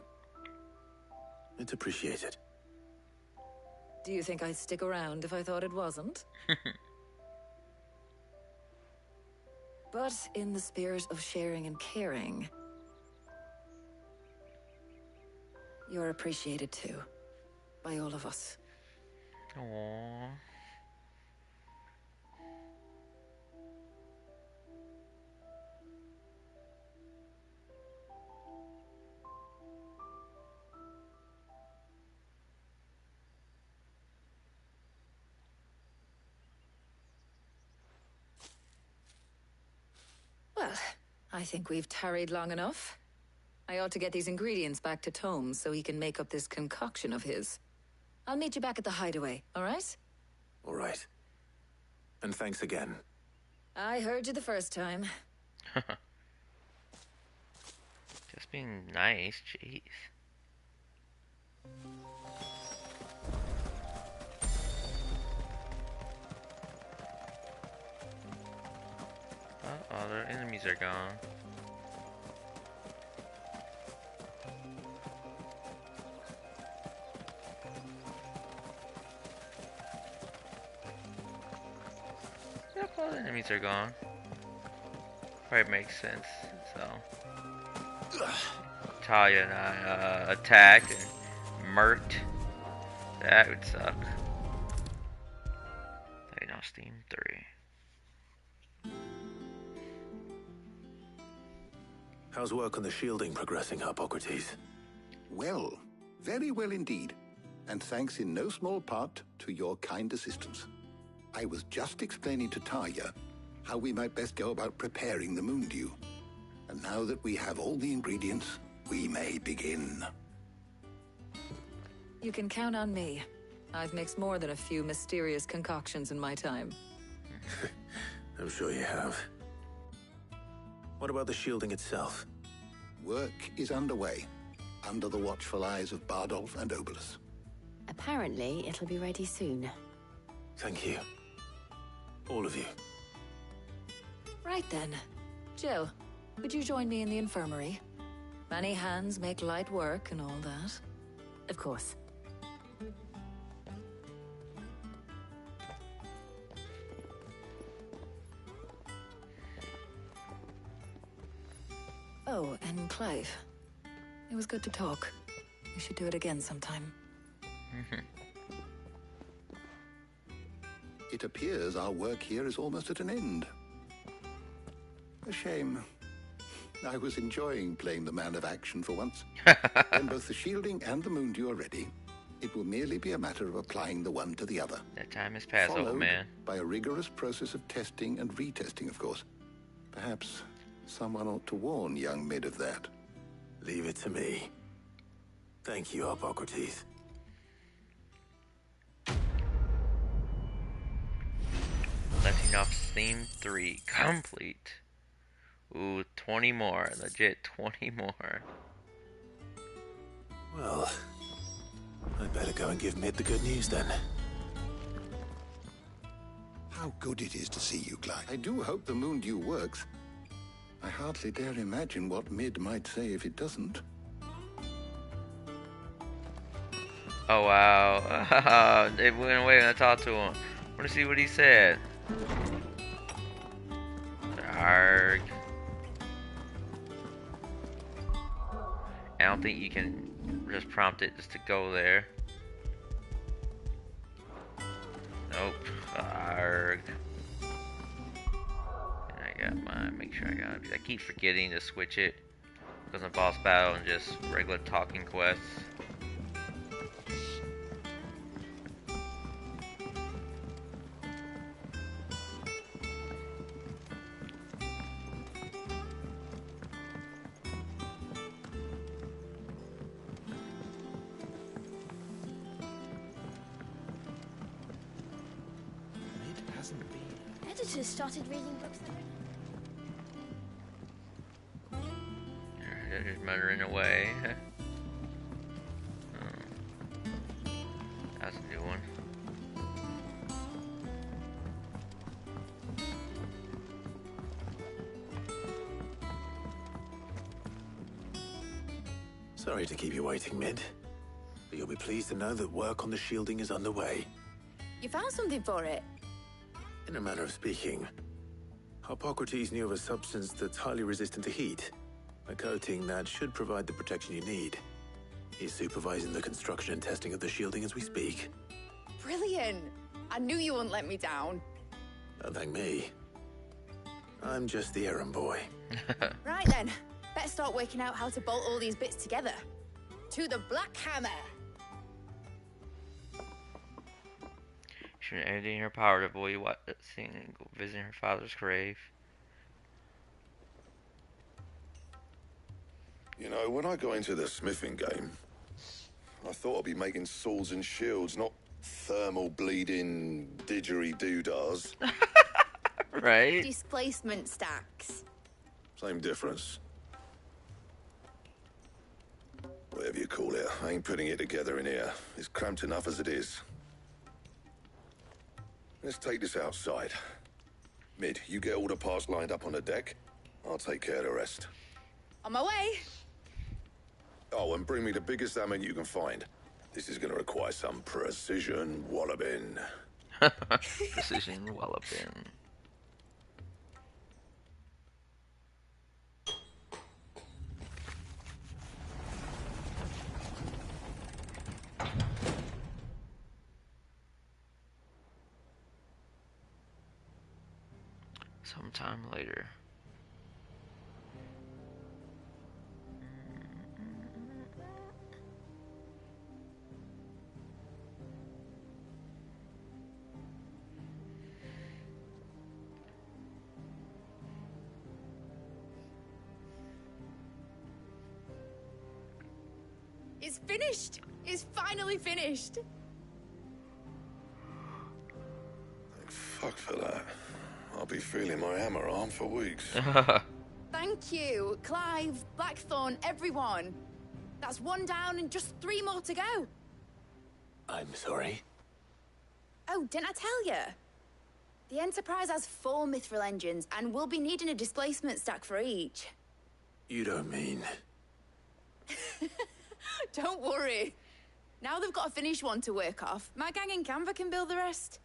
it's appreciated. Do you think I'd stick around if I thought it wasn't? But in the spirit of sharing and caring, you're appreciated too, by all of us. Aww. Well, I think we've tarried long enough. I ought to get these ingredients back to Tomes so he can make up this concoction of his. I'll meet you back at the hideaway, all right? All right. And thanks again. I heard you the first time. Just being nice, jeez. Oh, their enemies are gone. Yep, all the enemies are gone. Probably makes sense, so. Talia and I attacked and murked. That would suck. Playing on Steam 3. How's work on the shielding progressing, Hippocrates? Well, very well indeed. And thanks in no small part to your kind assistance. I was just explaining to Talia how we might best go about preparing the Moondew. And now that we have all the ingredients, we may begin. You can count on me. I've mixed more than a few mysterious concoctions in my time. I'm sure you have. What about the shielding itself? Work is underway, under the watchful eyes of Bardolph and Obolus. Apparently, it'll be ready soon. Thank you. All of you. Right then. Jill, would you join me in the infirmary? Many hands make light work and all that. Of course. Oh, and Clive. It was good to talk. We should do it again sometime. It appears our work here is almost at an end. A shame. I was enjoying playing the man of action for once. When both the shielding and the Moondew are ready, it will merely be a matter of applying the one to the other. That time has passed, Followed old man. by a rigorous process of testing and retesting, of course. Perhaps someone ought to warn young Mid of that. Leave it to me. Thank you, Hippocrates. Letting off theme 3 complete. Ooh, 20 more. Legit 20 more. Well, I'd better go and give Mid the good news then. How good it is to see you, Clive. I do hope the Moondew works. I hardly dare imagine what Mid might say if it doesn't. Oh wow. They went away and I talked to him. I want to see what he said. Arg. I don't think you can just prompt it just to go there. Nope. Arg. And I got mine. Make sure I got it. I keep forgetting to switch it. Because of boss battle and just regular talking quests. Editors started reading books that They're just muttering away. Oh. That's a new one. Sorry to keep you waiting, Mid. But you'll be pleased to know that work on the shielding is underway. You found something for it? In a manner of speaking, Hippocrates knew of a substance that's highly resistant to heat. A coating that should provide the protection you need. He's supervising the construction and testing of the shielding as we speak. Brilliant! I knew you wouldn't let me down. Don't thank me. I'm just the errand boy. Right then, better start working out how to bolt all these bits together. To the Black Hammer! She did everything in her power to avoid visiting her father's grave. You know, when I got into the smithing game, I thought I'd be making swords and shields, not thermal bleeding didgeridoo-dahs. Right? Displacement stacks. Same difference. Whatever you call it, I ain't putting it together in here. It's cramped enough as it is. Let's take this outside. Mid, you get all the parts lined up on the deck. I'll take care of the rest. On my way. Oh, and bring me the biggest hammer you can find. This is going to require some precision walloping. Precision walloping. Sometime later. It's finished! It's finally finished! Fuck for that. I'll be feeling my hammer arm for weeks. Thank you. Clive, Blackthorn, everyone. That's one down and just 3 more to go. I'm sorry. Oh, didn't I tell you? The Enterprise has 4 mithril engines, and we'll be needing a displacement stack for each. You don't mean... Don't worry. Now they've got a finished one to work off. My gang in Canva can build the rest.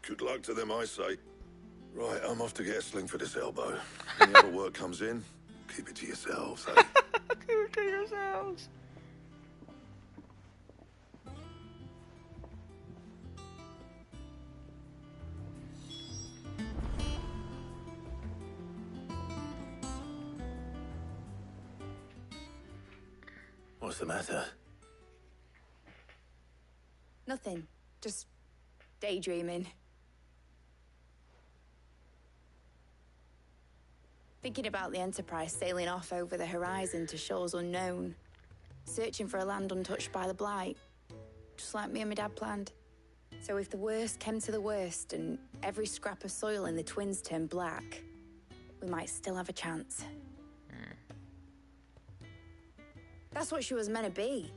Good luck to them, I say. Right, I'm off to get a sling for this elbow. Any other work comes in, keep it to yourselves, eh? Keep it to yourselves. What's the matter? Nothing. Just daydreaming. Thinking about the Enterprise sailing off over the horizon to shores unknown. Searching for a land untouched by the Blight. Just like me and my dad planned. So if the worst came to the worst and every scrap of soil in the Twins turned black, we might still have a chance. That's what she was meant to be.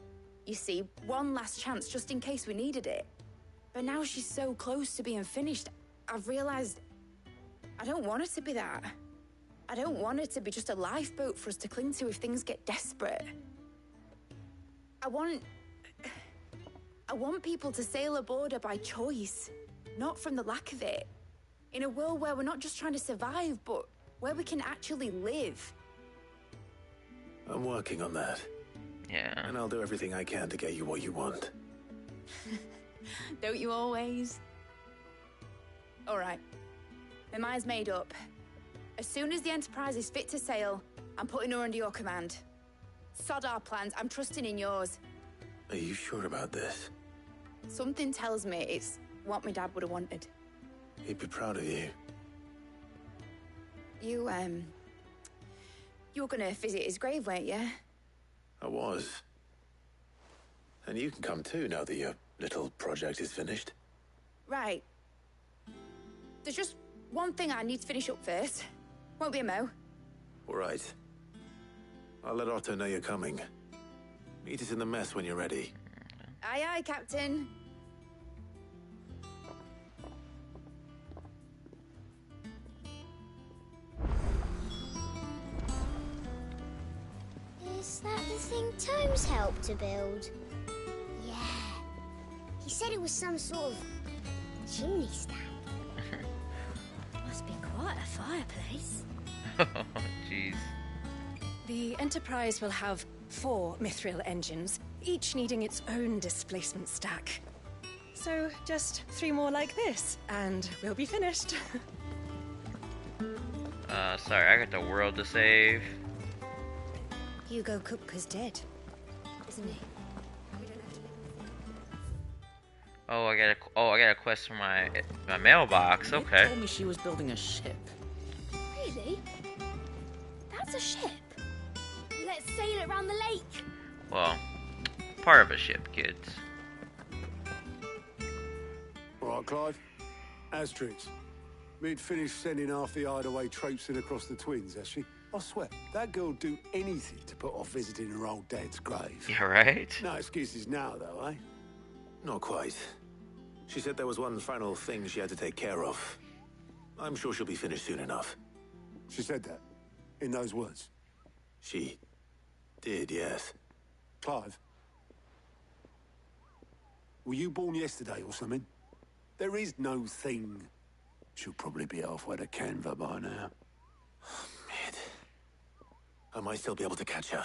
You see, one last chance just in case we needed it. But now she's so close to being finished, I've realized I don't want it to be that. I don't want it to be just a lifeboat for us to cling to if things get desperate. I want people to sail aboard her by choice, not from the lack of it. In a world where we're not just trying to survive, but where we can actually live. I'm working on that. Yeah. And I'll do everything I can to get you what you want. Don't you always? All right. My mind's made up. As soon as the Enterprise is fit to sail, I'm putting her under your command. Sod our plans, I'm trusting in yours. Are you sure about this? Something tells me it's what my dad would have wanted. He'd be proud of you. You were gonna visit his grave, weren't you? I was. And you can come too now that your little project is finished. Right. There's just one thing I need to finish up first. Won't be a mo. All right. I'll let Otto know you're coming. Meet us in the mess when you're ready. Aye, aye, Captain. Is that the thing Tomes helped to build? Yeah. He said it was some sort of chimney stack. Must be quite a fireplace. Oh, jeez. The Enterprise will have 4 mithril engines, each needing its own displacement stack. So just 3 more like this, and we'll be finished. Sorry, I got the world to save. Hugo Kupka's dead, isn't he? Oh, I got a quest for my mailbox. Okay. They told me she was building a ship. Really? That's a ship. Let's sail it around the lake. Well, part of a ship, kids. All right, Clive. Asterix. We'd finished sending half the hideaway traipsing across the Twins, has she? I swear, that girl'd do anything to put off visiting her old dad's grave. Yeah, right? No excuses now, though, eh? Not quite. She said there was one final thing she had to take care of. I'm sure she'll be finished soon enough. She said that? In those words? She did, yes. Clive? Were you born yesterday or something? There is no thing. She'll probably be halfway to Canva by now. Mid. I might still be able to catch her.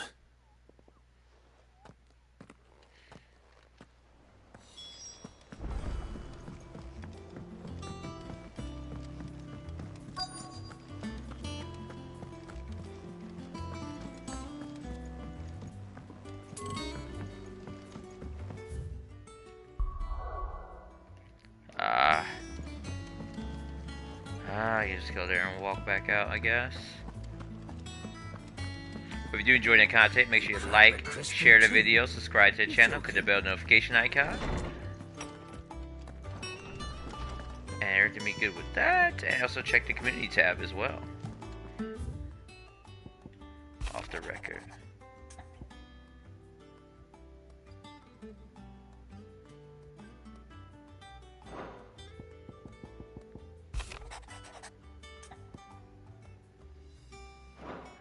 You just go there and walk back out, I guess. If you do enjoy the content, make sure you like, share the video, subscribe to the channel, click the bell notification icon. And everything be good with that. And also check the community tab as well. Off the record.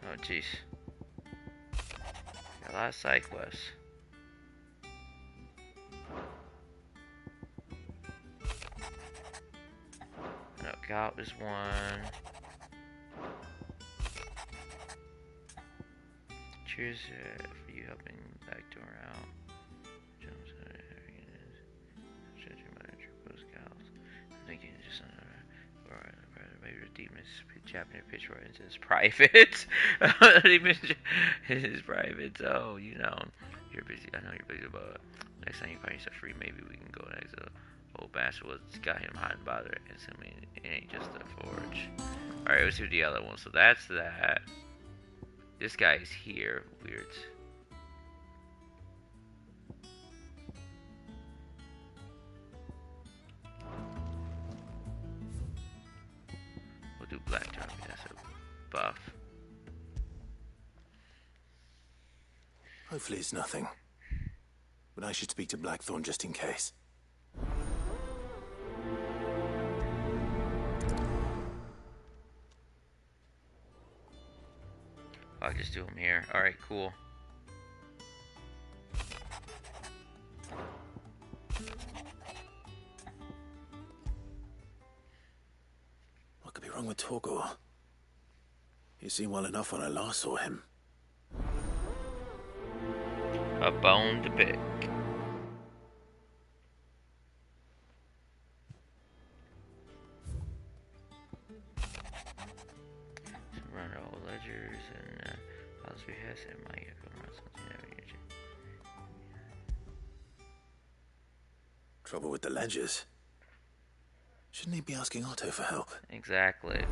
Oh jeez. Got a lot of side quests. Knockout is one. Cheers for you helping backdoor out. Jumps I'm thinking just maybe the demons japping a pitch right into his private. His private. Oh, you know, you're busy. I know you're busy, but next time you find yourself free, maybe we can go next. Old bastard was got him hot and bothered. Assuming it ain't just a forge. All right, let's do the other one. So that's that. This guy's here. Weird. We'll do Black Jockey. That's a buff. Hopefully it's nothing. But I should speak to Blackthorn just in case. I'll just do them here. Alright, cool. What could be wrong with Torgor? He seemed well enough when I last saw him. A bone to pick. Run all ledgers and I'll be has and my run something. Trouble with the ledgers. Shouldn't he be asking Otto for help? Exactly.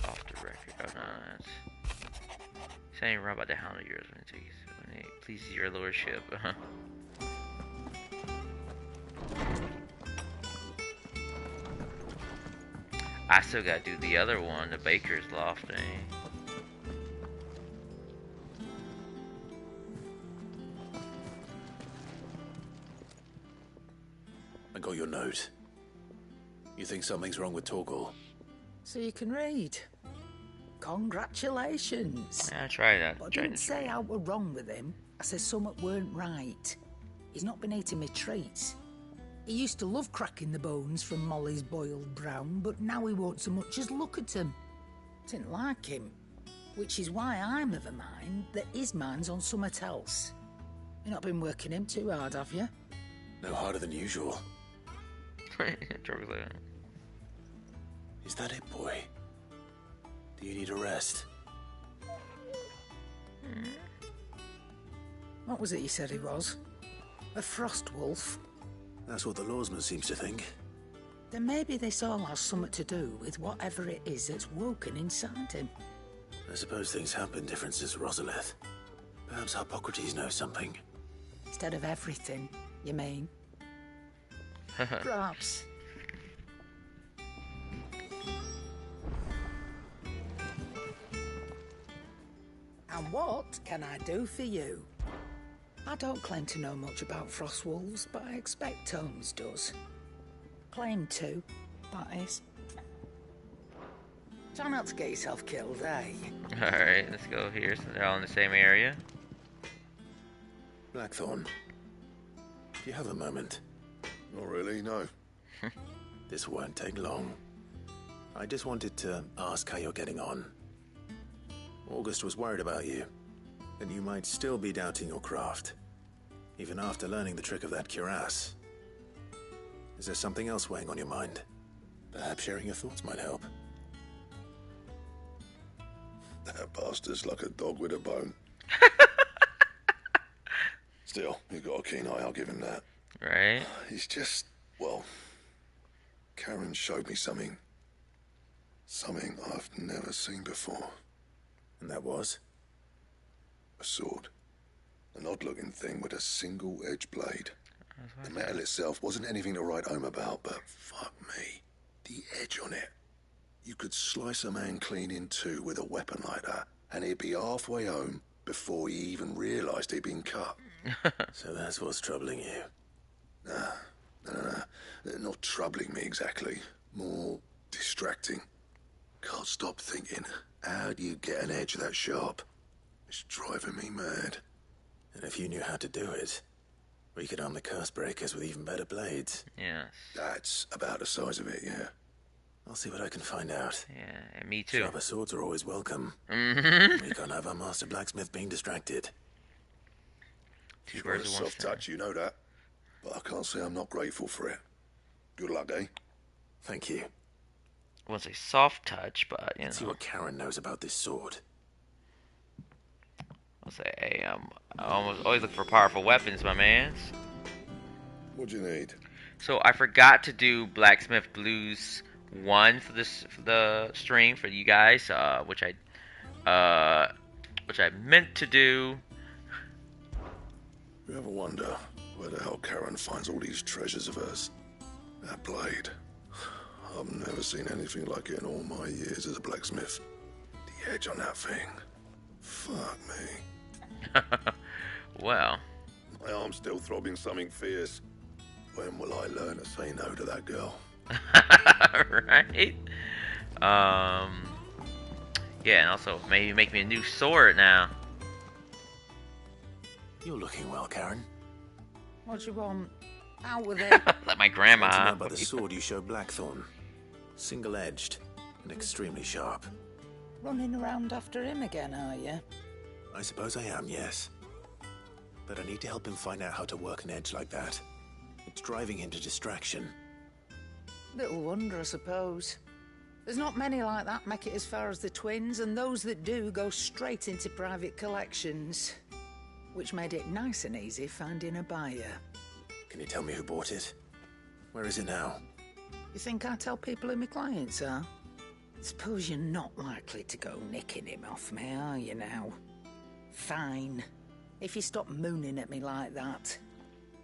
Off the record. Oh no, that's saying wrong about the hound of yours when it pleases your lordship. I still gotta do the other one, the baker's loft thing. I got your note. You think something's wrong with Torgor? So you can read. Congratulations. Yeah, try that. But I didn't say I were wrong with him. I said something weren't right. He's not been eating me treats. He used to love cracking the bones from Molly's boiled brown, but now he won't so much as look at him. Didn't like him. Which is why I'm of a mind that his mind's on something else. You've not been working him too hard, have you? No harder than usual. Is that it, boy? Do you need a rest? What was it you said he was? A frost wolf? That's what the lawsman seems to think. Then maybe this all has something to do with whatever it is that's woken inside him. I suppose things have been different since Rosalith. Perhaps Hippocrates knows something. Instead of everything, you mean? Perhaps. And what can I do for you? I don't claim to know much about frostwolves, but I expect Tomes does. Claim to, that is. Try not to get yourself killed, eh? Alright, let's go here so they're all in the same area. Blackthorn, do you have a moment? Not really, no. This won't take long. I just wanted to ask how you're getting on. August was worried about you, and you might still be doubting your craft, even after learning the trick of that cuirass. Is there something else weighing on your mind? Perhaps sharing your thoughts might help. That bastard's like a dog with a bone. Still, you've got a keen eye, I'll give him that. Right? He's just, well, Karen showed me something. Something I've never seen before. And that was? A sword. An odd-looking thing with a single-edged blade. The metal itself wasn't anything to write home about, but fuck me. The edge on it. You could slice a man clean in two with a weapon like that, and he'd be halfway home before he even realised he'd been cut. So that's what's troubling you? Nah. Not troubling me exactly. More distracting. Can't stop thinking, how do you get an edge that sharp? It's driving me mad. And if you knew how to do it, we could arm the curse breakers with even better blades. Yes. That's about the size of it, yeah. I'll see what I can find out. Yeah, and me too. Sharper swords are always welcome. Mm-hmm. We can't have our master blacksmith being distracted. You've got a soft touch, you know that. But I can't say I'm not grateful for it. Good luck, eh? Thank you. I wouldn't say soft touch, but, you know. Let's see what Karen knows about this sword. I'll say, hey, I always look for powerful weapons, my mans. What'd you need? So I forgot to do Blacksmith Blues 1 for the stream for you guys, which I meant to do. You ever wonder where the hell Karen finds all these treasures of hers? That blade. I've never seen anything like it in all my years as a blacksmith. The edge on that thing. Fuck me. Well. My arm's still throbbing something fierce. When will I learn to say no to that girl? Right? Yeah, and also maybe make me a new sword now. You're looking well, Karen. What do you want? Out with it. Like my grandma. I want to know about the sword you showed Blackthorn. Single-edged and extremely sharp. Running around after him again, are you? I suppose I am, yes. But I need to help him find out how to work an edge like that. It's driving him to distraction. Little wonder, I suppose. There's not many like that make it as far as the twins, and those that do go straight into private collections. Which made it nice and easy finding a buyer. Can you tell me who bought it? Where is it now? You think I tell people who my clients are? Suppose you're not likely to go nicking him off me, are you now? Fine. If you stop mooning at me like that.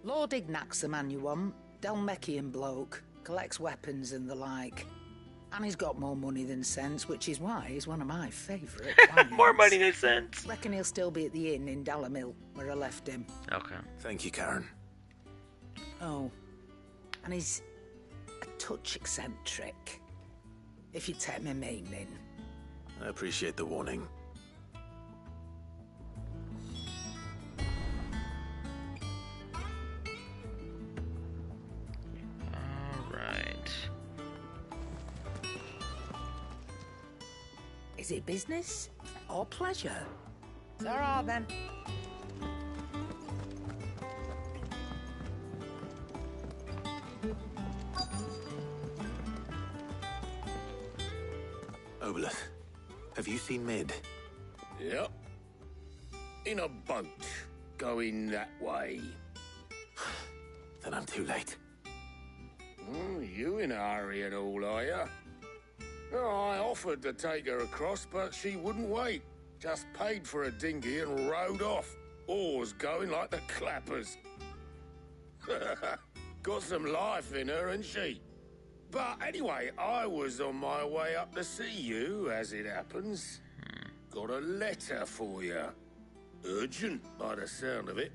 Lord Ignac's the man you want. Dalmekian bloke. Collects weapons and the like. And he's got more money than sense, which is why he's one of my favourite clients. More money than sense. Reckon he'll still be at the inn in Dalamil, where I left him. Okay. Thank you, Karen. Oh. And he's a touch eccentric. If you take my meaning. I appreciate the warning. Alright. Is it business or pleasure? It's all right then. Oboleth, have you seen Mid? Yep. In a boat, going that way. Then I'm too late. You in a hurry and all, are you? I offered to take her across, but she wouldn't wait. Just paid for a dinghy and rowed off. Oars going like the clappers. Got some life in her, ain't she? But anyway, I was on my way up to see you, as it happens. Got a letter for you. Urgent, by the sound of it.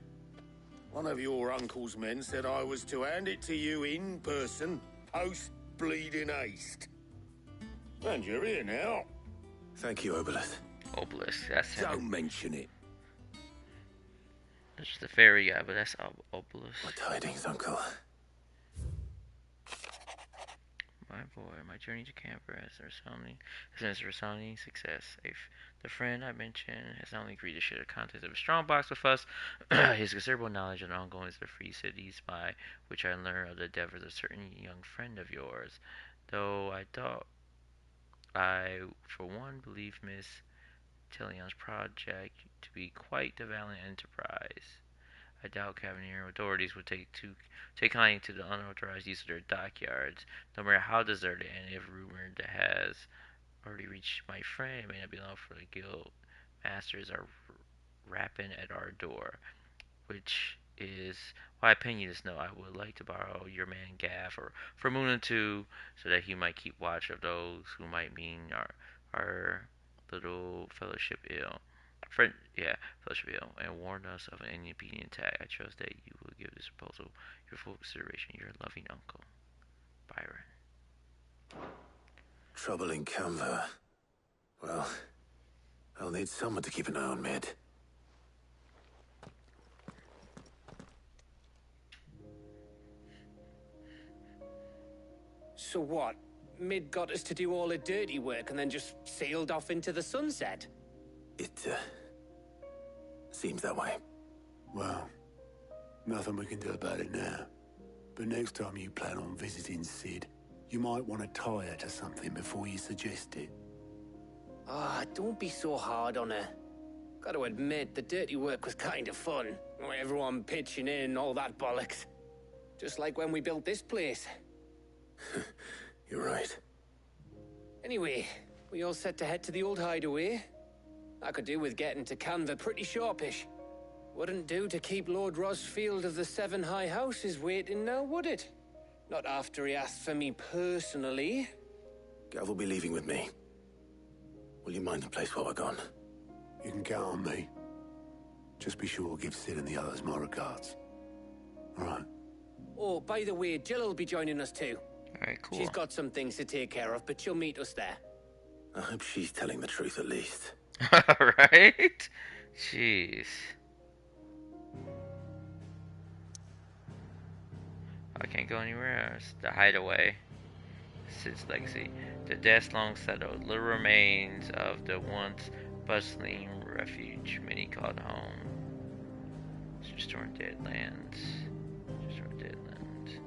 One of your uncle's men said I was to hand it to you in person, post-bleeding haste. And you're here now. Thank you, Oboleth. Oboleth, that's him. Don't mention it. That's the fairy guy, but that's Oboleth. What tidings, Uncle? My boy, my journey to camper has a resounding success. The friend I mentioned has not only agreed to share the contents of a strong box with us, his considerable knowledge of the ongoings of the free cities by which I learned of the endeavors of a certain young friend of yours. Though I thought I, for one, believe Miss Tillion's project to be quite the valiant enterprise. I doubt Cabinet authorities would take kindly to the unauthorized use of their dockyards, no matter how deserted and if rumored that has already reached my friend, it may not be enough for the guild masters are rapping at our door, which is why I ping you this note. I would like to borrow your man Gav for a moon or two, so that he might keep watch of those who might mean our little fellowship ill. Friend, yeah, fellowship ill, and warn us of an inconvenient attack. I trust that you will give this proposal your full consideration. Your loving uncle, Byron. Trouble in Canva. Well, I'll need someone to keep an eye on Mid. So what? Mid got us to do all the dirty work and then just sailed off into the sunset? It, seems that way. Well, nothing we can do about it now. But next time you plan on visiting Sid, you might want to tie her to something before you suggest it. Ah, don't be so hard on her. Gotta admit, the dirty work was kind of fun. Everyone pitching in, all that bollocks. Just like when we built this place. You're right. Anyway, we all set to head to the old hideaway. I could do with getting to Canva pretty sharpish. Wouldn't do to keep Lord Rosfield of the Seven High Houses waiting now, would it? Not after he asked for me personally. Gav will be leaving with me. Will you mind the place while we're gone? You can count on me. Just be sure to give Sid and the others my regards. All right. Oh, by the way, Jill will be joining us too. Alright, cool. She's got some things to take care of, but she'll meet us there. I hope she's telling the truth at least. Right? Jeez. I can't go anywhere else. The hideaway. Sid's legacy. The death's long settled. Little remains of the once bustling refuge many called home. Restoring dead lands. Restoring dead lands.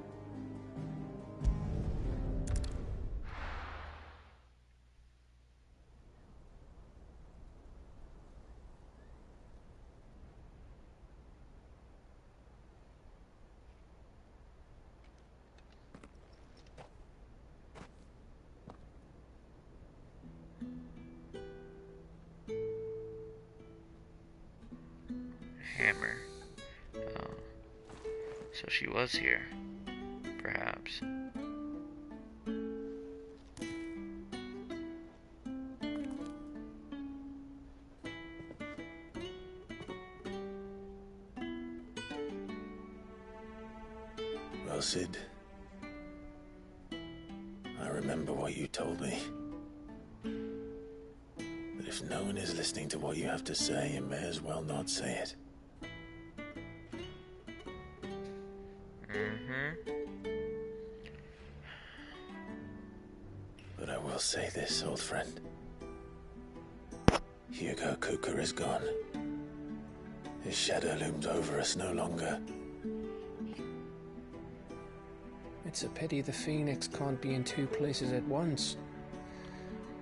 Hammer. Oh. So she was here. Perhaps. Well, Sid, I remember what you told me. But if no one is listening to what you have to say, you may as well not say it. But I will say this, old friend. Hugo Kuka is gone. His shadow looms over us no longer. It's a pity the Phoenix can't be in two places at once.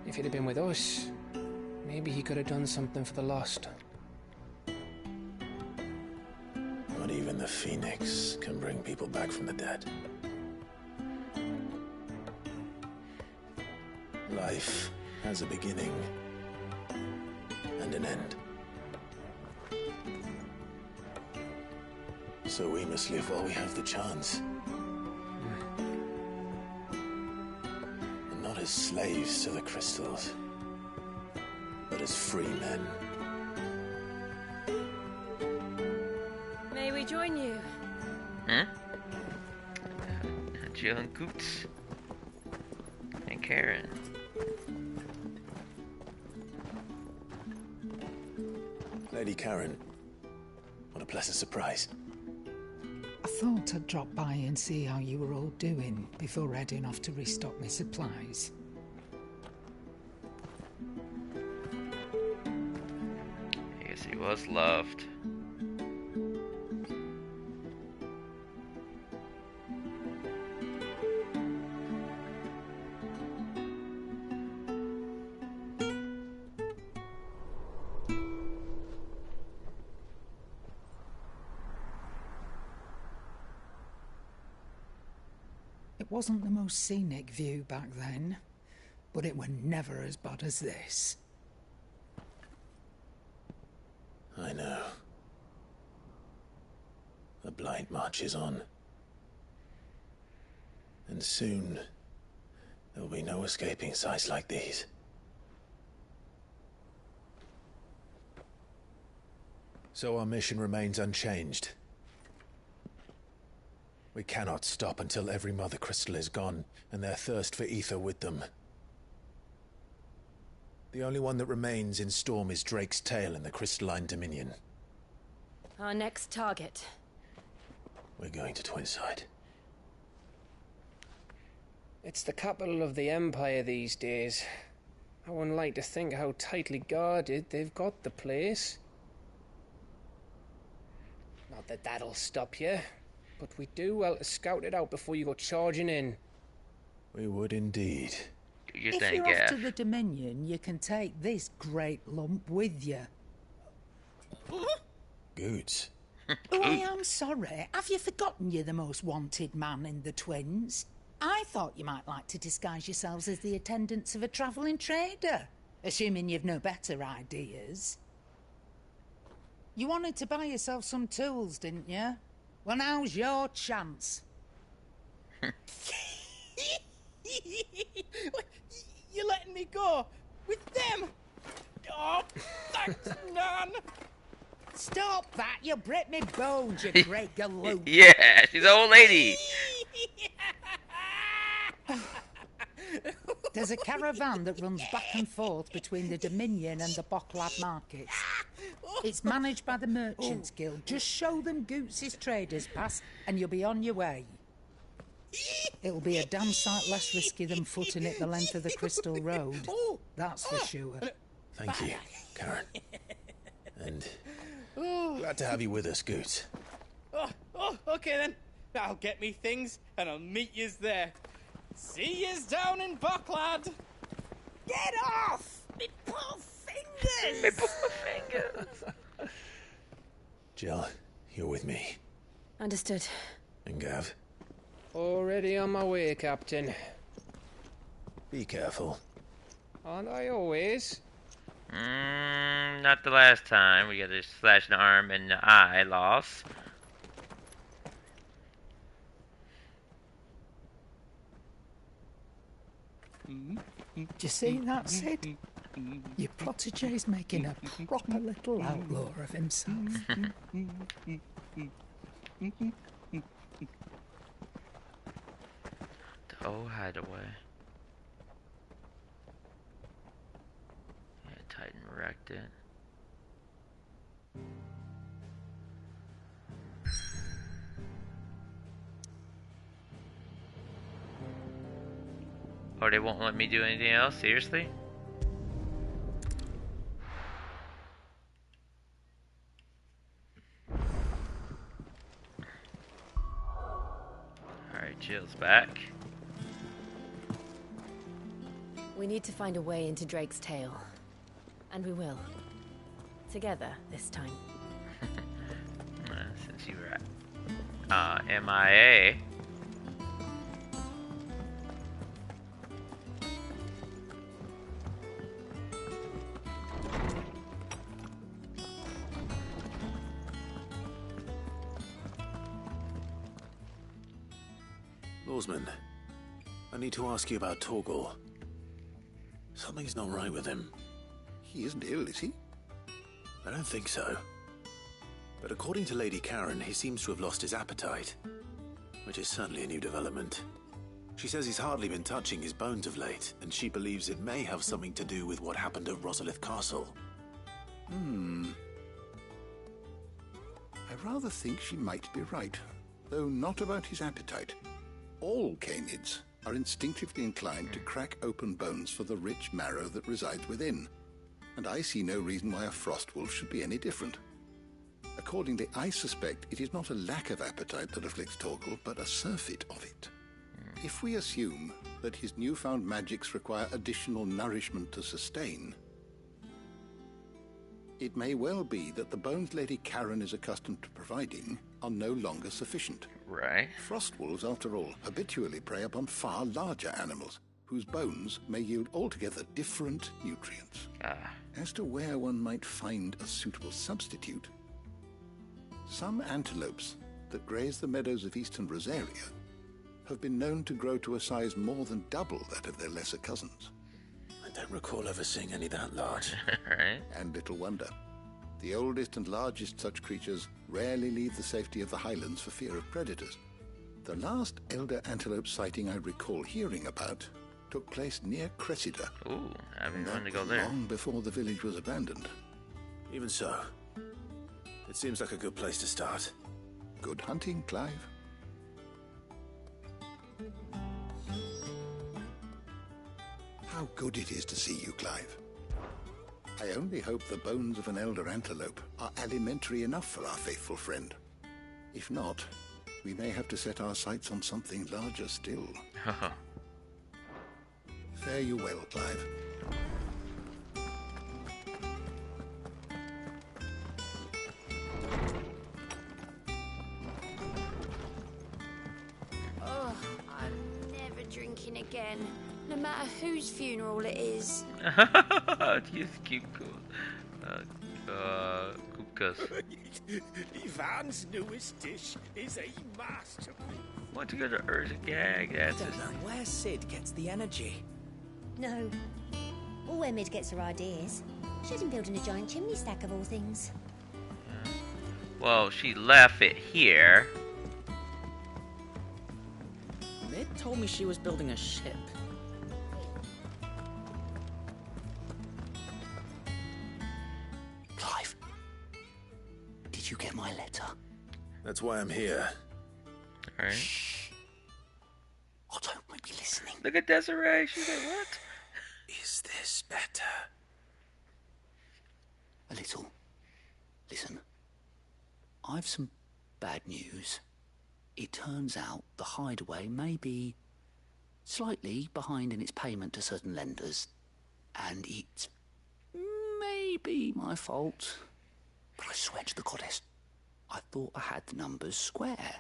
If he'd have been with us, maybe he could have done something for the lost. Not even the Phoenix can bring people back from the dead. Life has a beginning and an end. So we must live while we have the chance. And not as slaves to the crystals, but as free men. May we join you? Hmm? Jill and Goots. And Karen. Lady Karen, what a pleasant surprise. I thought I'd drop by and see how you were all doing before heading off to restock my supplies. I guess he was loved. It wasn't the most scenic view back then, but it were never as bad as this. I know. The blight marches on. And soon, there'll be no escaping sights like these. So our mission remains unchanged. We cannot stop until every Mother Crystal is gone, and their thirst for ether with them. The only one that remains in Storm is Drake's tail in the Crystalline Dominion. Our next target. We're going to Twinside. It's the capital of the Empire these days. I wouldn't like to think how tightly guarded they've got the place. Not that that'll stop you, but we do well to scout it out before you go charging in. We would indeed. If you're off to the Dominion, you can take this great lump with you. Goods. Oh, I am sorry. Have you forgotten you're the most wanted man in the Twins? I thought you might like to disguise yourselves as the attendants of a travelling trader, assuming you've no better ideas. You wanted to buy yourself some tools, didn't you? Well, now's your chance. You're letting me go with them? Oh, thanks, Nan. Stop that! You'll break me bones, you great galoot. Yeah, she's an old lady. There's a caravan that runs back and forth between the Dominion and the Bocklad markets. It's managed by the Merchants Guild. Just show them Goots' traders pass and you'll be on your way. It'll be a damn sight less risky than footing it the length of the Crystal Road. That's for sure. Thank you, Karen. And glad to have you with us, Goots. Okay then. I'll get me things and I'll meet yous there. See yous down in Bocklad. Get off! Me poor fingers! Me poor fingers. Jill, you're with me. Understood. And Gav? Already on my way, Captain. Be careful. Aren't I always? Not the last time. We got a slashed arm and the eye loss. Do you see that, Sid? Your protege's making a proper little outlaw of himself. The old hideaway. Yeah, Titan wrecked it. Oh, they won't let me do anything else? Seriously? Alright, Jill's back. We need to find a way into Drake's tail. And we will. Together, this time. Since you were at MIA. Lawsman, I need to ask you about Torgal. Something's not right with him. He isn't ill, is he? I don't think so. But according to Lady Karen, he seems to have lost his appetite, which is certainly a new development. She says he's hardly been touching his bones of late, and she believes it may have something to do with what happened at Rosalith Castle. I rather think she might be right, though not about his appetite. All canids are instinctively inclined to crack open bones for the rich marrow that resides within, and I see no reason why a frostwolf should be any different. Accordingly, I suspect it is not a lack of appetite that afflicts Torgal, but a surfeit of it. If we assume that his newfound magics require additional nourishment to sustain, it may well be that the bones Lady Karen is accustomed to providing are no longer sufficient. Right. Frostwolves, after all, habitually prey upon far larger animals, whose bones may yield altogether different nutrients. As to where one might find a suitable substitute, some antelopes that graze the meadows of eastern Rosaria have been known to grow to a size more than double that of their lesser cousins. I don't recall ever seeing any that large. Right. And little wonder. The oldest and largest such creatures rarely leave the safety of the highlands for fear of predators. The last elder antelope sighting I recall hearing about took place near Cressida. Ooh, I've been wanting to go there. Long before the village was abandoned. Even so, it seems like a good place to start. Good hunting, Clive. How good it is to see you, Clive. I only hope the bones of an elder antelope are alimentary enough for our faithful friend. If not, we may have to set our sights on something larger still. Fare you well, Clive. Oh, I'm never drinking again. No matter whose funeral it is. Just keep going. Kupkas. Ivan's newest dish is a masterpiece. Want to go to Urza Gag? I don't know where Sid gets the energy. No. Or where Mid gets her ideas. She had him building a giant chimney stack of all things. Well, she left it here. Mid told me she was building a ship. Clive, did you get my letter? That's why I'm here. Alright. Shh. Otto might be listening. Look at Desiree. She's like, what? Is this better? A little. Listen. I've some bad news. It turns out the hideaway may be slightly behind in its payment to certain lenders, and it may be my fault. But I swear to the goddess, I thought I had the numbers square.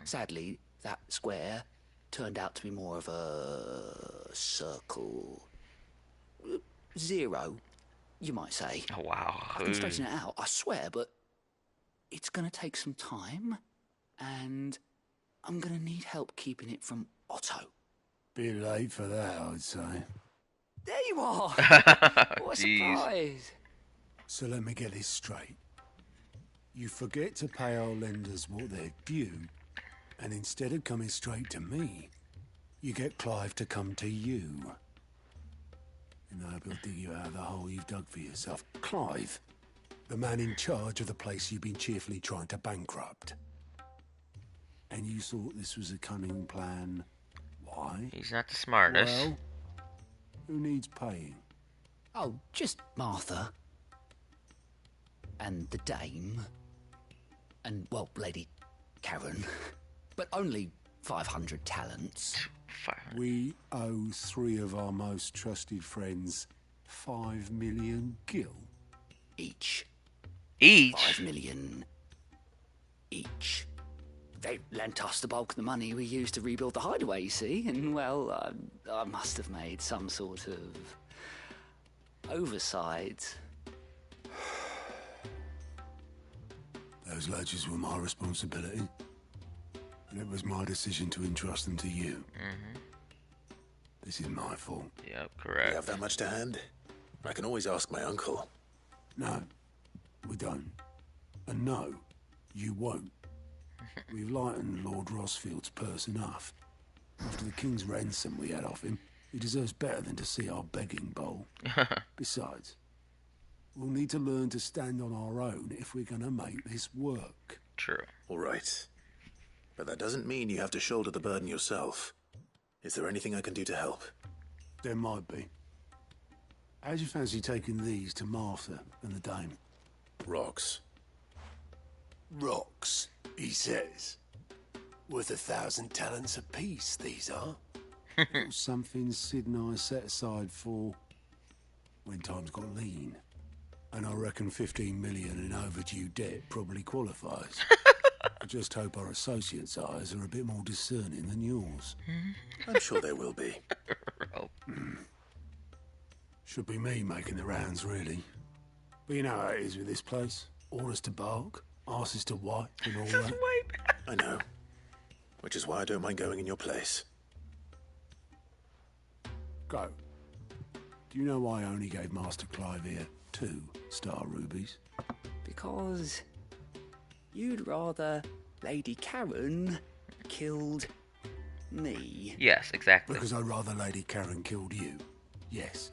Sadly, that square turned out to be more of a circle. Zero, you might say. Oh, wow. I can straighten it out, I swear, but it's going to take some time, and I'm going to need help keeping it from Otto. Bit late for that, I'd say. There you are! What a Jeez. surprise! So let me get this straight. You forget to pay our lenders what they're due, and instead of coming straight to me, you get Clive to come to you. And I hope he'll dig you out of the hole you've dug for yourself. Clive, the man in charge of the place you've been cheerfully trying to bankrupt. And you thought this was a cunning plan. Why? He's not the smartest. Well, who needs paying? Oh, just Martha. And the dame. And, well, Lady Karen. But only 500 talents. We owe 3 of our most trusted friends 5 million gil. Each. Each? 5 million each. They lent us the bulk of the money we used to rebuild the hideaway, you see, and, well, I must have made some sort of oversight. Those ledgers were my responsibility. And it was my decision to entrust them to you. This is my fault. Yep, correct. You have that much to hand? I can always ask my uncle. No, we don't. And no, you won't. We've lightened Lord Rosfield's purse enough. After the king's ransom we had off him, he deserves better than to see our begging bowl. Besides, we'll need to learn to stand on our own if we're going to make this work. True. All right. But that doesn't mean you have to shoulder the burden yourself. Is there anything I can do to help? There might be. How'd you fancy taking these to Martha and the dame? Rocks. Rocks, he says. Worth 1,000 talents apiece, these are. Something Sid and I set aside for when times got lean. And I reckon 15 million in overdue debt probably qualifies. I just hope our associates' eyes are a bit more discerning than yours. I'm sure they will be. Should be me making the rounds, really. But you know how it is with this place. Orders to bark, arses to wipe, and all that. I know. Which is why I don't mind going in your place. Go. Do you know why I only gave Master Clive here 2 star rubies? Because you'd rather Lady Karen killed me. Yes, exactly. Because I'd rather Lady Karen killed you. Yes.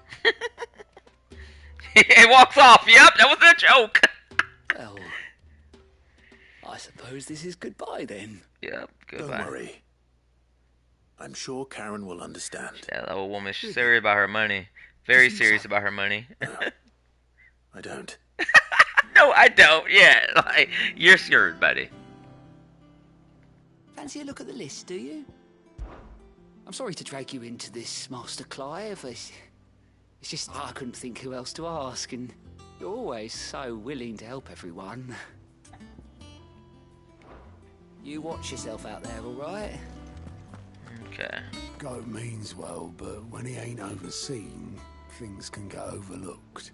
It walks off. Yep, that was a joke. Well, I suppose this is goodbye then. Yep, goodbye. Don't worry. I'm sure Karen will understand. That old woman's serious about her money. Very serious about her money. I don't. No, I don't. Yeah, like, you're screwed, buddy. Fancy a look at the list, do you? I'm sorry to drag you into this, Master Clive. It's just I couldn't think who else to ask, and you're always so willing to help everyone. You watch yourself out there, all right? Okay. Goat means well, but when he ain't overseen, things can get overlooked.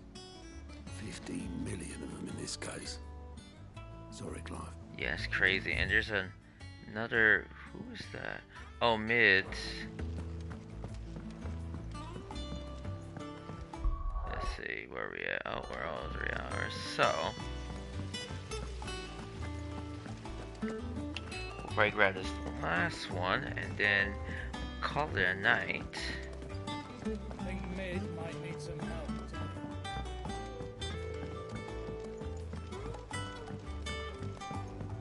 15 million of them in this case. Sorry, Clive. Yeah, it's crazy. And there's another... Who is that? Oh, Mids. Let's see, where are we at? Oh, we're all 3 hours. So... we'll probably grab this last one, and then call it a night. I think Mid might need some help.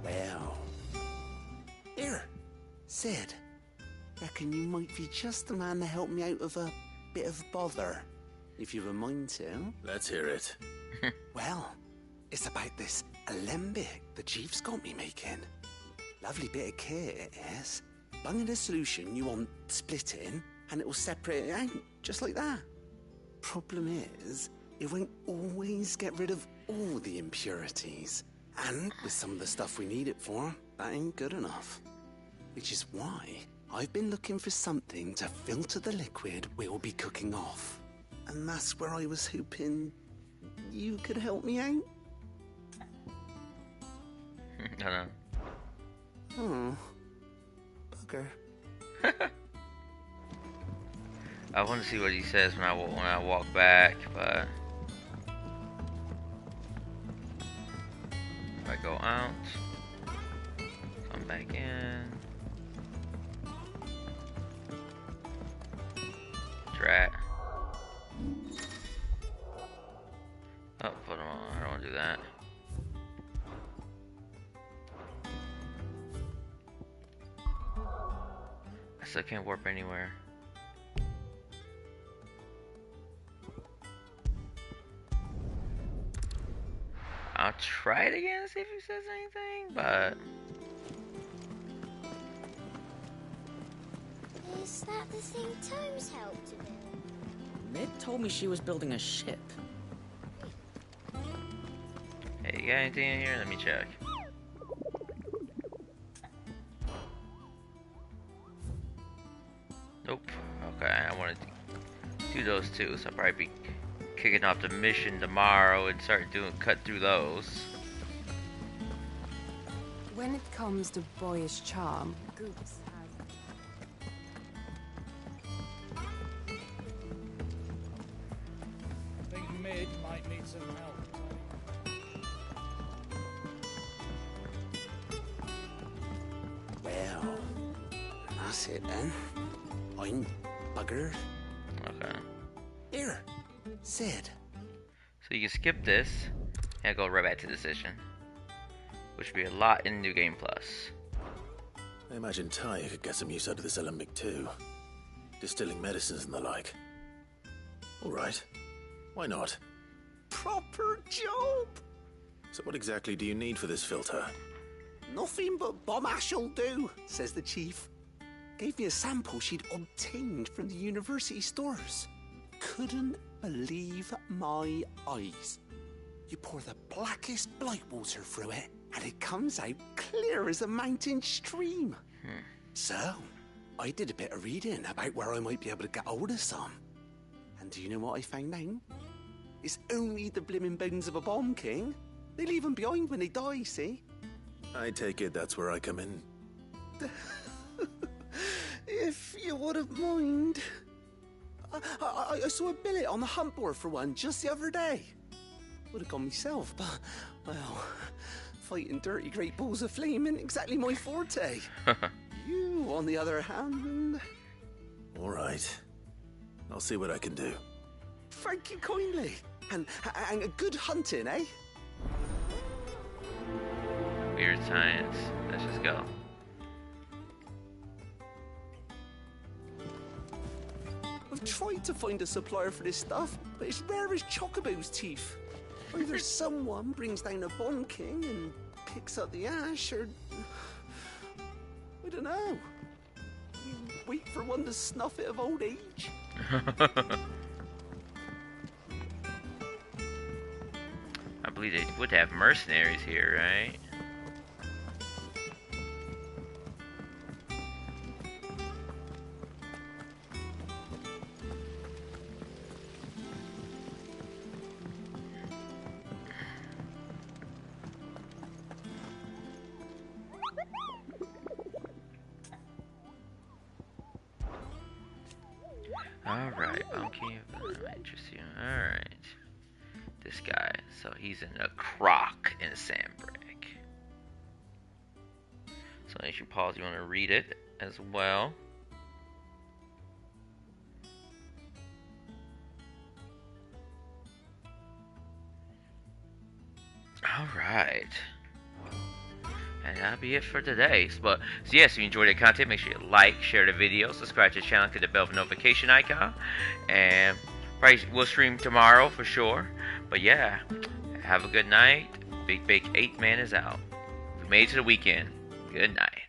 Well, here, Sid. Reckon you might be just the man to help me out of a bit of bother, if you've a mind to. Let's hear it. Well, it's about this alembic the chief's got me making. Lovely bit of kit it is. Bung in a solution you want splitting, and it will separate it out, just like that. Problem is, it won't always get rid of all the impurities. And with some of the stuff we need it for, that ain't good enough. Which is why I've been looking for something to filter the liquid we'll be cooking off. And that's where I was hoping you could help me out. I know. Oh, bugger. I want to see what he says when I walk back, but if I go out, come back in, drat. Oh, put him on. I don't want to do that. I still can't warp anywhere. I'll try it again to see if he says anything, but... Is that the thing Tomes helped to build? Mid told me she was building a ship. Hey, you got anything in here? Let me check. Nope. Okay, I wanted to do those two, so I'll probably be kicking off the mission tomorrow and cut through those. When it comes to boyish charm, Goops has... I think Mid might need some help. Well, that's it then. I'm buggered. Okay. Here, Sid. So you can skip this and go right back to decision, which would be a lot in New Game Plus. I imagine Ty could get some use out of this alembic too. Distilling medicines and the like. Alright. Why not? Proper job! So what exactly do you need for this filter? Nothing but bomb ash'll do, says the chief. Gave me a sample she'd obtained from the university stores. Couldn't believe my eyes. You pour the blackest blight water through it, and it comes out clear as a mountain stream. So, I did a bit of reading about where I might be able to get hold of some. And do you know what I found out? It's only the blimmin' bones of a bomb king. They leave them behind when they die, see? I take it that's where I come in. If you wouldn't mind. I saw a billet on the hunt board for one just the other day. Would have gone myself, but, well, fighting dirty great balls of flame ain't exactly my forte. You, on the other hand... All right. I'll see what I can do. Thank you kindly. And a good hunting, eh? Weird science. Let's just go. I've tried to find a supplier for this stuff, but it's rare as Chocobo's teeth. Either someone brings down a bomb king and picks up the ash, or... I don't know. You wait for one to snuff it of old age. I believe they would have mercenaries here, right? Alright, okay, interesting. Alright. This guy, so he's in a crock in Sandbreak. So I should pause, you want to read it as well. Alright. And that'll be it for today. So yes, if you enjoyed the content, make sure you like, share the video, subscribe to the channel, click the bell for notification icon. And probably we'll stream tomorrow for sure. But yeah, have a good night. Big 8 Man is out. We made it to the weekend. Good night.